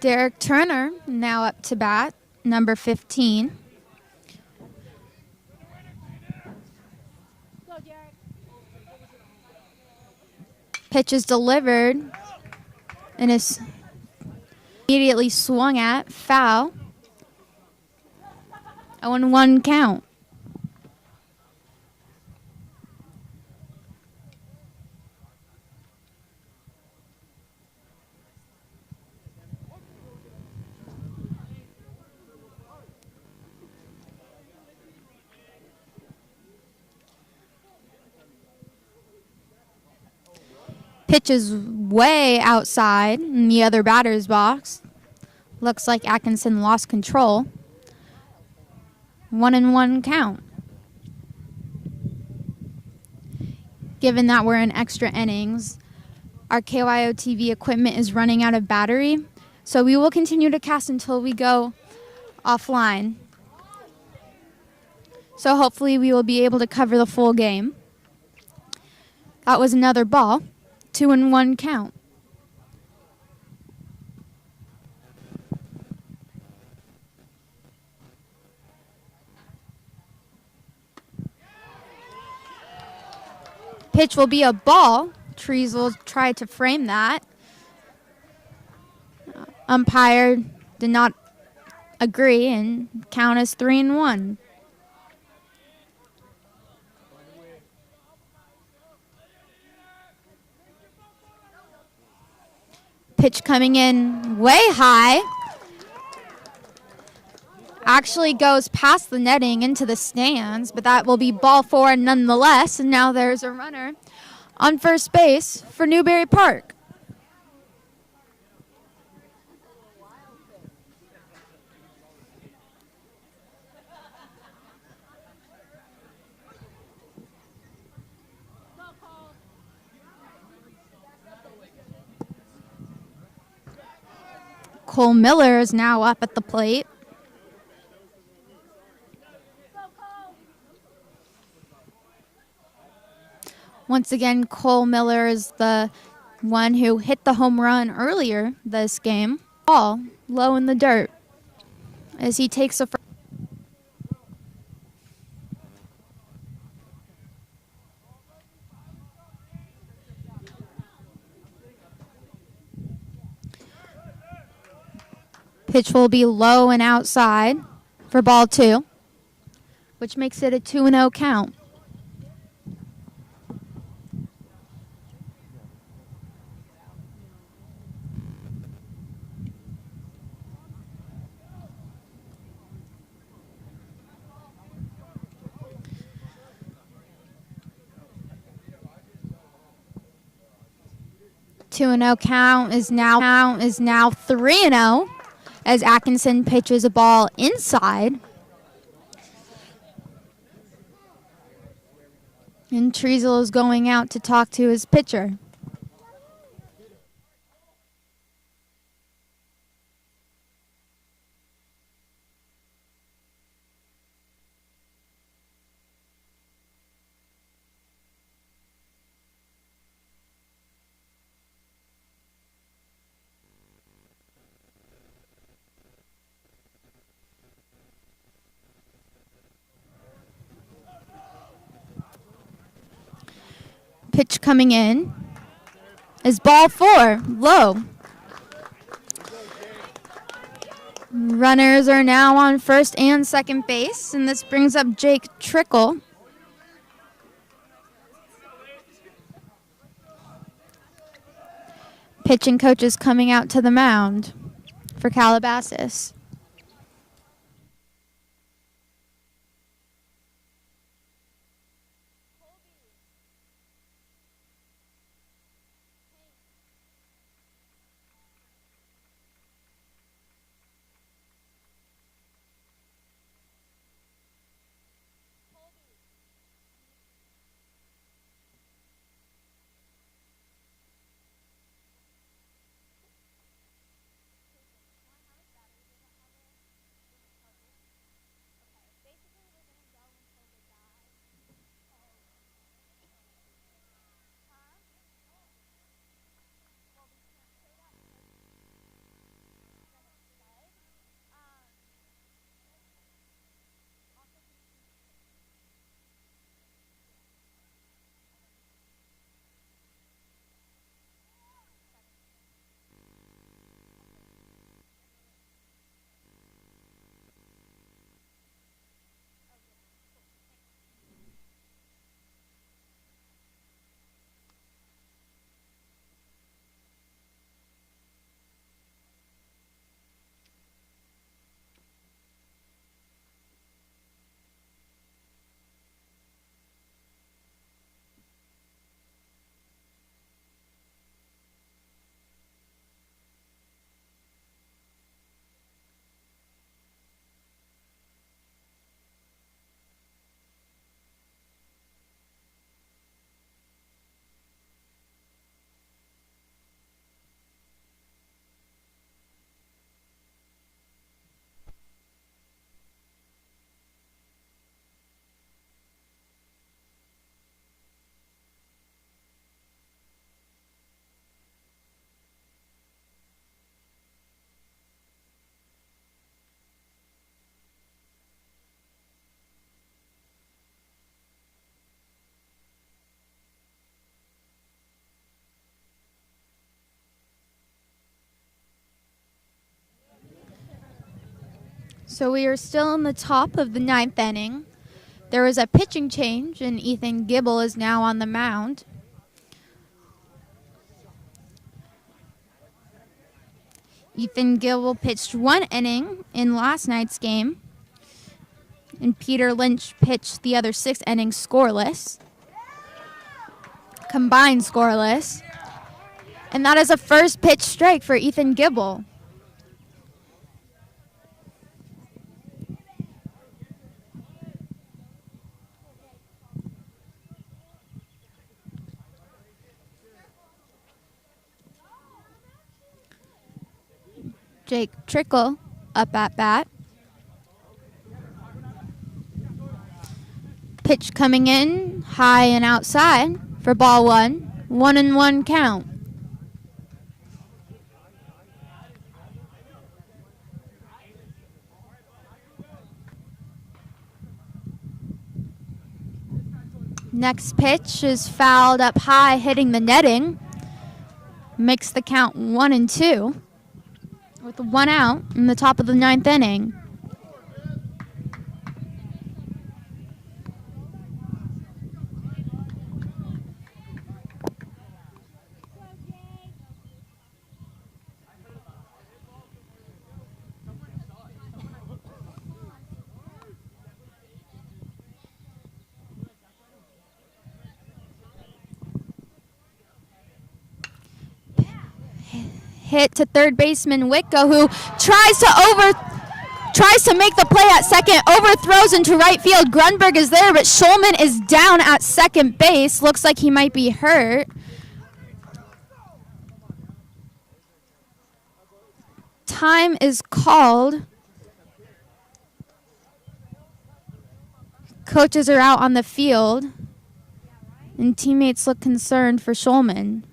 Derek Turner now up to bat, number 15. Pitch is delivered and is immediately swung at, foul. 0-1 count. Pitch is way outside in the other batter's box. Looks like Atkinson lost control. 1-1 count. Given that we're in extra innings, our KYOTV equipment is running out of battery, so we will continue to cast until we go offline. So hopefully we will be able to cover the full game. That was another ball. 2-1 count. Pitch will be a ball. Trees will try to frame that. Umpire did not agree and count as 3-1. Pitch coming in way high. Actually goes past the netting into the stands, but that will be ball 4 nonetheless. And now there's a runner on first base for Newbury Park. Cole Miller is now up at the plate. Once again, Cole Miller is the one who hit the home run earlier this game. Ball low in the dirt as he takes a pitch will be low and outside for ball 2, which makes it a 2-0 count. Two and 0 count is now 3-0 as Atkinson pitches a ball inside. And Treasel is going out to talk to his pitcher. Pitch coming in is ball 4, low. Runners are now on first and second base, and this brings up Jake Trickle. Pitching coaches coming out to the mound for Calabasas. So we are still in the top of the 9th inning. There was a pitching change, and Ethan Gibble is now on the mound. Ethan Gibble pitched 1 inning in last night's game, and Peter Lynch pitched the other 6 innings scoreless, combined scoreless. And that is a first pitch strike for Ethan Gibble. Jake Trickle up at bat. Pitch coming in high and outside for ball 1. 1-1 count. Next pitch is fouled up high, hitting the netting. Makes the count 1-2. With 1 out in the top of the 9th inning. Hit to third baseman Wicko, who tries to make the play at second, overthrows into right field. Grunberg is there, but Schulman is down at second base. Looks like he might be hurt. Time is called. Coaches are out on the field, and teammates look concerned for Schulman.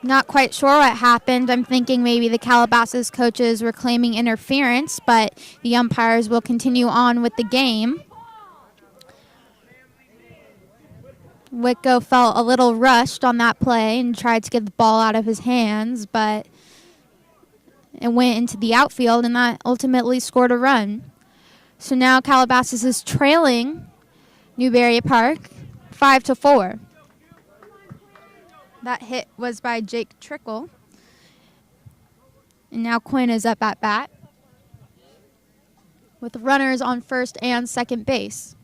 Not quite sure what happened. I'm thinking maybe the Calabasas coaches were claiming interference, but the umpires will continue on with the game. Whitco felt a little rushed on that play and tried to get the ball out of his hands, but it went into the outfield, and that ultimately scored a run. So now Calabasas is trailing Newbury Park 5-4. That hit was by Jake Trickle. And now Quinn is up at bat with runners on first and second base.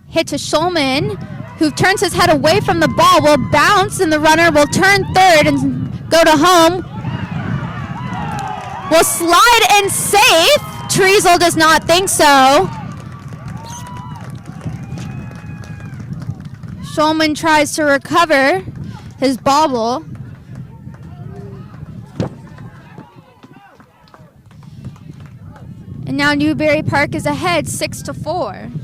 Hit to Schulman, who turns his head away from the ball, will bounce, and the runner will turn third and go to home. Will slide in safe. Treasel does not think so. Schulman tries to recover his bobble. And now Newbury Park is ahead 6-4.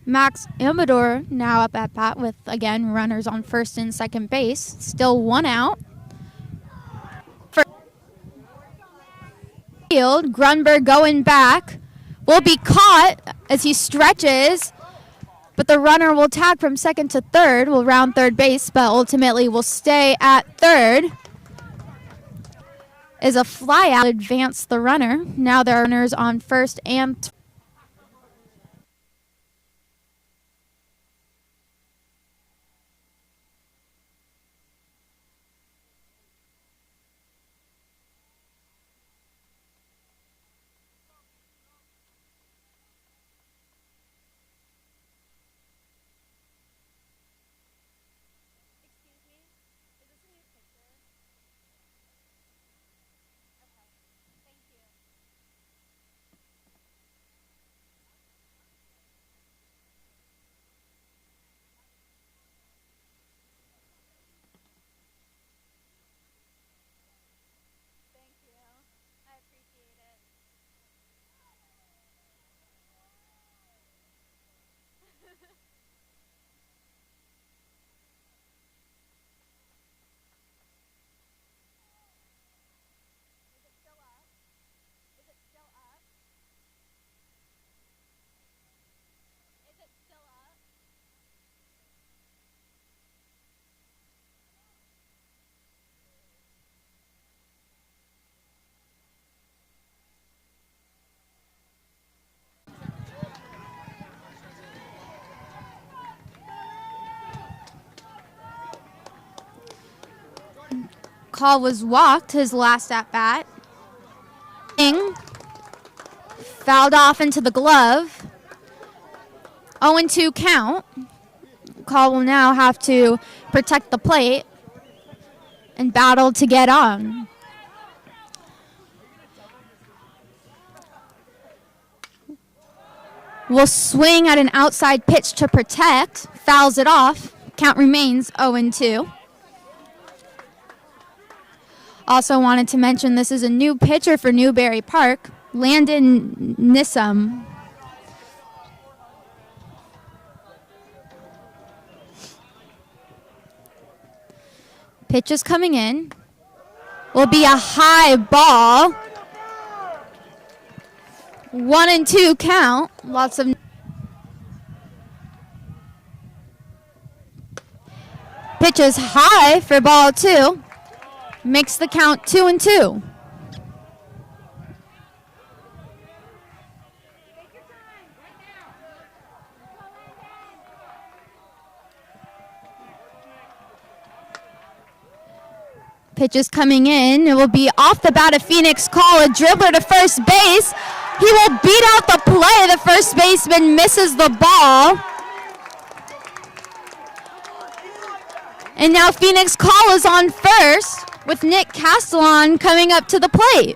Max Amador now up at bat with, again, runners on first and second base. Still one out. Field, Grunberg going back. Will be caught as he stretches, but the runner will tag from second to third, will round third base, but ultimately will stay at third. Is a fly out, advance the runner. Now there are runners on first and Call was walked his last at bat. Fouled off into the glove. 0-2 count. Call will now have to protect the plate and battle to get on. Will swing at an outside pitch to protect. Fouls it off. Count remains 0-2. Also wanted to mention this is a new pitcher for Newbury Park, Landon Nissum. Pitch is coming in. Will be a high ball. 1-2 count. Lots of pitch is high for ball 2. Makes the count 2-2. Pitch is coming in. It will be off the bat of Phoenix Call. A dribbler to first base. He will beat out the play. The first baseman misses the ball. And now Phoenix Call is on first, with Nick Castellan coming up to the plate.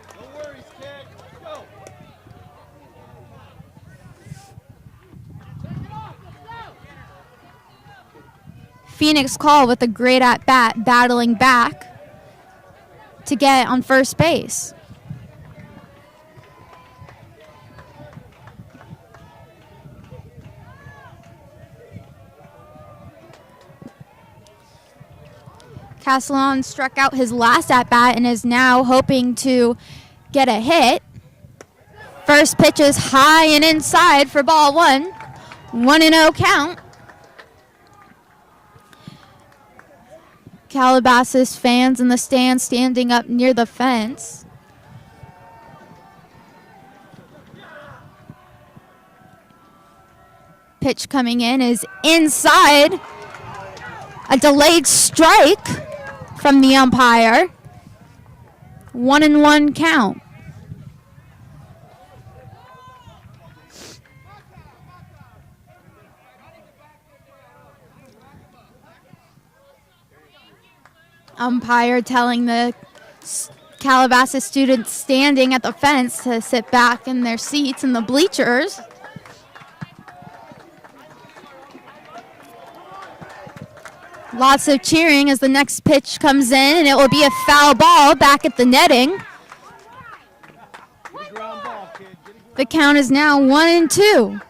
Phoenix Call with a great at-bat, battling back to get on first base. Castellon struck out his last at-bat and is now hoping to get a hit. First pitch is high and inside for ball one. 1-0 count. Calabasas fans in the stands standing up near the fence. Pitch coming in is inside. A delayed strike from the umpire. 1-1 count. Umpire telling the Calabasas students standing at the fence to sit back in their seats in the bleachers. Lots of cheering as the next pitch comes in, and it will be a foul ball back at the netting. The count is now 1-2.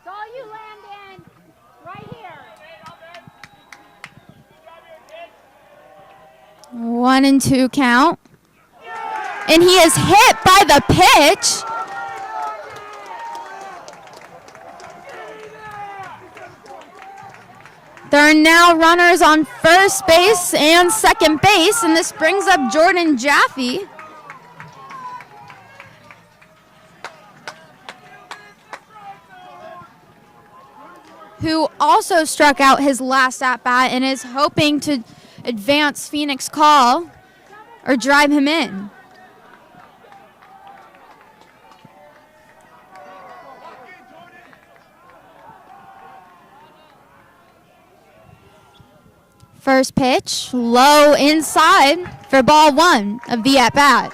Saw you, Landon. Right here. 1-2 count. And he is hit by the pitch. There are now runners on first base and second base, and this brings up Jordan Jaffe. Who also struck out his last at-bat and is hoping to advance Phoenix Call or drive him in. First pitch, low inside for ball one of the at-bat.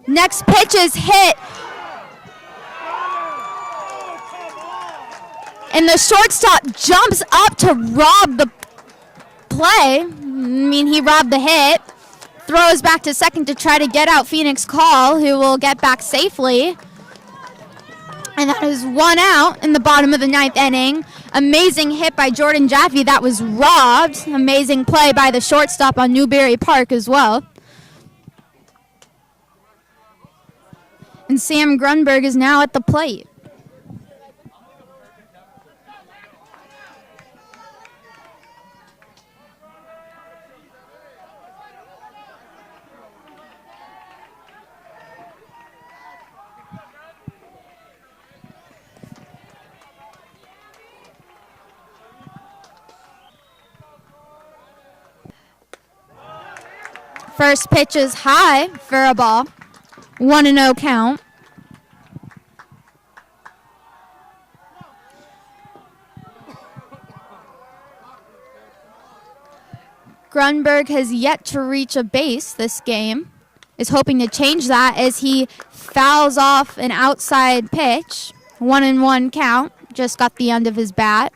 Next pitch is hit. And the shortstop jumps up to rob the play. He robbed the hit. Throws back to second to try to get out Phoenix Call, who will get back safely. And that is one out in the bottom of the ninth inning. Amazing hit by Jordan Jaffe. That was robbed. Amazing play by the shortstop on Newbury Park as well. And Sam Grunberg is now at the plate. First pitch is high for a ball. 1-0 count. Grunberg has yet to reach a base this game. Is hoping to change that as he fouls off an outside pitch. 1-1 count. Just got the end of his bat.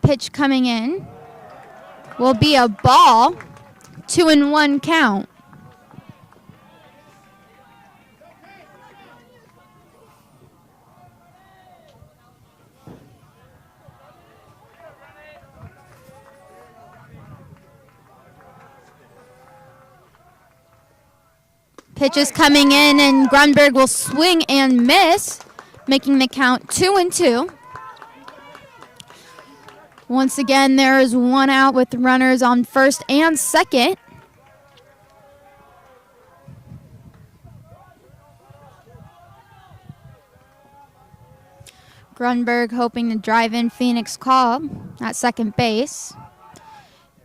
Pitch coming in will be a ball. 2-1 count. Pitch is coming in, and Grunberg will swing and miss, making the count 2-2. Once again, there is one out with runners on first and second. Grunberg hoping to drive in Phoenix Cobb at second base.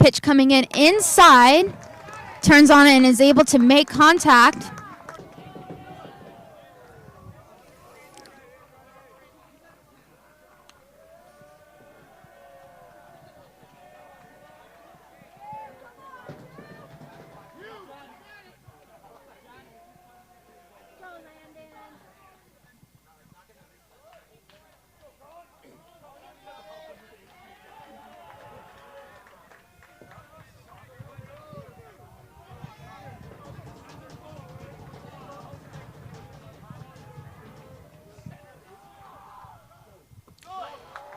Pitch coming in inside. Turns on it and is able to make contact.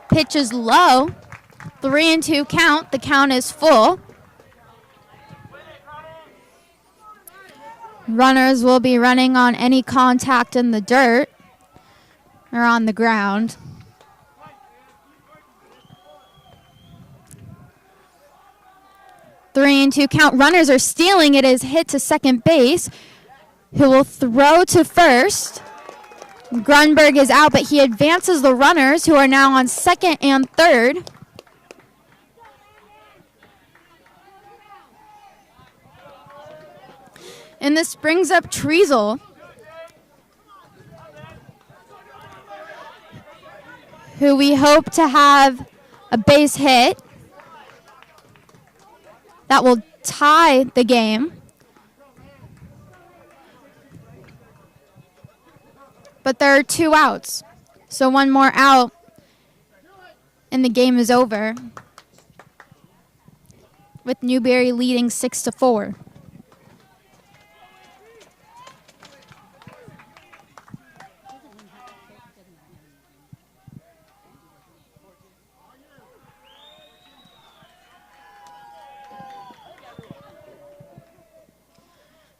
Pitch is low. 3-2 count. The count is full. Runners will be running on any contact in the dirt or on the ground. Three and two count. Runners are stealing. It is hit to second base, who will throw to first. Grunberg is out, but he advances the runners, who are now on second and third. And this brings up Treasel, who we hope to have a base hit that will tie the game. But there are 2 outs, so one more out and the game is over, with Newbury leading 6-4.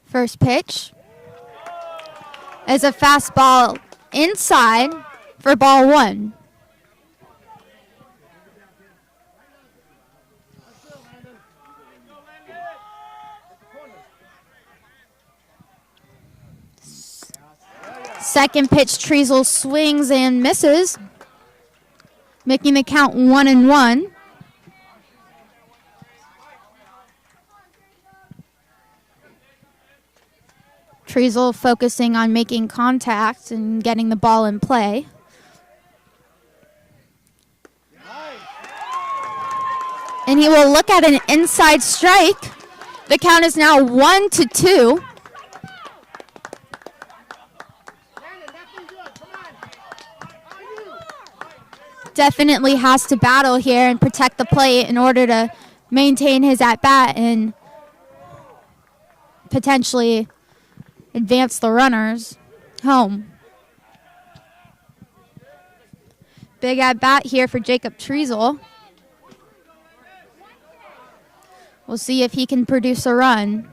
First pitch is a fastball inside for ball 1. Second pitch, Treasel swings and misses, making the count 1-1. Treasel focusing on making contact and getting the ball in play. And he will look at an inside strike. The count is now 1-2. Definitely has to battle here and protect the plate in order to maintain his at-bat and potentially advance the runners home. Big at-bat here for Jacob Treasel. We'll see if he can produce a run.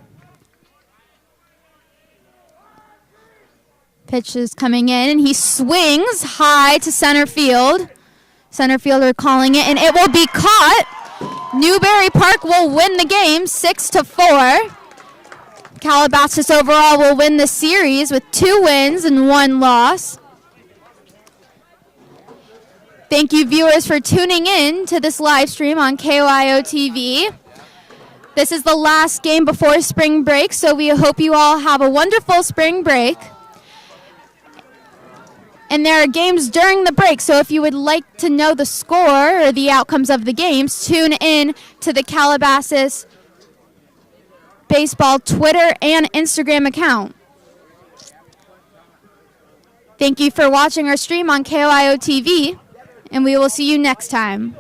Pitch is coming in, and he swings high to center field. Center fielder calling it, and it will be caught. Newbury Park will win the game 6-4. Calabasas overall will win the series with 2 wins and 1 loss. Thank you, viewers, for tuning in to this live stream on KYOTV. This is the last game before spring break, so we hope you all have a wonderful spring break. And there are games during the break, so if you would like to know the score or the outcomes of the games, tune in to the Calabasas Baseball Twitter and Instagram account. Thank you for watching our stream on KYOTV, and we will see you next time.